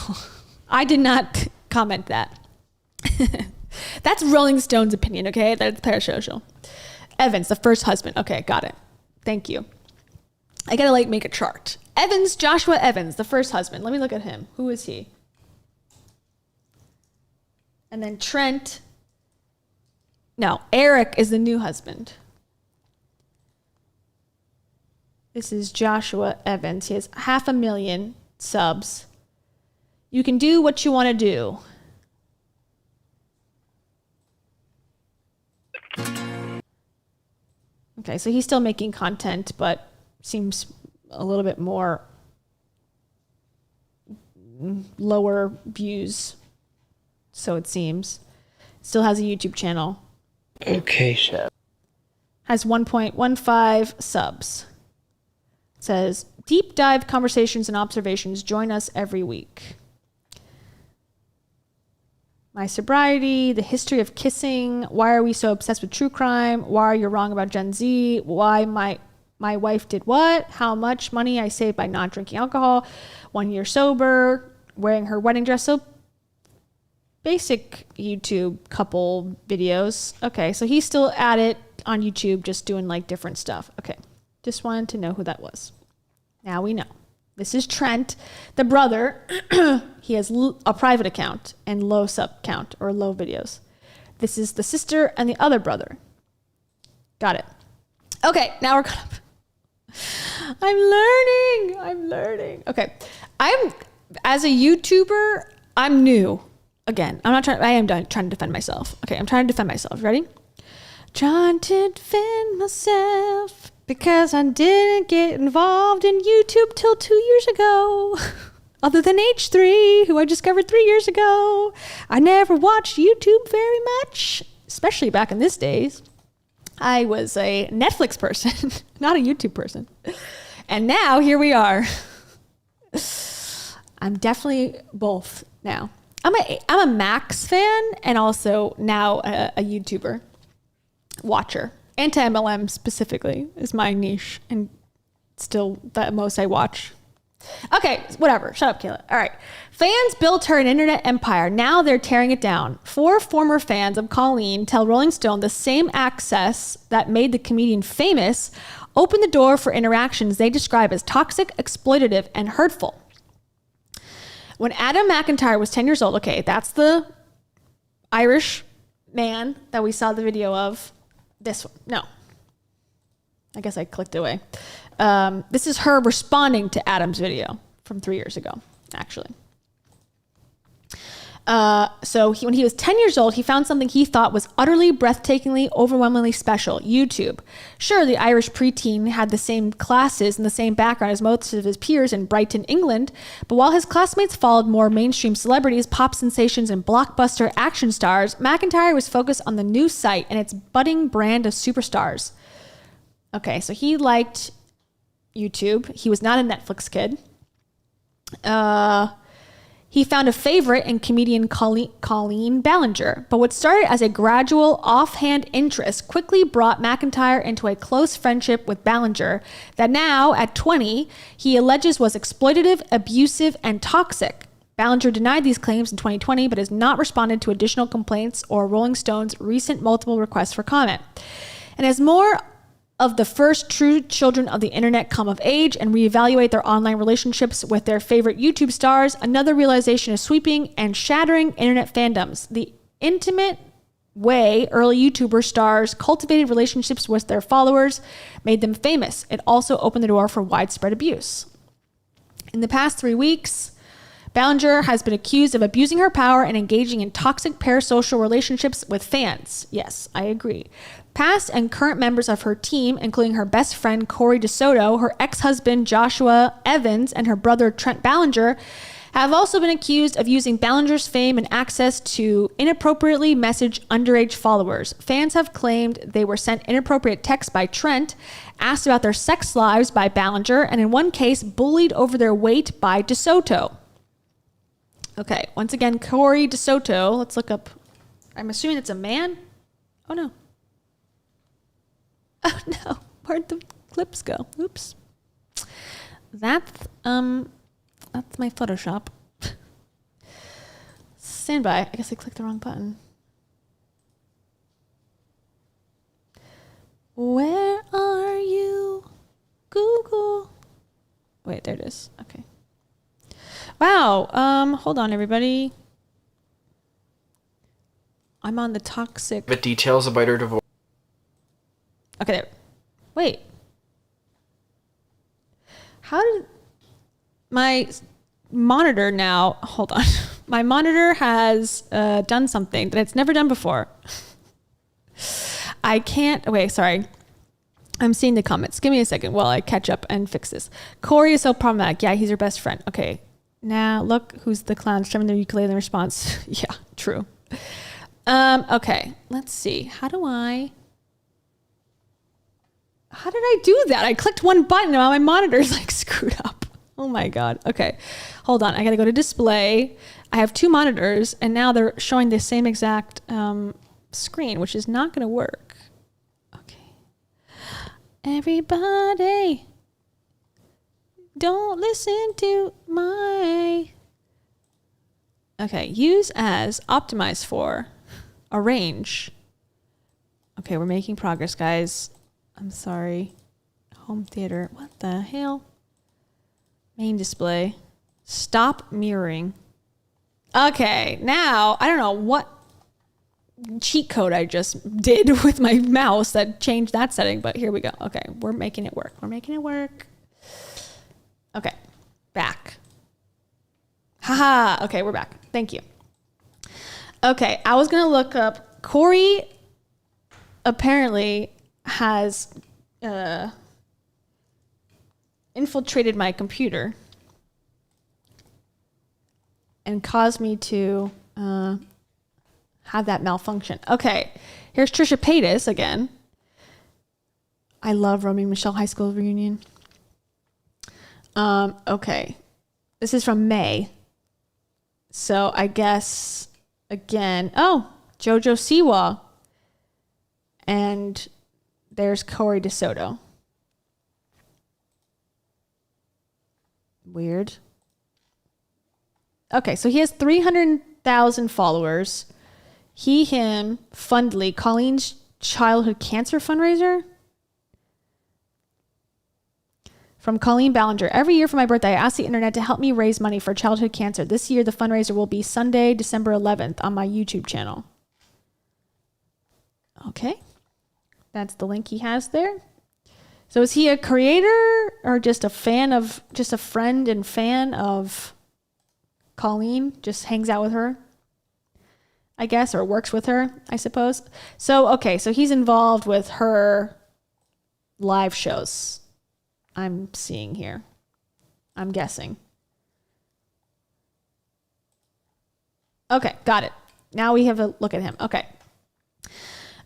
[SPEAKER 2] I did not comment that. That's Rolling Stone's opinion, okay? That's parasocial. Evans, the first husband. Okay, got it. Thank you. I gotta make a chart. Evans, Joshua Evans, the first husband. Let me look at him. Who is he? And then Trent. No, Eric is the new husband. This is Joshua Evans. He has 500,000 subs. You can do what you want to do. Okay, so he's still making content, but seems a little bit more lower views, so it seems. Still has a YouTube channel.
[SPEAKER 5] Okay, chef.
[SPEAKER 2] Has 1.15 subs. Says, deep dive conversations and observations. Join us every week. My sobriety, the history of kissing, why are we so obsessed with true crime, why you're wrong about Gen Z, why my wife did what, how much money I saved by not drinking alcohol, 1 year sober, wearing her wedding dress. So basic YouTube couple videos. Okay, so he's still at it on YouTube, just doing different stuff. Okay, just wanted to know who that was. Now we know. This is Trent, the brother. He has a private account and low sub count or low videos. This is the sister and the other brother. Got it. Okay, now we're caught up. I'm learning. Okay. As a YouTuber, I'm new. Again, I am trying to defend myself. Okay, I'm trying to defend myself. Ready? Trying to defend myself because I didn't get involved in YouTube till 2 years ago. Other than H3, who I discovered 3 years ago. I never watched YouTube very much, especially back in these days. I was a Netflix person, not a YouTube person. And now here we are. I'm definitely both now. I'm a Max fan and also now a YouTuber watcher. Anti-MLM specifically is my niche and still the most I watch. Okay, whatever. Shut up, Kayla. All right. Fans built her an internet empire. Now they're tearing it down. 4 former fans of Colleen tell Rolling Stone the same access that made the comedian famous opened the door for interactions they describe as toxic, exploitative, and hurtful. When Adam McIntyre was 10 years old, okay, that's the Irish man that we saw the video of. This one. No. I guess I clicked away. This is her responding to Adam's video from 3 years ago, actually. When he was 10 years old, he found something he thought was utterly, breathtakingly, overwhelmingly special: YouTube. Sure, the Irish preteen had the same classes and the same background as most of his peers in Brighton, England, but while his classmates followed more mainstream celebrities, pop sensations, and blockbuster action stars, McIntyre was focused on the new site and its budding brand of superstars. Okay, so he liked YouTube. He was not a Netflix kid. He found a favorite in comedian Colleen Ballinger, but what started as a gradual, offhand interest quickly brought McIntyre into a close friendship with Ballinger that now, at 20, he alleges was exploitative, abusive, and toxic. Ballinger denied these claims in 2020, but has not responded to additional complaints or Rolling Stone's recent multiple requests for comment. And as more of the first true children of the internet come of age and reevaluate their online relationships with their favorite YouTube stars, another realization is sweeping and shattering internet fandoms. The intimate way early YouTuber stars cultivated relationships with their followers made them famous. It also opened the door for widespread abuse. In the past 3 weeks, Ballinger has been accused of abusing her power and engaging in toxic parasocial relationships with fans. Yes, I agree. Past and current members of her team, including her best friend Corey DeSoto, her ex-husband Joshua Evans, and her brother Trent Ballinger, have also been accused of using Ballinger's fame and access to inappropriately message underage followers. Fans have claimed they were sent inappropriate texts by Trent, asked about their sex lives by Ballinger, and in one case, bullied over their weight by DeSoto. Okay, once again, Corey DeSoto. Let's look up. I'm assuming it's a man. Oh, no. Oh, no. Where'd the clips go? Oops. That's my Photoshop. Stand by. I guess I clicked the wrong button. Where are you, Google? Wait, there it is. Okay. Wow. Hold on, everybody. I'm on the toxic.
[SPEAKER 18] The details about her divorce.
[SPEAKER 2] Okay, there. Wait. How did my monitor now? Hold on. My monitor has done something that it's never done before. I can't. Wait, sorry. I'm seeing the comments. Give me a second while I catch up and fix this. Corey is so problematic. Yeah, he's your best friend. Okay. Now look who's the clown strumming their ukulele in response. Yeah, true. Okay, let's see. How did I do that? I clicked one button and my monitor's like screwed up. Oh my God. Okay, hold on. I gotta go to display. I have two monitors and now they're showing the same exact screen, which is not gonna work. Okay. Everybody, don't listen to my... Okay, use as, optimize for, arrange. Okay, we're making progress, guys. I'm sorry. Home theater. What the hell? Main display. Stop mirroring. Okay, now, I don't know what cheat code I just did with my mouse that changed that setting, but here we go. Okay, we're making it work. We're making it work. Okay, back. Haha, okay, we're back. Thank you. Okay, I was going to look up, Corey apparently has infiltrated my computer and caused me to have that malfunction. Okay, here's Trisha Paytas again. I love Romeo and Michelle High School Reunion. Okay, this is from May. So I guess, again, oh, Jojo Siwa. And there's Corey DeSoto. Weird. Okay, so he has 300,000 followers. He, him, Fundly, Colleen's childhood cancer fundraiser. From Colleen Ballinger. Every year for my birthday, I ask the internet to help me raise money for childhood cancer. This year, the fundraiser will be Sunday, December 11th on my YouTube channel. Okay. That's the link he has there. So is he a creator or just a fan of, just a friend and fan of Colleen? Just hangs out with her? I guess, or works with her, I suppose. So, okay, so he's involved with her live shows. I'm seeing here. I'm guessing. Okay, got it. Now we have a look at him. Okay.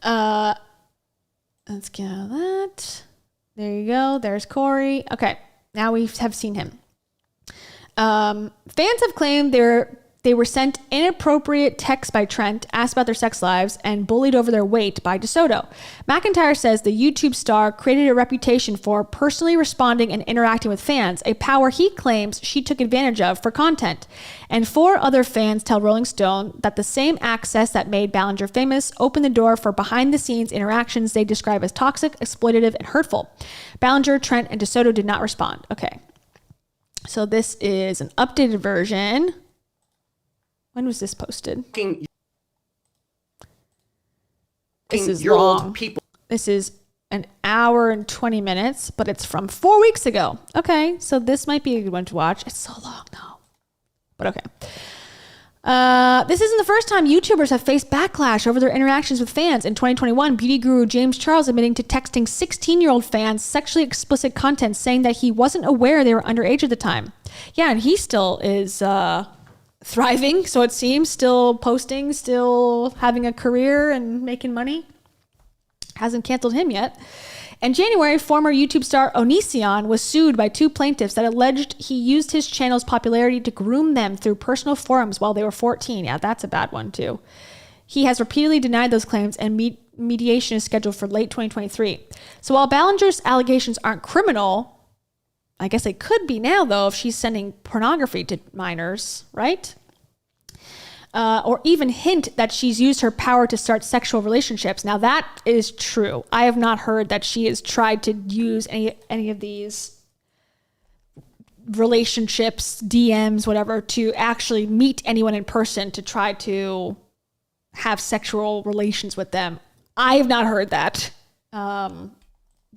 [SPEAKER 2] Let's get out of that. There you go. There's Corey. Okay, now we have seen him. Fans have claimed they were sent inappropriate texts by Trent, asked about their sex lives, and bullied over their weight by DeSoto. McIntyre says the YouTube star created a reputation for personally responding and interacting with fans, a power he claims she took advantage of for content. And 4 other fans tell Rolling Stone that the same access that made Ballinger famous opened the door for behind-the-scenes interactions they describe as toxic, exploitative, and hurtful. Ballinger, Trent, and DeSoto did not respond. Okay. So this is an updated version. When was this posted? This is long. This is an hour and 20 minutes, but it's from 4 weeks ago. Okay, so this might be a good one to watch. It's so long though, but okay. This isn't the first time YouTubers have faced backlash over their interactions with fans. In 2021, beauty guru James Charles admitting to texting 16-year-old fans sexually explicit content, saying that he wasn't aware they were underage at the time. Yeah, and he still is thriving, so it seems, still posting, still having a career and making money. Hasn't canceled him yet. In January, former YouTube star Onision was sued by 2 plaintiffs that alleged he used his channel's popularity to groom them through personal forums while they were 14. Yeah, that's a bad one too. He has repeatedly denied those claims, and mediation is scheduled for late 2023. So while Ballinger's allegations aren't criminal, I guess they could be now, though, if she's sending pornography to minors, right? Or even hint that she's used her power to start sexual relationships. Now, that is true. I have not heard that she has tried to use any of these relationships, DMs, whatever, to actually meet anyone in person to try to have sexual relations with them. I have not heard that.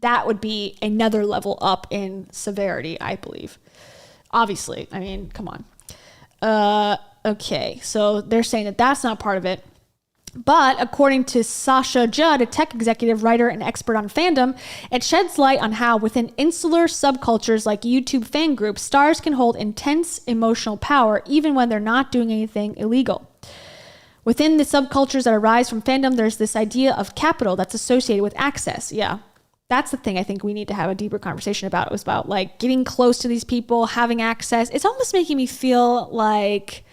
[SPEAKER 2] That would be another level up in severity, I believe. Obviously, I mean, come on. Okay, so they're saying that that's not part of it. But according to Sasha Judd, a tech executive, writer, and expert on fandom, it sheds light on how within insular subcultures like YouTube fan groups, stars can hold intense emotional power even when they're not doing anything illegal. Within the subcultures that arise from fandom, there's this idea of capital that's associated with access. Yeah. That's the thing I think we need to have a deeper conversation about. It was about like getting close to these people, having access. It's almost making me feel like,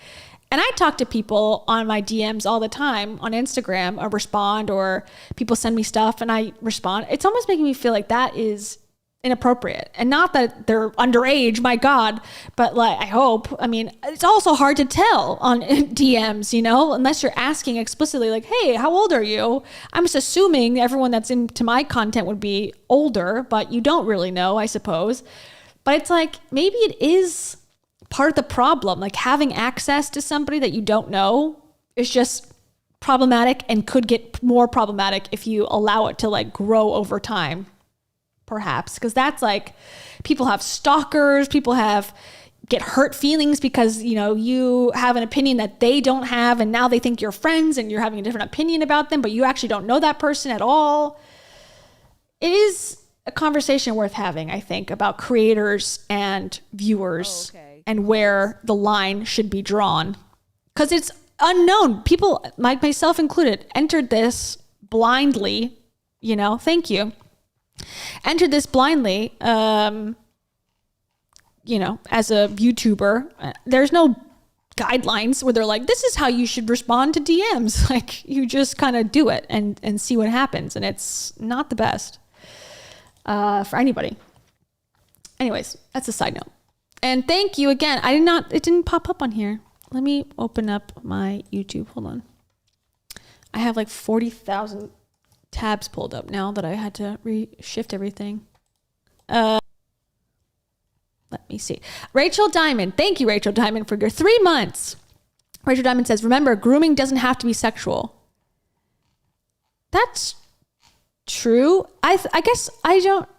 [SPEAKER 2] and I talk to people on my DMs all the time on Instagram, or respond, or people send me stuff and I respond. It's almost making me feel like that is inappropriate. And not that they're underage, my God, but like, I hope. I mean, it's also hard to tell on DMs, you know, unless you're asking explicitly like, hey, how old are you? I'm just assuming everyone that's into my content would be older, but you don't really know, I suppose. But it's like, maybe it is part of the problem. Like having access to somebody that you don't know is just problematic and could get more problematic if you allow it to like grow over time. Perhaps, because that's like, people have stalkers, people get hurt feelings because, you know, you have an opinion that they don't have, and now they think you're friends and you're having a different opinion about them, but you actually don't know that person at all. It is a conversation worth having, I think, about creators and viewers and where the line should be drawn, because it's unknown. People, myself included, entered this blindly, you know, thank you. Entered this blindly, you know, as a YouTuber. There's no guidelines where they're like, this is how you should respond to DMs. Like, you just kind of do it and see what happens. And it's not the best for anybody. Anyways, that's a side note. And thank you again. It didn't pop up on here. Let me open up my YouTube. Hold on. I have like 40,000 tabs pulled up now that I had to reshift everything. Let me see. Rachel Diamond. Thank you, Rachel Diamond, for your 3 months. Rachel Diamond says, remember, grooming doesn't have to be sexual. That's true. I guess I don't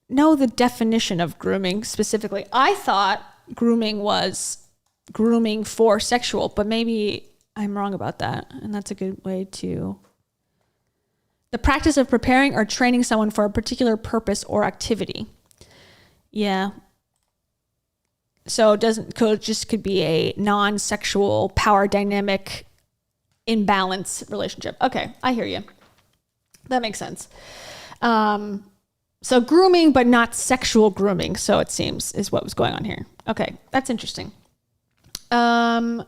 [SPEAKER 2] know the definition of grooming specifically. I thought grooming was grooming for sexual, but maybe I'm wrong about that. And that's a good way to... The practice of preparing or training someone for a particular purpose or activity. Yeah. So it could be a non-sexual power dynamic imbalance relationship. Okay, I hear you. That makes sense. So grooming, but not sexual grooming, so it seems, is what was going on here. Okay, that's interesting.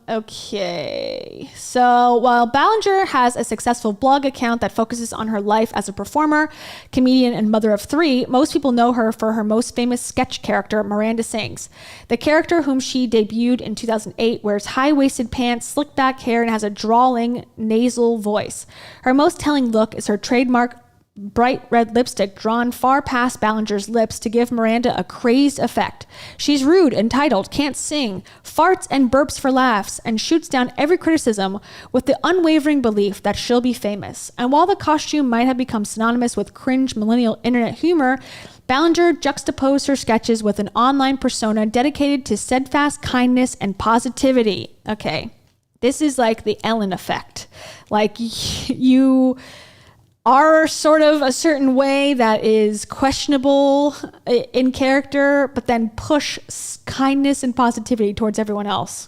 [SPEAKER 2] Okay. So while Ballinger has a successful blog account that focuses on her life as a performer, comedian, and mother of three, most people know her for her most famous sketch character, Miranda Sings. The character, whom she debuted in 2008, wears high-waisted pants, slick back hair, and has a drawling nasal voice. Her most telling look is her trademark bright red lipstick drawn far past Ballinger's lips to give Miranda a crazed effect. She's rude, entitled, can't sing, farts and burps for laughs, and shoots down every criticism with the unwavering belief that she'll be famous. And while the costume might have become synonymous with cringe millennial internet humor, Ballinger juxtaposed her sketches with an online persona dedicated to steadfast kindness and positivity. Okay, this is like the Ellen effect. Like, you are sort of a certain way that is questionable in character, but then push kindness and positivity towards everyone else,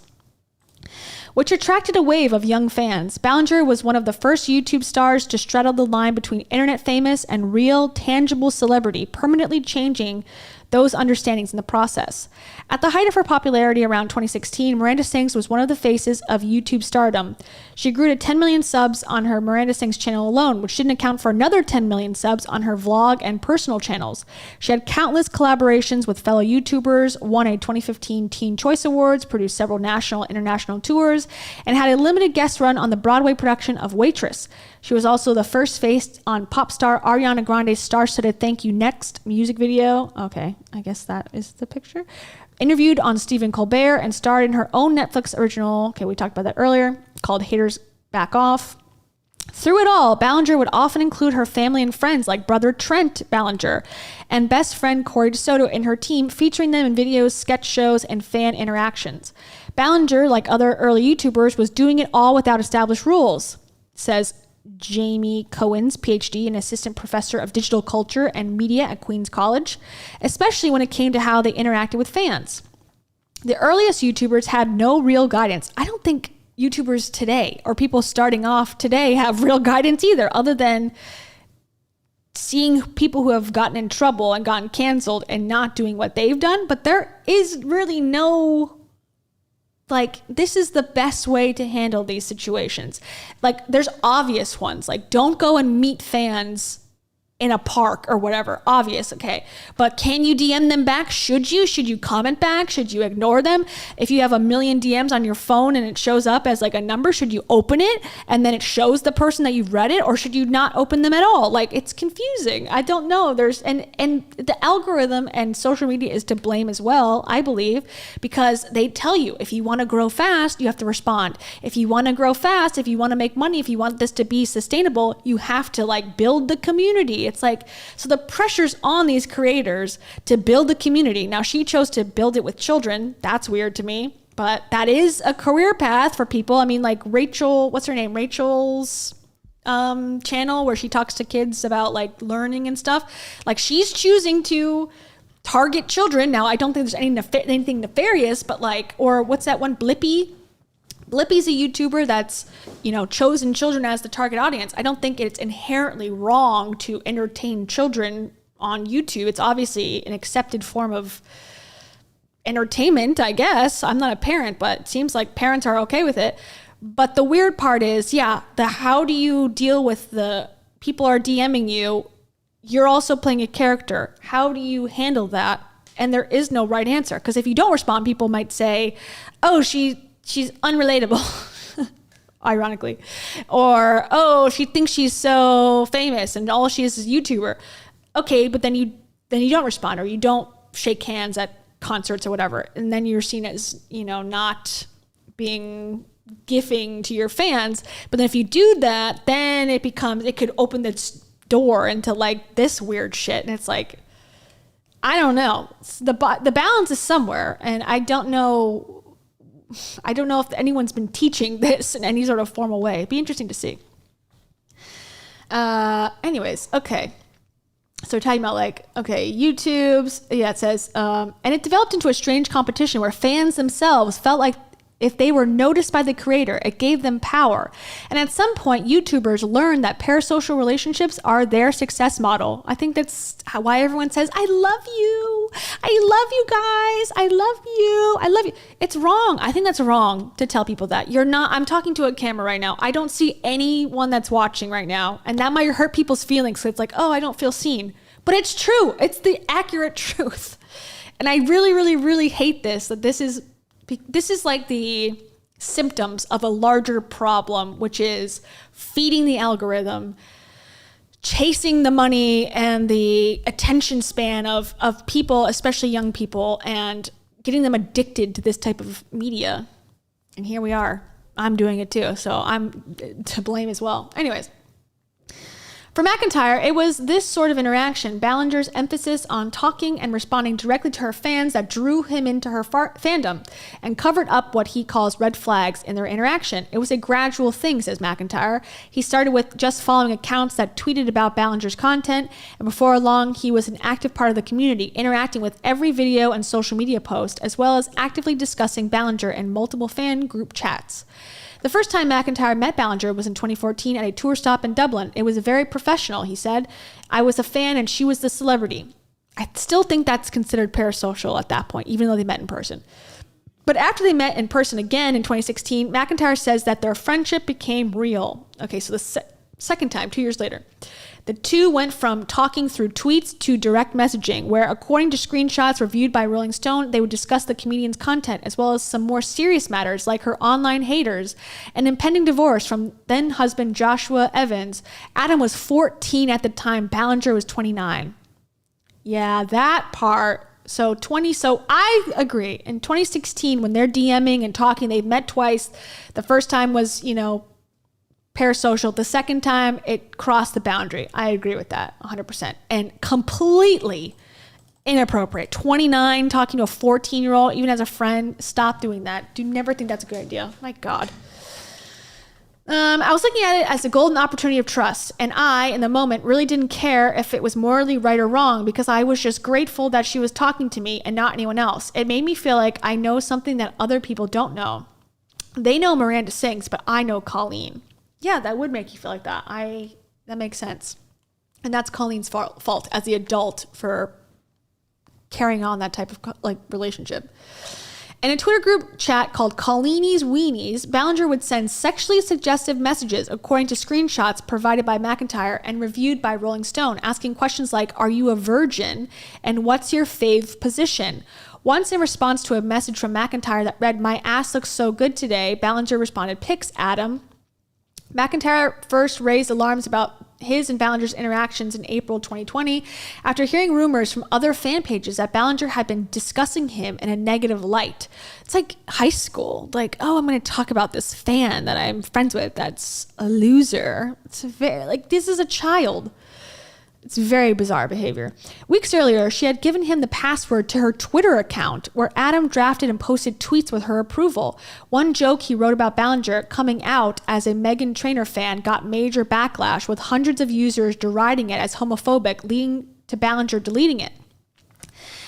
[SPEAKER 2] which attracted a wave of young fans. Ballinger was one of the first YouTube stars to straddle the line between internet famous and real, tangible celebrity, permanently changing those understandings in the process. At the height of her popularity around 2016, Miranda Sings was one of the faces of YouTube stardom. She grew to 10 million subs on her Miranda Sings channel alone, which didn't account for another 10 million subs on her vlog and personal channels. She had countless collaborations with fellow YouTubers, won a 2015 Teen Choice Awards, produced several national and international tours, and had a limited guest run on the Broadway production of Waitress. She was also the first face on pop star Ariana Grande's star-studded Thank You Next music video. Okay, I guess that is the picture. Interviewed on Stephen Colbert and starred in her own Netflix original, okay, we talked about that earlier, called Haters Back Off. Through it all, Ballinger would often include her family and friends like brother Trent Ballinger and best friend Corey DeSoto in her team, featuring them in videos, sketch shows, and fan interactions. Ballinger, like other early YouTubers, was doing it all without established rules, says Jamie Cohen's PhD and assistant professor of digital culture and media at Queen's College, especially when it came to how they interacted with fans. The earliest YouTubers had no real guidance. I don't think YouTubers today or people starting off today have real guidance either, other than seeing people who have gotten in trouble and gotten canceled and not doing what they've done. But there is really no, like, this is the best way to handle these situations. Like, there's obvious ones, like don't go and meet fans in a park or whatever. Obvious, okay. But can you DM them back? Should you? Should you comment back? Should you ignore them? If you have 1 million DMs on your phone and it shows up as like a number, should you open it and then it shows the person that you've read it, or should you not open them at all? Like, it's confusing. I don't know. And the algorithm and social media is to blame as well, I believe, because they tell you if you want to grow fast, you have to respond. If you want to grow fast, if you want to make money, if you want this to be sustainable, you have to like build the community. It's like, so the pressure's on these creators to build a community. Now, she chose to build it with children. That's weird to me, but that is a career path for people. I mean, like Rachel, what's her name? Rachel's channel where she talks to kids about like learning and stuff. Like, she's choosing to target children. Now, I don't think there's anything nefarious, but like, or what's that one? Blippi's a YouTuber that's, chosen children as the target audience. I don't think it's inherently wrong to entertain children on YouTube. It's obviously an accepted form of entertainment, I guess. I'm not a parent, but it seems like parents are okay with it. But the weird part is, how do you deal with the people are DMing you? You're also playing a character. How do you handle that? And there is no right answer. Because if you don't respond, people might say, oh, she's unrelatable, ironically. Or, oh, she thinks she's so famous and all she is a YouTuber. Okay, but then you don't respond, or you don't shake hands at concerts or whatever. And then you're seen as, not being gifting to your fans. But then if you do that, then it could open this door into like this weird shit. And it's like, I don't know. The balance is somewhere, and I don't know I don't know if anyone's been teaching this in any sort of formal way. It'd be interesting to see. Anyways, okay. So we're talking about like, okay, YouTube's, yeah, it says, and it developed into a strange competition where fans themselves felt like if they were noticed by the creator, it gave them power. And at some point, YouTubers learned that parasocial relationships are their success model. I think that's why everyone says, I love you. I love you guys. I love you. I love you. It's wrong. I think that's wrong to tell people that. You're not, I'm talking to a camera right now. I don't see anyone that's watching right now. And that might hurt people's feelings. So it's like, oh, I don't feel seen. But it's true. It's the accurate truth. And I really, really, really hate this, that this is like the symptoms of a larger problem, which is feeding the algorithm, chasing the money and the attention span of people, especially young people, and getting them addicted to this type of media. And here we are. I'm doing it too, so I'm to blame as well. Anyways. For McIntyre, it was this sort of interaction, Ballinger's emphasis on talking and responding directly to her fans, that drew him into her fandom and covered up what he calls red flags in their interaction. It was a gradual thing, says McIntyre. He started with just following accounts that tweeted about Ballinger's content, and before long, he was an active part of the community, interacting with every video and social media post, as well as actively discussing Ballinger in multiple fan group chats. The first time McIntyre met Ballinger was in 2014 at a tour stop in Dublin. It was very professional, he said. I was a fan and she was the celebrity. I still think that's considered parasocial at that point, even though they met in person. But after they met in person again in 2016, McIntyre says that their friendship became real. Okay, so the second time, 2 years later. The two went from talking through tweets to direct messaging, where, according to screenshots reviewed by Rolling Stone, they would discuss the comedian's content, as well as some more serious matters like her online haters, an impending divorce from then-husband Joshua Evans. Adam was 14 at the time. Ballinger was 29. Yeah, that part. So I agree. In 2016, when they're DMing and talking, they've met twice. The first time was, parasocial. The second time, it crossed the boundary. I agree with that 100%. And completely inappropriate. 29, talking to a 14-year-old, even as a friend. Stop doing that. Do never think that's a good idea. My God. I was looking at it as a golden opportunity of trust, and I, in the moment, really didn't care if it was morally right or wrong, because I was just grateful that she was talking to me and not anyone else. It made me feel like I know something that other people don't know. They know Miranda Sings, but I know Colleen. Yeah, that would make you feel like that. That makes sense. And that's Colleen's fault as the adult for carrying on that type of relationship. In a Twitter group chat called Colleenie's Weenies, Ballinger would send sexually suggestive messages, according to screenshots provided by McIntyre and reviewed by Rolling Stone, asking questions like, "Are you a virgin?" and "What's your fave position?" Once, in response to a message from McIntyre that read, "My ass looks so good today," Ballinger responded, "Pics, Adam." McIntyre first raised alarms about his and Ballinger's interactions in April 2020 after hearing rumors from other fan pages that Ballinger had been discussing him in a negative light. It's like high school. Like, oh, I'm going to talk about this fan that I'm friends with that's a loser. It's very, this is a child. It's very bizarre behavior. Weeks earlier, she had given him the password to her Twitter account, where Adam drafted and posted tweets with her approval. One joke he wrote about Ballinger coming out as a Meghan Trainor fan got major backlash, with hundreds of users deriding it as homophobic, leading to Ballinger deleting it.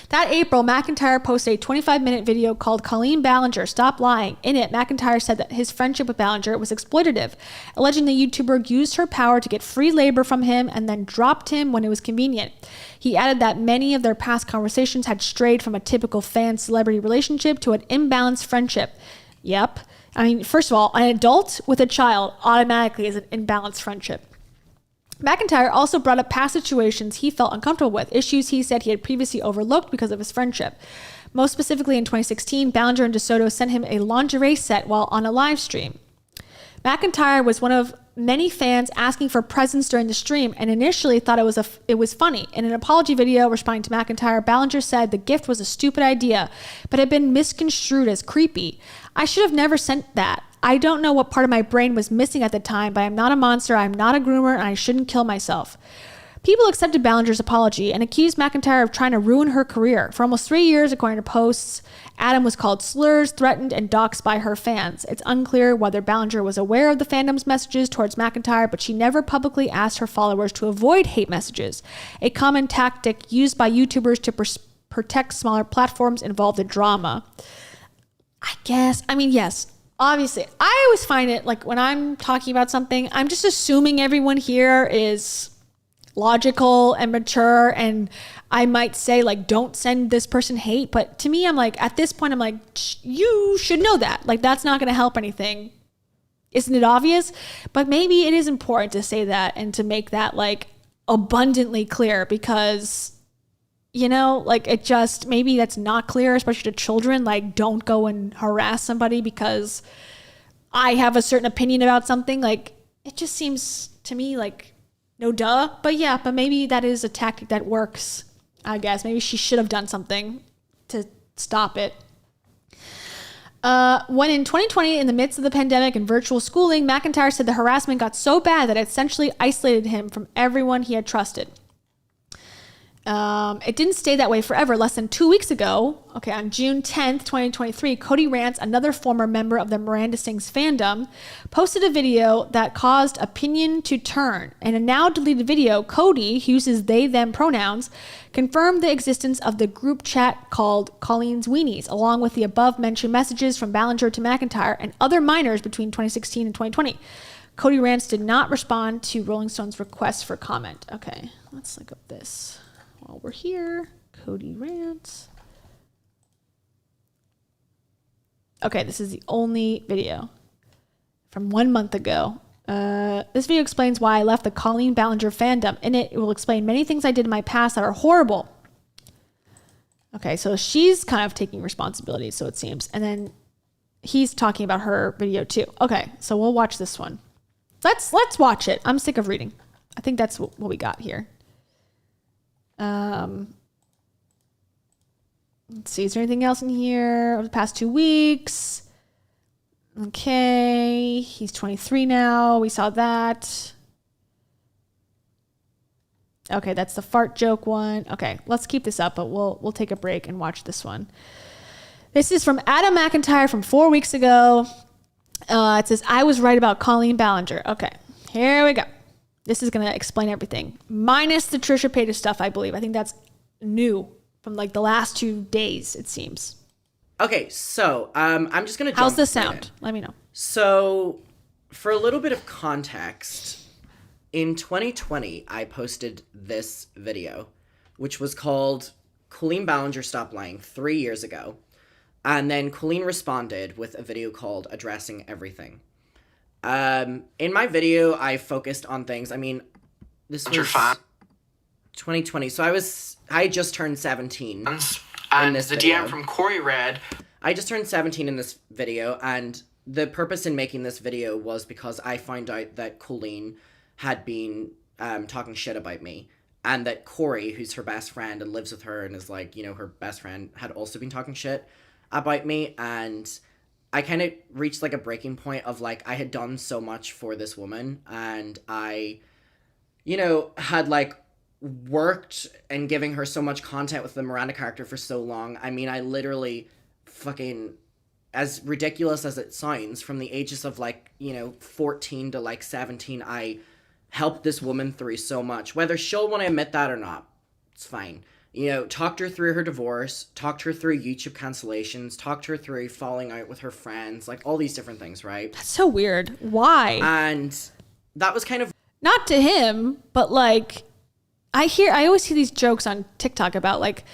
[SPEAKER 2] That April, McIntyre posted a 25-minute video called Colleen Ballinger, Stop Lying. In it, McIntyre said that his friendship with Ballinger was exploitative, alleging the YouTuber used her power to get free labor from him and then dropped him when it was convenient. He added that many of their past conversations had strayed from a typical fan-celebrity relationship to an imbalanced friendship. Yep. I mean, first of all, an adult with a child automatically is an imbalanced friendship. McIntyre also brought up past situations he felt uncomfortable with, issues he said he had previously overlooked because of his friendship. Most specifically, in 2016, Ballinger and DeSoto sent him a lingerie set while on a live stream. McIntyre was one of many fans asking for presents during the stream and initially thought it was funny. In an apology video responding to McIntyre, Ballinger said the gift was a stupid idea, but had been misconstrued as creepy. "I should have never sent that. I don't know what part of my brain was missing at the time, but I'm not a monster, I'm not a groomer, and I shouldn't kill myself." People accepted Ballinger's apology and accused McIntyre of trying to ruin her career. For almost 3 years, according to posts, Adam was called slurs, threatened, and doxxed by her fans. It's unclear whether Ballinger was aware of the fandom's messages towards McIntyre, but she never publicly asked her followers to avoid hate messages. A common tactic used by YouTubers to protect smaller platforms involved in drama. Yes, obviously. I always find it like when I'm talking about something, I'm just assuming everyone here is logical and mature, and I might say like, don't send this person hate, but to me, I'm like, at this point, I'm like, you should know that. Like, that's not going to help anything. Isn't it obvious? But maybe it is important to say that and to make that like abundantly clear, because like it just, maybe that's not clear, especially to children. Like, don't go and harass somebody because I have a certain opinion about something. Like, it just seems to me like, no duh. But maybe that is a tactic that works, I guess. Maybe she should have done something to stop it. When in 2020, in the midst of the pandemic and virtual schooling, McIntyre said the harassment got so bad that it essentially isolated him from everyone he had trusted. It didn't stay that way forever. Less than 2 weeks ago, on June 10th, 2023, Cody Rance, another former member of the Miranda Sings fandom, posted a video that caused opinion to turn. In a now deleted video, Cody, who uses they, them pronouns, confirmed the existence of the group chat called Colleen's Weenies, along with the above-mentioned messages from Ballinger to McIntyre and other minors between 2016 and 2020. Cody Rance did not respond to Rolling Stone's request for comment. Okay, let's look up this. While we're here, Cody Rance. Okay, this is the only video from 1 month ago. This video explains why I left the Colleen Ballinger fandom. In it, it will explain many things I did in my past that are horrible. Okay, so she's kind of taking responsibility, so it seems. And then he's talking about her video too. Okay, so we'll watch this one. Let's watch it. I'm sick of reading. I think that's what we got here. Let's see, is there anything else in here over the past 2 weeks? Okay, he's 23 now. We saw that. Okay, that's the fart joke one. Okay, let's keep this up, but we'll take a break and watch this one. This is from Adam McIntyre from 4 weeks ago. It says, I was right about Colleen Ballinger. Okay, here we go. This is going to explain everything. Minus the Trisha Paytas stuff, I believe. I think that's new from like the last 2 days, it seems.
[SPEAKER 18] Okay, so I'm just going to jump.
[SPEAKER 2] How's the sound? Let me know.
[SPEAKER 18] So, for a little bit of context, in 2020, I posted this video, which was called Colleen Ballinger Stopped Lying 3 years ago. And then Colleen responded with a video called Addressing Everything. In my video, I focused on things. I mean, this was 2020, so I just turned 17. And the DM from Corey read, I just turned 17 in this video, and the purpose in making this video was because I found out that Colleen had been talking shit about me, and that Corey, who's her best friend and lives with her and is like, her best friend, had also been talking shit about me, and I kind of reached like a breaking point of like, I had done so much for this woman, and I, had like worked and giving her so much content with the Miranda character for so long. I mean, I literally fucking, as ridiculous as it sounds, from the ages of like, 14 to like 17, I helped this woman through so much. Whether she'll want to admit that or not, it's fine. Talked her through her divorce, talked her through YouTube cancellations, talked her through falling out with her friends, like all these different things, right?
[SPEAKER 2] That's so weird. Why?
[SPEAKER 18] And that was kind of...
[SPEAKER 2] Not to him, but like, I always see these jokes on TikTok about like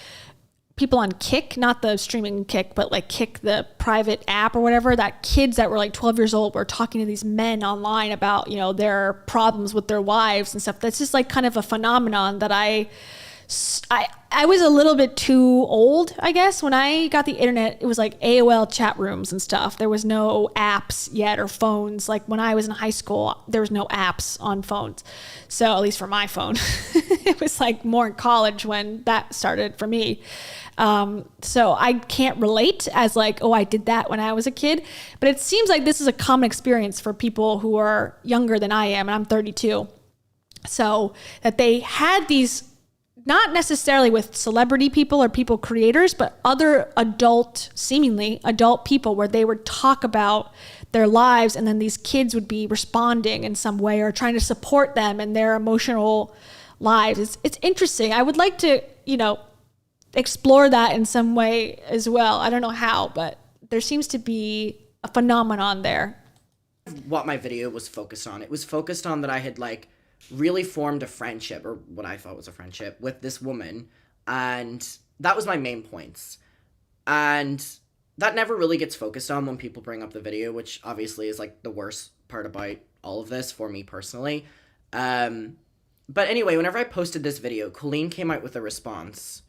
[SPEAKER 2] people on Kick, not the streaming Kick, but like Kick, the private app or whatever, that kids that were like 12 years old were talking to these men online about, their problems with their wives and stuff. That's just like kind of a phenomenon that I was a little bit too old, I guess. When I got the internet, it was like AOL chat rooms and stuff. There was no apps yet or phones. Like when I was in high school, there was no apps on phones. So at least for my phone, it was like more in college when that started for me. So I can't relate as like, oh, I did that when I was a kid. But it seems like this is a common experience for people who are younger than I am, and I'm 32. So that they had these, not necessarily with celebrity people or people creators, but other seemingly adult people, where they would talk about their lives, and then these kids would be responding in some way or trying to support them in their emotional lives. It's interesting. I would like to, explore that in some way as well. I don't know how, but there seems to be a phenomenon there.
[SPEAKER 20] What my video was focused on. It was focused on that I had really formed a friendship, or what I thought was a friendship, with this woman, and that was my main points. And that never really gets focused on when people bring up the video, which obviously is the worst part about all of this for me personally. But anyway, whenever I posted this video, Colleen came out with a response,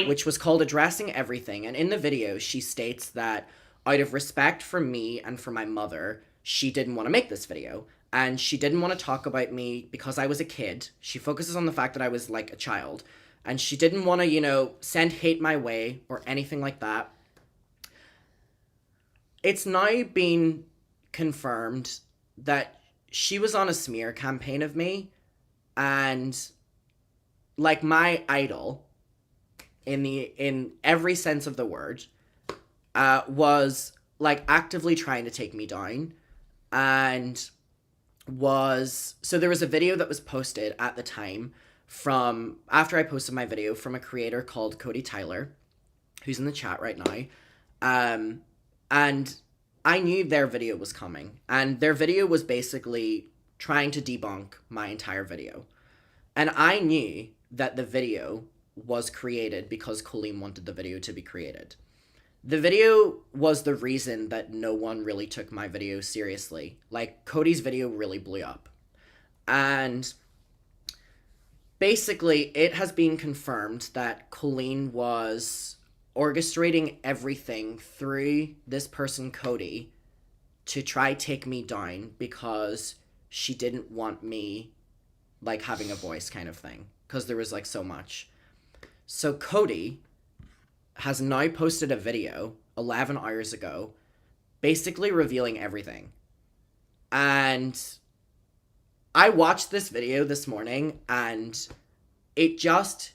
[SPEAKER 20] which was called Addressing Everything. And in the video, she states that out of respect for me and for my mother, she didn't want to make this video. And she didn't want to talk about me because I was a kid. She focuses on the fact that I was a child. And she didn't want to, send hate my way or anything like that. It's now been confirmed that she was on a smear campaign of me. And my idol, in every sense of the word, was actively trying to take me down. And so there was a video that was posted at the time after I posted my video, from a creator called Cody Tyler, who's in the chat right now. And I knew their video was coming, and their video was basically trying to debunk my entire video. And I knew that the video was created because Colleen wanted the video to be created. The video was the reason that no one really took my video seriously. Cody's video really blew up. And basically, it has been confirmed that Colleen was orchestrating everything through this person, Cody, to try take me down because she didn't want me, having a voice kind of thing. Because there was, so much. So Cody has now posted a video 11 hours ago, basically revealing everything. And I watched this video this morning, and it just,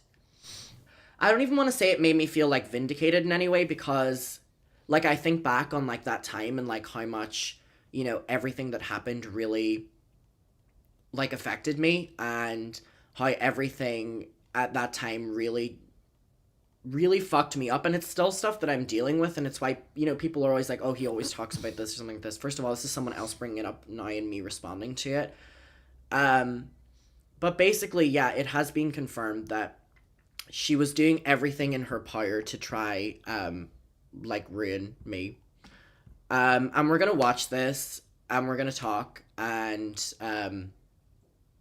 [SPEAKER 20] I don't even want to say it made me feel vindicated in any way, because I think back on that time and how much, everything that happened really affected me, and how everything at that time really fucked me up. And it's still stuff that I'm dealing with, and it's why, people are always oh, he always talks about this or something like this. First of all, this is someone else bringing it up now and me responding to it. But basically, yeah, it has been confirmed that she was doing everything in her power to try, ruin me. And we're gonna watch this, and we're gonna talk, and,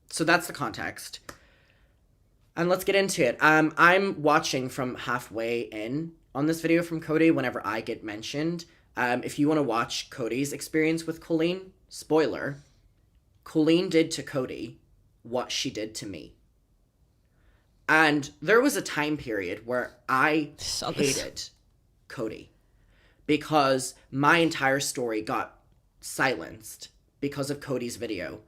[SPEAKER 20] so that's the context. And let's get into it. I'm watching from halfway in on this video from Cody whenever I get mentioned. If you want to watch Cody's experience with Colleen, spoiler, Colleen did to Cody what she did to me. And there was a time period where I hated Cody because my entire story got silenced because of Cody's video.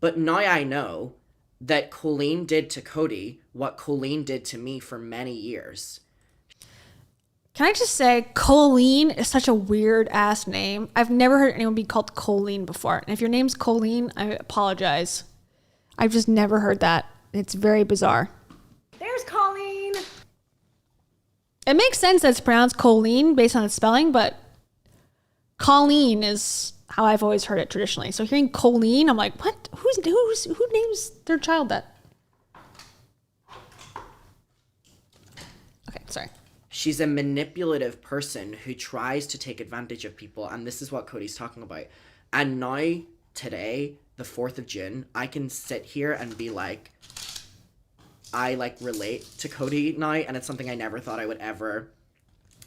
[SPEAKER 20] But now I know that Colleen did to Cody what Colleen did to me for many years.
[SPEAKER 2] Can I just say, Colleen is such a weird ass name. I've never heard anyone be called Colleen before. And if your name's Colleen, I apologize. I've just never heard that. It's very bizarre.
[SPEAKER 14] There's Colleen.
[SPEAKER 2] It makes sense that it's pronounced Colleen based on its spelling, but Colleen is how I've always heard it traditionally. So hearing Colleen, I'm like, what? Who names their child that? Okay, sorry.
[SPEAKER 20] She's a manipulative person who tries to take advantage of people, and this is what Cody's talking about. And now, today, the 4th of June, I can sit here and be like, I relate to Cody now, and it's something I never thought I would ever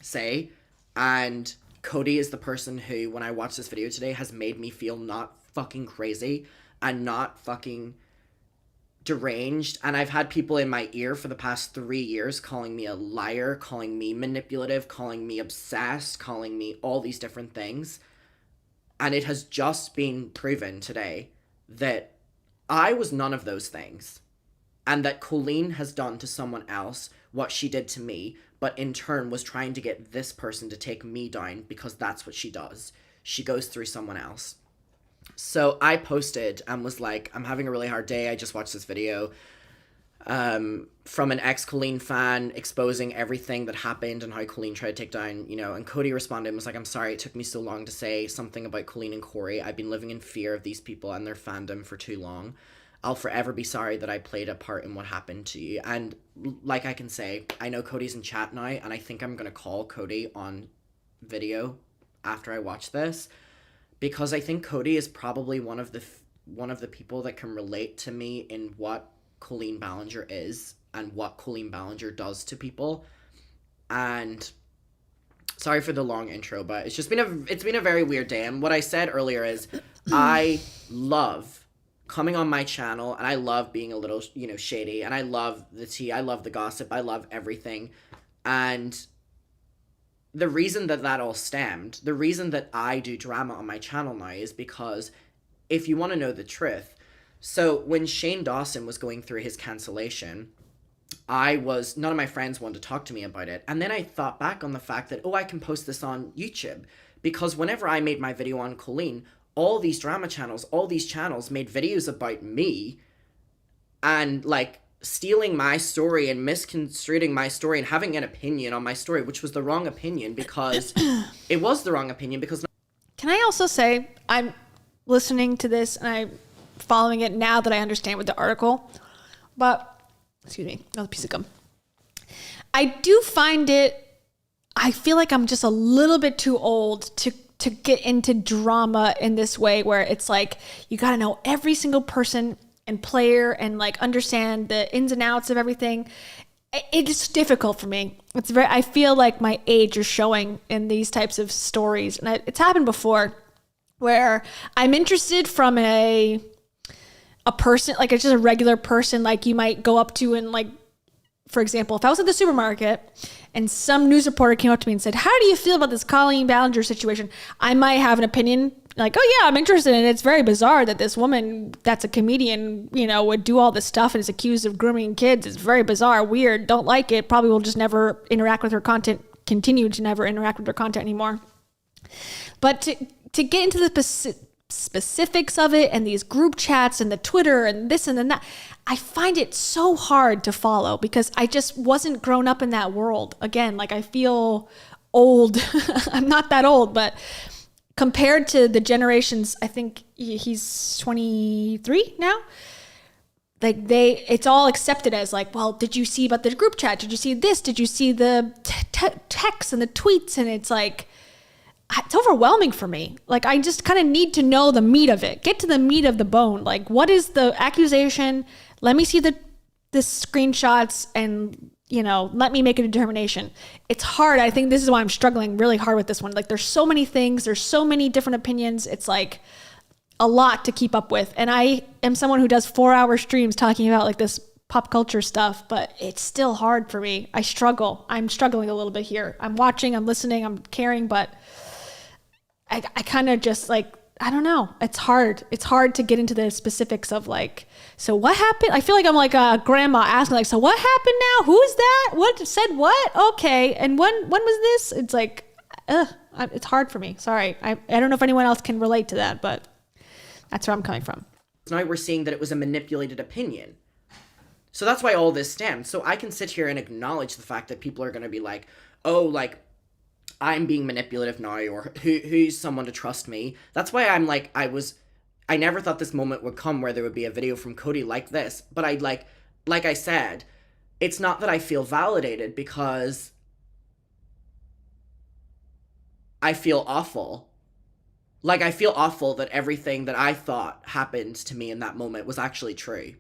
[SPEAKER 20] say. And Cody is the person who, when I watched this video today, has made me feel not fucking crazy and not fucking deranged. And I've had people in my ear for the past 3 years calling me a liar, calling me manipulative, calling me obsessed, calling me all these different things. And it has just been proven today that I was none of those things. And that Colleen has done to someone else what she did to me, but in turn was trying to get this person to take me down because that's what she does. She goes through someone else. So I posted and was like, I'm having a really hard day. I just watched this video from an ex-Colleen fan exposing everything that happened and how Colleen tried to take down, you know, and Cody responded and was like, I'm sorry it took me so long to say something about Colleen and Corey. I've been living in fear of these people and their fandom for too long. I'll forever be sorry that I played a part in what happened to you. And like I can say, I know Cody's in chat now, and I think I'm going to call Cody on video after I watch this, because I think Cody is probably one of the people that can relate to me in what Colleen Ballinger is and what Colleen Ballinger does to people. And sorry for the long intro, but it's been a very weird day. And what I said earlier is I love coming on my channel, and I love being a little, you know, shady, and I love the tea, I love the gossip, I love everything. And the reason that all stemmed, the reason that I do drama on my channel now is because if you want to know the truth, so when Shane Dawson was going through his cancellation, none of my friends wanted to talk to me about it. And then I thought back on the fact that, I can post this on YouTube, because whenever I made my video on Colleen, all these drama channels, all these channels made videos about me and like stealing my story and misconstruing my story and having an opinion on my story, which was the wrong opinion because it was the wrong opinion because...
[SPEAKER 2] Can I also say, I'm listening to this and I'm following it now that I understand with the article, but, excuse me, another piece of gum. I do find I feel like I'm just a little bit too old to get into drama in this way where it's like, you got to know every single person and player and like understand the ins and outs of everything. It's difficult for me. I feel like my age is showing in these types of stories. And it's happened before where I'm interested from a person, like it's just a regular person, like you might go up to and like, for example, if I was at the supermarket and some news reporter came up to me and said, how do you feel about this Colleen Ballinger situation? I might have an opinion like, oh yeah, I'm interested. And it's very bizarre that this woman that's a comedian, you know, would do all this stuff and is accused of grooming kids. It's very bizarre, weird, don't like it. Probably will just never interact with her content, continue to never interact with her content anymore. But to get into the specifics of it and these group chats and the Twitter and this and then that, I find it so hard to follow because I just wasn't grown up in that world. Again, like I feel old. I'm not that old, but compared to the generations, I think he's 23 now. Like it's all accepted as like, well, did you see about the group chat? Did you see this? Did you see the texts and the tweets? And it's like, it's overwhelming for me. Like, I just kind of need to know the meat of it. Get to the meat of the bone. Like, what is the accusation? Let me see the screenshots and, you know, let me make a determination. It's hard. I think this is why I'm struggling really hard with this one. Like, there's so many things. There's so many different opinions. It's like a lot to keep up with. And I am someone who does 4-hour streams talking about like this pop culture stuff, but it's still hard for me. I struggle. I'm struggling a little bit here. I'm watching, I'm listening, I'm caring, but I kind of just like, I don't know. It's hard. It's hard to get into the specifics of like, so what happened? I feel like I'm like a grandma asking like, so what happened now? Who is that? What said what? Okay. And when was this? It's like, it's hard for me. Sorry. I don't know if anyone else can relate to that, but that's where I'm coming from.
[SPEAKER 20] Now we're seeing that it was a manipulated opinion. So that's why all this stems. So I can sit here and acknowledge the fact that people are going to be like, oh, like, I'm being manipulative now, or who's someone to trust me. That's why I'm like, I never thought this moment would come where there would be a video from Cody like this. But I'd like I said, it's not that I feel validated because I feel awful. Like, I feel awful that everything that I thought happened to me in that moment was actually true.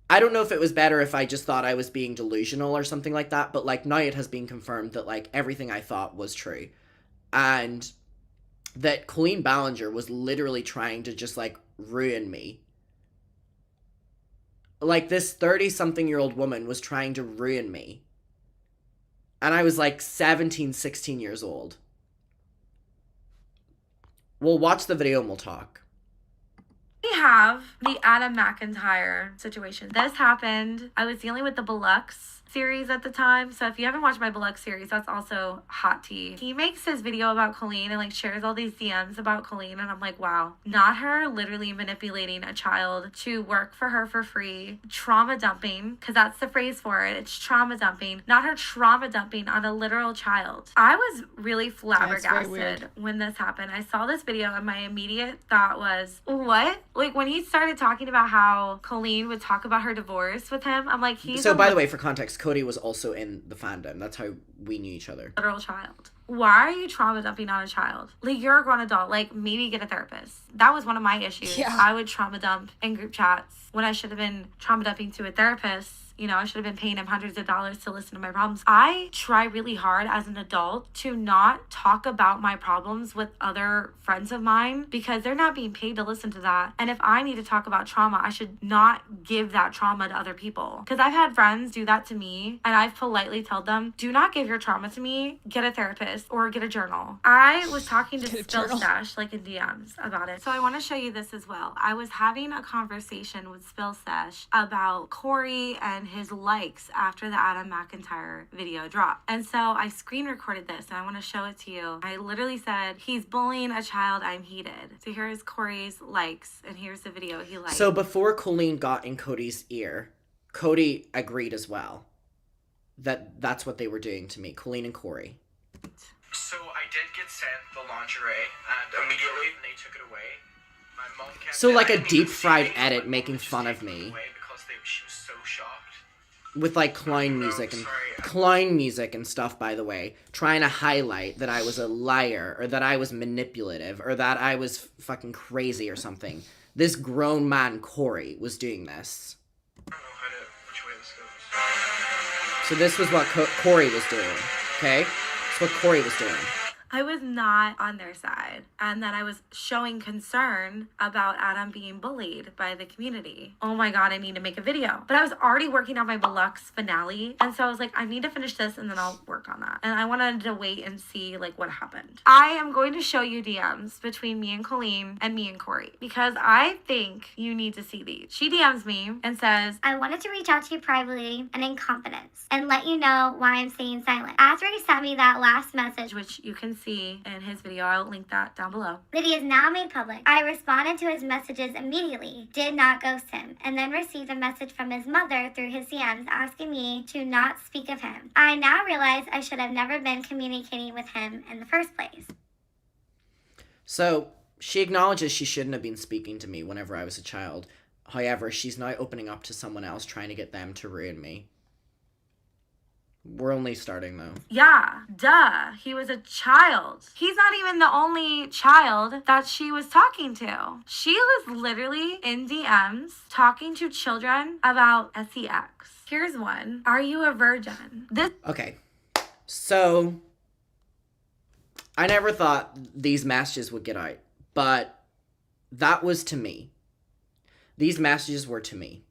[SPEAKER 20] I don't know if it was better if I just thought I was being delusional or something like that, but like now it has been confirmed that like everything I thought was true. And that Colleen Ballinger was literally trying to just like ruin me. Like this 30-something-year-old woman was trying to ruin me. And I was like 17, 16 years old. We'll watch the video and we'll talk.
[SPEAKER 21] have the Adam McIntyre situation. This happened. I was dealing with the Belux series at the time. So if you haven't watched my Belux series, that's also hot tea. He makes his video about Colleen and like shares all these DMs about Colleen. And I'm like, wow, not her literally manipulating a child to work for her for free, trauma dumping, because that's the phrase for it. It's trauma dumping, not her trauma dumping on a literal child. I was really flabbergasted when this happened. I saw this video and my immediate thought was, what? Like when he started talking about how Colleen would talk about her divorce with him, I'm like, he's
[SPEAKER 20] So by the way, for context, Cody was also in the fandom. That's how we knew each other.
[SPEAKER 21] Literal child. Why are you trauma dumping on a child? Like, you're a grown adult. Like, maybe get a therapist. That was one of my issues.
[SPEAKER 2] Yeah.
[SPEAKER 21] I would trauma dump in group chats when I should have been trauma dumping to a therapist. You know, I should have been paying him hundreds of dollars to listen to my problems. I try really hard as an adult to not talk about my problems with other friends of mine because they're not being paid to listen to that. And if I need to talk about trauma, I should not give that trauma to other people. Because I've had friends do that to me and I've politely told them, do not give your trauma to me, get a therapist or get a journal. I was talking to Spill Stash like in DMs about it. So I want to show you this as well. I was having a conversation with Spill Stash about Corey and his likes after the Adam McIntyre video dropped. And so I screen recorded this and I want to show it to you. I literally said, he's bullying a child, I'm heated. So here's Corey's likes and here's the video he liked.
[SPEAKER 20] So before Colleen got in Cody's ear, Cody agreed as well that that's what they were doing to me, Colleen and Corey.
[SPEAKER 18] So I did get sent the lingerie and immediately they took it away. My mom kept
[SPEAKER 20] So like a deep fried edit making fun of me.
[SPEAKER 18] Because she was so shocked.
[SPEAKER 20] With like clown music and stuff, by the way, trying to highlight that I was a liar or that I was manipulative or that I was fucking crazy or something. This grown man Corey was doing this.
[SPEAKER 18] I don't know which way this goes.
[SPEAKER 20] So this was what Corey was doing, okay? That's what Corey was doing.
[SPEAKER 21] I was not on their side and that I was showing concern about Adam being bullied by the community. Oh my God, I need to make a video. But I was already working on my Belux finale. And so I was like, I need to finish this and then I'll work on that. And I wanted to wait and see like what happened. I am going to show you DMs between me and Colleen and me and Corey because I think you need to see these. She DMs me and says,
[SPEAKER 22] I wanted to reach out to you privately and in confidence and let you know why I'm staying silent. After he sent me that last message,
[SPEAKER 21] which you can see in his video, I'll link that down below.
[SPEAKER 22] That he is now made public. I responded to his messages immediately, did not ghost him, and then received a message from his mother through his DMs asking me to not speak of him. I now realize I should have never been communicating with him in the first place.
[SPEAKER 20] So she acknowledges she shouldn't have been speaking to me whenever I was a child. However, she's now opening up to someone else, trying to get them to ruin me. We're only starting though.
[SPEAKER 21] Yeah, duh. He was a child. He's not even the only child that she was talking to. She was literally in DMs talking to children about sex. Here's one. Are you a virgin?
[SPEAKER 20] Okay. So I never thought these messages would get out, but that was to me. These messages were to me.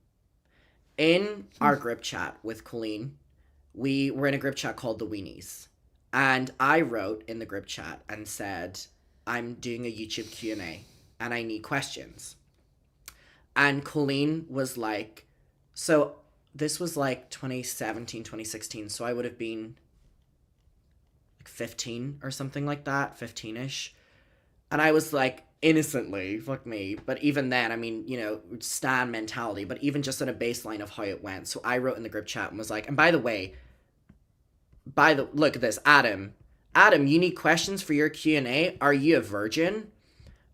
[SPEAKER 20] In our group chat with Colleen, we were in a group chat called The Weenies. And I wrote in the group chat and said, I'm doing a YouTube Q&A and I need questions. And Colleen was like, so this was like 2017, 2016. So I would have been like 15 or something like that, 15-ish. And I was like, innocently, fuck me. But even then, I mean, you know, stan mentality, but even just on a baseline of how it went. So I wrote in the group chat and was like, and by the way, look at this, Adam, you need questions for your Q&A? Are you a virgin?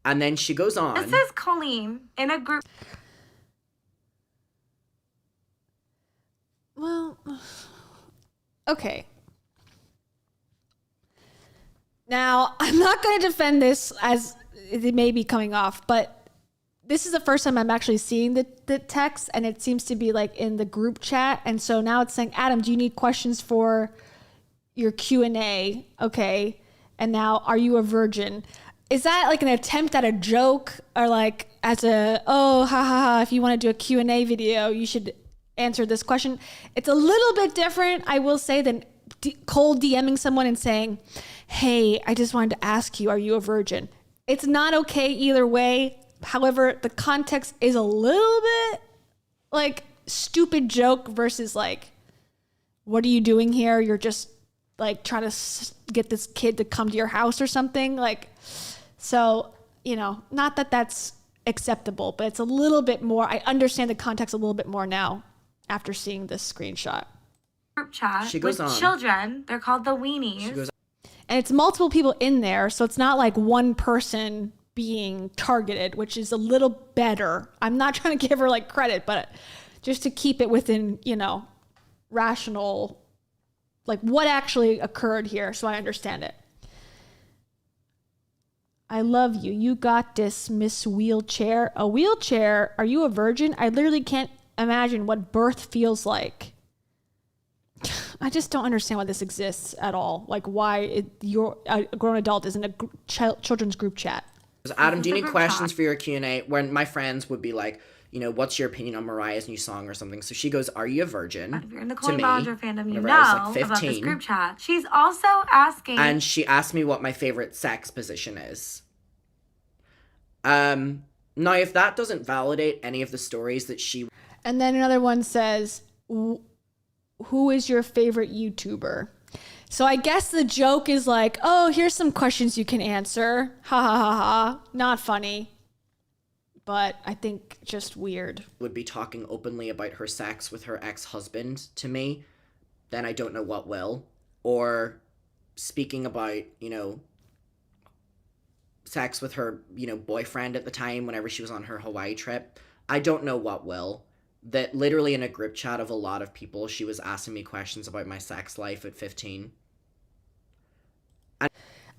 [SPEAKER 20] And then she goes on.
[SPEAKER 21] This is Colleen in a group.
[SPEAKER 2] Well, okay. Now, I'm not going to defend this as it may be coming off, but this is the first time I'm actually seeing the text, and it seems to be like in the group chat. And so now it's saying, Adam, do you need questions for your Q&A? Okay. And now, are you a virgin? Is that like an attempt at a joke, or like as a, oh, ha ha ha, if you want to do a Q&A video, you should answer this question? It's a little bit different, I will say, than cold DMing someone and saying, hey, I just wanted to ask you, are you a virgin? It's not okay either way. However, the context is a little bit like stupid joke versus like, what are you doing here? You're just like trying to get this kid to come to your house or something. Like, so, you know, not that that's acceptable, but it's a little bit more. I understand the context a little bit more now after seeing this screenshot.
[SPEAKER 21] Group chat
[SPEAKER 20] She goes
[SPEAKER 21] with
[SPEAKER 20] on.
[SPEAKER 21] children. They're called the weenies.
[SPEAKER 2] And it's multiple people in there, so it's not like one person being targeted, which is a little better. I'm not trying to give her like credit, but just to keep it within, you know, rational, like what actually occurred here, so I understand it. I love you. You got this, Miss Wheelchair. A wheelchair? Are you a virgin? I literally can't imagine what birth feels like. I just don't understand why this exists at all. Like why you're a grown adult is in a children's group chat.
[SPEAKER 20] Adam, do you need questions for your Q&A? When my friends would be like, you know, what's your opinion on Mariah's new song or something? So she goes, are you a virgin?
[SPEAKER 21] If you're in the Colleen Ballinger fandom, you
[SPEAKER 20] whenever
[SPEAKER 21] know
[SPEAKER 20] I was, like,
[SPEAKER 21] about
[SPEAKER 20] 15.
[SPEAKER 21] this group chat. She's also asking...
[SPEAKER 20] And she asked me what my favorite sex position is. Now, if that doesn't validate any of the stories that she...
[SPEAKER 2] And then another one says, who is your favorite YouTuber? So I guess the joke is like, oh, here's some questions you can answer. Ha ha ha ha. Not funny. But I think just weird.
[SPEAKER 20] Would be talking openly about her sex with her ex-husband to me, then I don't know what will. Or speaking about, you know, sex with her, you know, boyfriend at the time whenever she was on her Hawaii trip. I don't know what will. That literally in a group chat of a lot of people, she was asking me questions about my sex life at 15.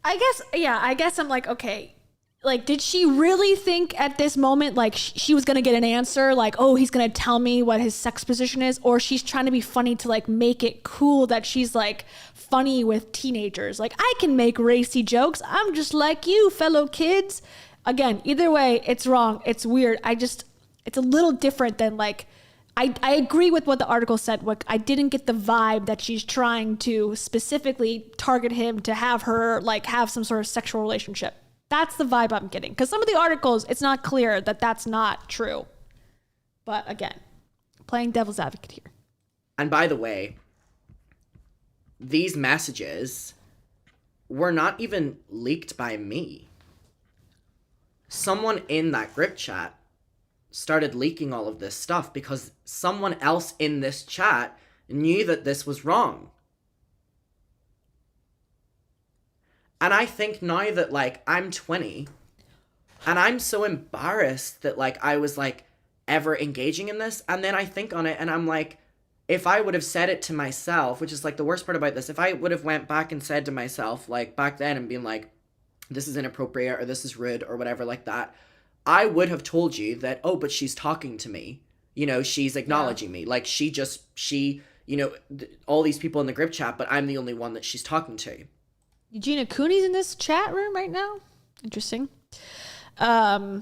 [SPEAKER 2] I guess I'm like, okay, like, did she really think at this moment, like, she was going to get an answer? Like, oh, he's going to tell me what his sex position is? Or she's trying to be funny to, like, make it cool that she's, like, funny with teenagers. Like, I can make racy jokes. I'm just like you, fellow kids. Again, either way, it's wrong. It's weird. It's a little different than, like, I agree with what the article said. Like, I didn't get the vibe that she's trying to specifically target him to have her, like, have some sort of sexual relationship. That's the vibe I'm getting. Because some of the articles, it's not clear that that's not true. But again, playing devil's advocate here.
[SPEAKER 20] And by the way, these messages were not even leaked by me. Someone in that group chat started leaking all of this stuff because someone else in this chat knew that this was wrong. And I think now that, like, I'm 20 and I'm so embarrassed that, like, I was, like, ever engaging in this. And then I think on it and I'm like, if I would have said it to myself, which is, like, the worst part about this, if I would have went back and said to myself, like, back then and been like, this is inappropriate or this is rude or whatever like that, I would have told you that, oh, but she's talking to me. You know, she's acknowledging me. Like, she, you know, all these people in the group chat, but I'm the only one that she's talking to.
[SPEAKER 2] Eugenia Cooney's in this chat room right now. Interesting. Yeah,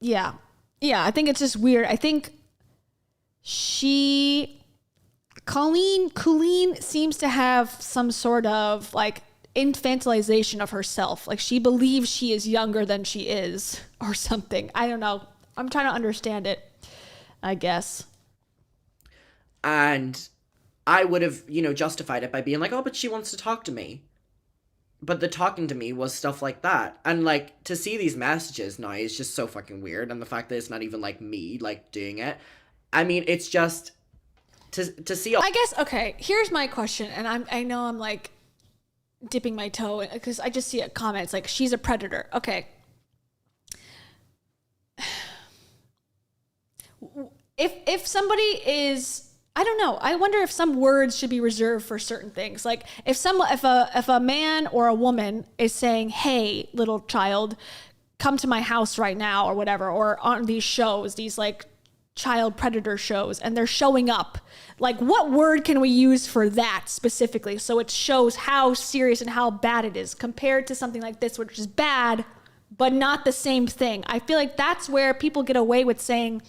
[SPEAKER 2] I think it's just weird. I think Colleen seems to have some sort of, like, infantilization of herself. Like, she believes she is younger than she is or something. I don't know. I'm trying to understand it, I guess.
[SPEAKER 20] And I would have, you know, justified it by being like, oh, but she wants to talk to me. But the talking to me was stuff like that. And, like, to see these messages now is just so fucking weird. And the fact that it's not even, like, me, like, doing it. I mean, it's just to see.
[SPEAKER 2] I guess, okay, here's my question. And I know I'm, like, dipping my toe in, because I just see a comment. It's like, she's a predator. Okay. If somebody is, I don't know. I wonder if some words should be reserved for certain things. Like, if a man or a woman is saying, "Hey, little child, come to my house right now," or whatever, or on these shows, these, like, child predator shows, and they're showing up, like, what word can we use for that specifically so it shows how serious and how bad it is compared to something like this, which is bad but not the same thing? I feel like that's where people get away with saying,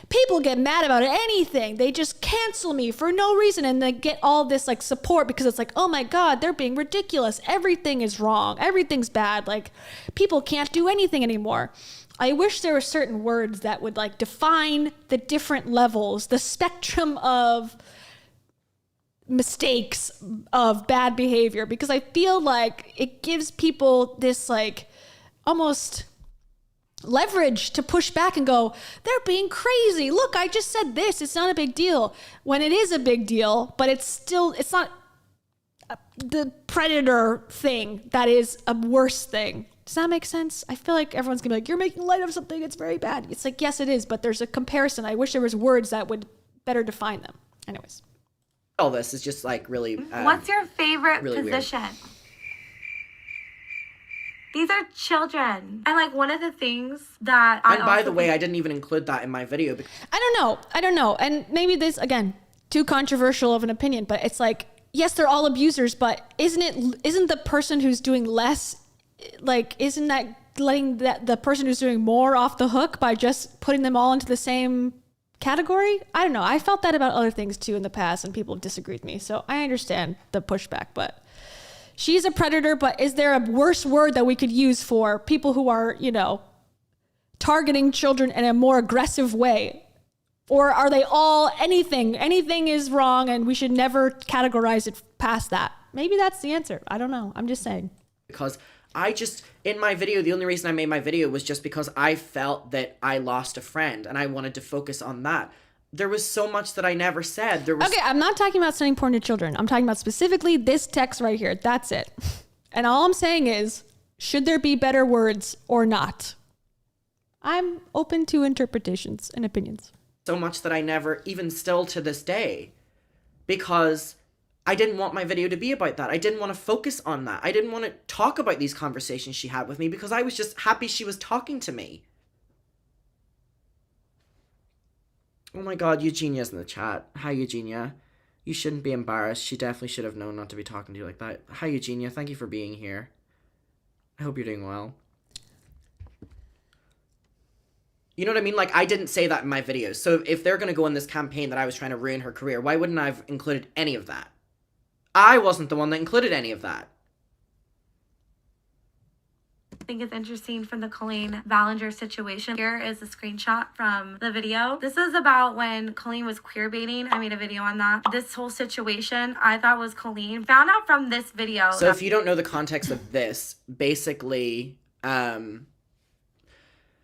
[SPEAKER 2] people get mad about anything. They just cancel me for no reason, and they get all this like support because it's like, oh my God, they're being ridiculous. Everything is wrong. Everything's bad. Like, people can't do anything anymore. I wish there were certain words that would like define the different levels, the spectrum of mistakes, of bad behavior, because I feel like it gives people this like almost leverage to push back and go, they're being crazy. Look, I just said this. It's not a big deal. When it is a big deal, but it's not the predator thing that is a worse thing. Does that make sense? I feel like everyone's gonna be like, you're making light of something, it's very bad. It's like, yes, it is, but there's a comparison. I wish there was words that would better define them. Anyways.
[SPEAKER 20] All this is just like really...
[SPEAKER 21] What's your favorite
[SPEAKER 20] really
[SPEAKER 21] position? Weird. These are children. And like one of the things that
[SPEAKER 20] And by the way, I didn't even include that in my video.
[SPEAKER 2] I don't know. And maybe this, again, too controversial of an opinion, but it's like, yes, they're all abusers, but isn't the person who's doing less, like, isn't that letting the person who's doing more off the hook by just putting them all into the same category? I don't know. I felt that about other things too in the past, and people have disagreed with me. So I understand the pushback, but she's a predator. But is there a worse word that we could use for people who are, targeting children in a more aggressive way? Or are they all anything is wrong and we should never categorize it past that? Maybe that's the answer. I don't know. I'm just saying.
[SPEAKER 20] Because in my video, the only reason I made my video was just because I felt that I lost a friend and I wanted to focus on that. There was so much that I never said.
[SPEAKER 2] Okay, I'm not talking about sending porn to children. I'm talking about specifically this text right here. That's it. And all I'm saying is, should there be better words or not? I'm open to interpretations and opinions.
[SPEAKER 20] So much that I never, even still to this day, because I didn't want my video to be about that. I didn't want to focus on that. I didn't want to talk about these conversations she had with me because I was just happy she was talking to me. Oh my God, Eugenia's in the chat. Hi, Eugenia. You shouldn't be embarrassed. She definitely should have known not to be talking to you like that. Hi, Eugenia. Thank you for being here. I hope you're doing well. You know what I mean? Like, I didn't say that in my videos. So if they're going to go on this campaign that I was trying to ruin her career, why wouldn't I have included any of that? I wasn't the one that included any of that.
[SPEAKER 21] I think it's interesting from the Colleen Ballinger situation. Here is a screenshot from the video. This is about when Colleen was queer baiting. I made a video on that. This whole situation I thought was Colleen. Found out from this video.
[SPEAKER 20] So if you don't know the context of this, basically,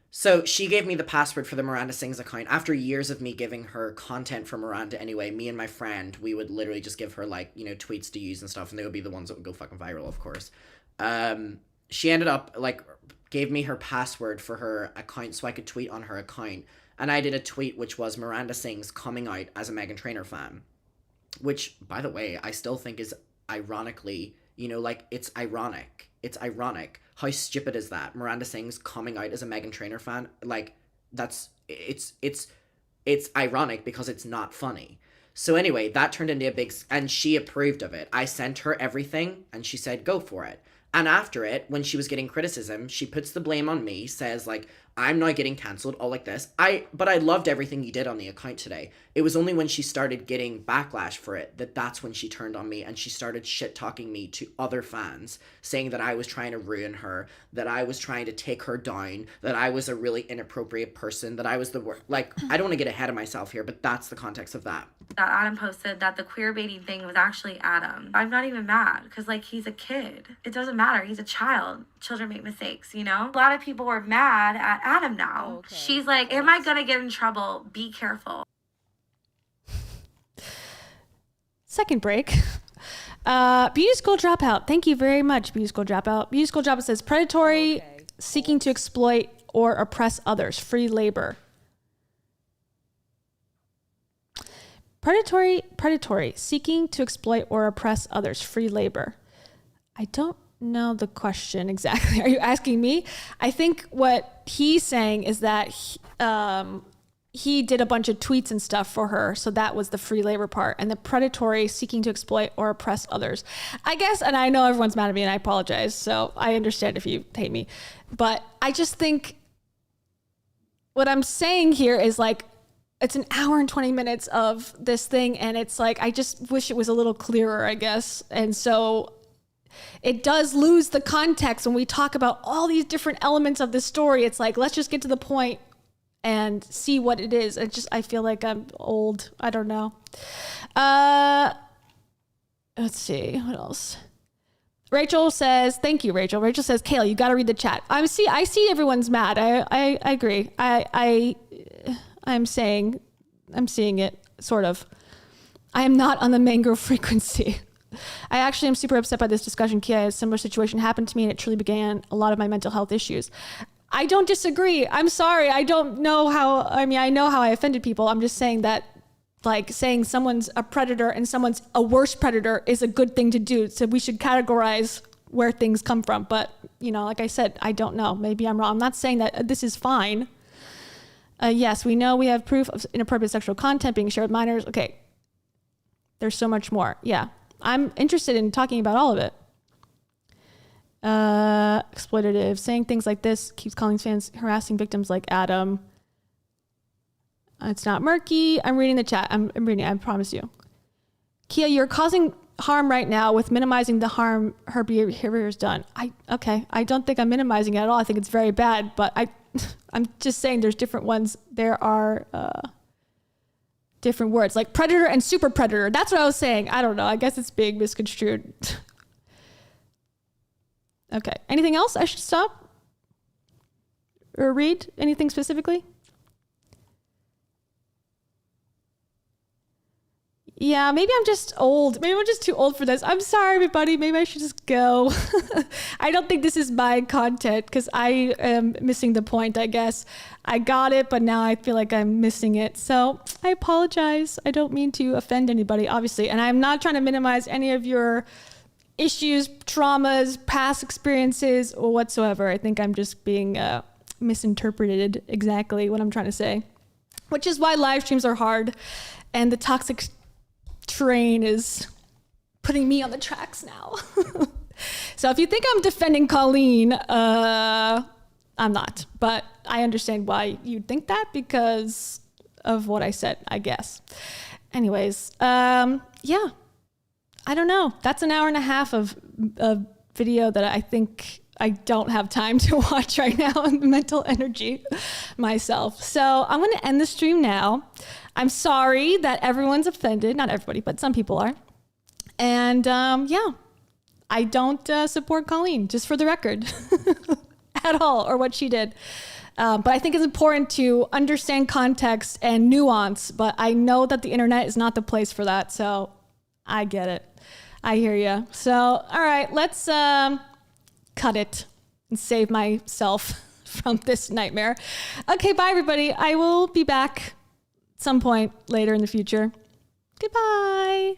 [SPEAKER 20] so she gave me the password for the Miranda Sings account. After years of me giving her content for Miranda anyway, me and my friend, we would literally just give her like, tweets to use and stuff, and they would be the ones that would go fucking viral, of course. She ended up like gave me her password for her account so I could tweet on her account. And I did a tweet which was Miranda Sings coming out as a Meghan Trainor fan. Which, by the way, I still think is ironically, it's ironic. It's ironic. How stupid is that? Miranda Sings coming out as a Meghan Trainor fan. Like, it's ironic because it's not funny. So anyway, that turned into a big, and she approved of it. I sent her everything and she said, go for it. And after it, when she was getting criticism, she puts the blame on me, says like, I'm now getting cancelled, all like this. But I loved everything you did on the account today. It was only when she started getting backlash for it that's when she turned on me and she started shit-talking me to other fans, saying that I was trying to ruin her, that I was trying to take her down, that I was a really inappropriate person, that I was the worst. Like, I don't want to get ahead of myself here, but that's the context of that.
[SPEAKER 21] That Adam posted that the queer baiting thing was actually Adam. I'm not even mad because like he's a kid. It doesn't matter. He's a child. Children make mistakes, A lot of people were mad at Adam now. Okay. She's like, am I gonna get in trouble? Be careful.
[SPEAKER 2] Second break. Beauty School Dropout. Thank you very much, Beauty School Dropout. Beauty School Dropout says predatory, seeking to exploit or oppress others. Free labor. Predatory, seeking to exploit or oppress others. Free labor. I don't know the question exactly. Are you asking me? I think what he's saying is that he did a bunch of tweets and stuff for her. So that was the free labor part. And the predatory, seeking to exploit or oppress others. I guess, and I know everyone's mad at me and I apologize. So I understand if you hate me. But I just think what I'm saying here is like, it's an hour and 20 minutes of this thing, and it's like, I just wish it was a little clearer, I guess. And so it does lose the context when we talk about all these different elements of the story. It's like, let's just get to the point and see what it is. I feel like I'm old. I don't know. Let's see, what else? Rachel says, thank you, Rachel. Rachel says, Kayla, you got to read the chat. I see everyone's mad. I agree. I'm seeing it, sort of. I am not on the mango frequency. I actually am super upset by this discussion. Kia, a similar situation happened to me, and it truly began a lot of my mental health issues. I don't disagree. I'm sorry. I don't know how, I know how I offended people. I'm just saying that, like, saying someone's a predator and someone's a worse predator is a good thing to do. So we should categorize where things come from. But, like I said, I don't know. Maybe I'm wrong. I'm not saying that this is fine. Yes, we know we have proof of inappropriate sexual content being shared with minors. Okay. There's so much more. Yeah. I'm interested in talking about all of it. Exploitative. Saying things like this keeps Colleen's fans harassing victims like Adam. It's not murky. I'm reading the chat. I'm reading it. I promise you. Kia, you're causing harm right now with minimizing the harm her behavior has done. Okay. I don't think I'm minimizing it at all. I think it's very bad, but I'm just saying there's different ones. There are different words like predator and super predator. That's what I was saying. I don't know. I guess it's being misconstrued. Okay. Anything else I should stop or read? Anything specifically? Yeah, maybe I'm just old. Maybe I'm just too old for this. I'm sorry, everybody. Maybe I should just go. I don't think this is my content because I am missing the point, I guess. I got it, but now I feel like I'm missing it. So I apologize. I don't mean to offend anybody, obviously. And I'm not trying to minimize any of your issues, traumas, past experiences, or whatsoever. I think I'm just being misinterpreted exactly what I'm trying to say, which is why live streams are hard. And the toxic train is putting me on the tracks now. So if you think I'm defending Colleen, I'm not, but I understand why you'd think that because of what I said, I guess. Anyways, yeah, I don't know. That's an hour and a half of video that I think I don't have time to watch right now and mental energy myself. So I'm going to end the stream now. I'm sorry that everyone's offended. Not everybody, but some people are. And yeah, I don't support Colleen, just for the record, at all, or what she did. But I think it's important to understand context and nuance, but I know that the internet is not the place for that. So I get it. I hear you. So, all right, let's cut it and save myself from this nightmare. Okay, bye, everybody. I will be back some point later in the future. Goodbye.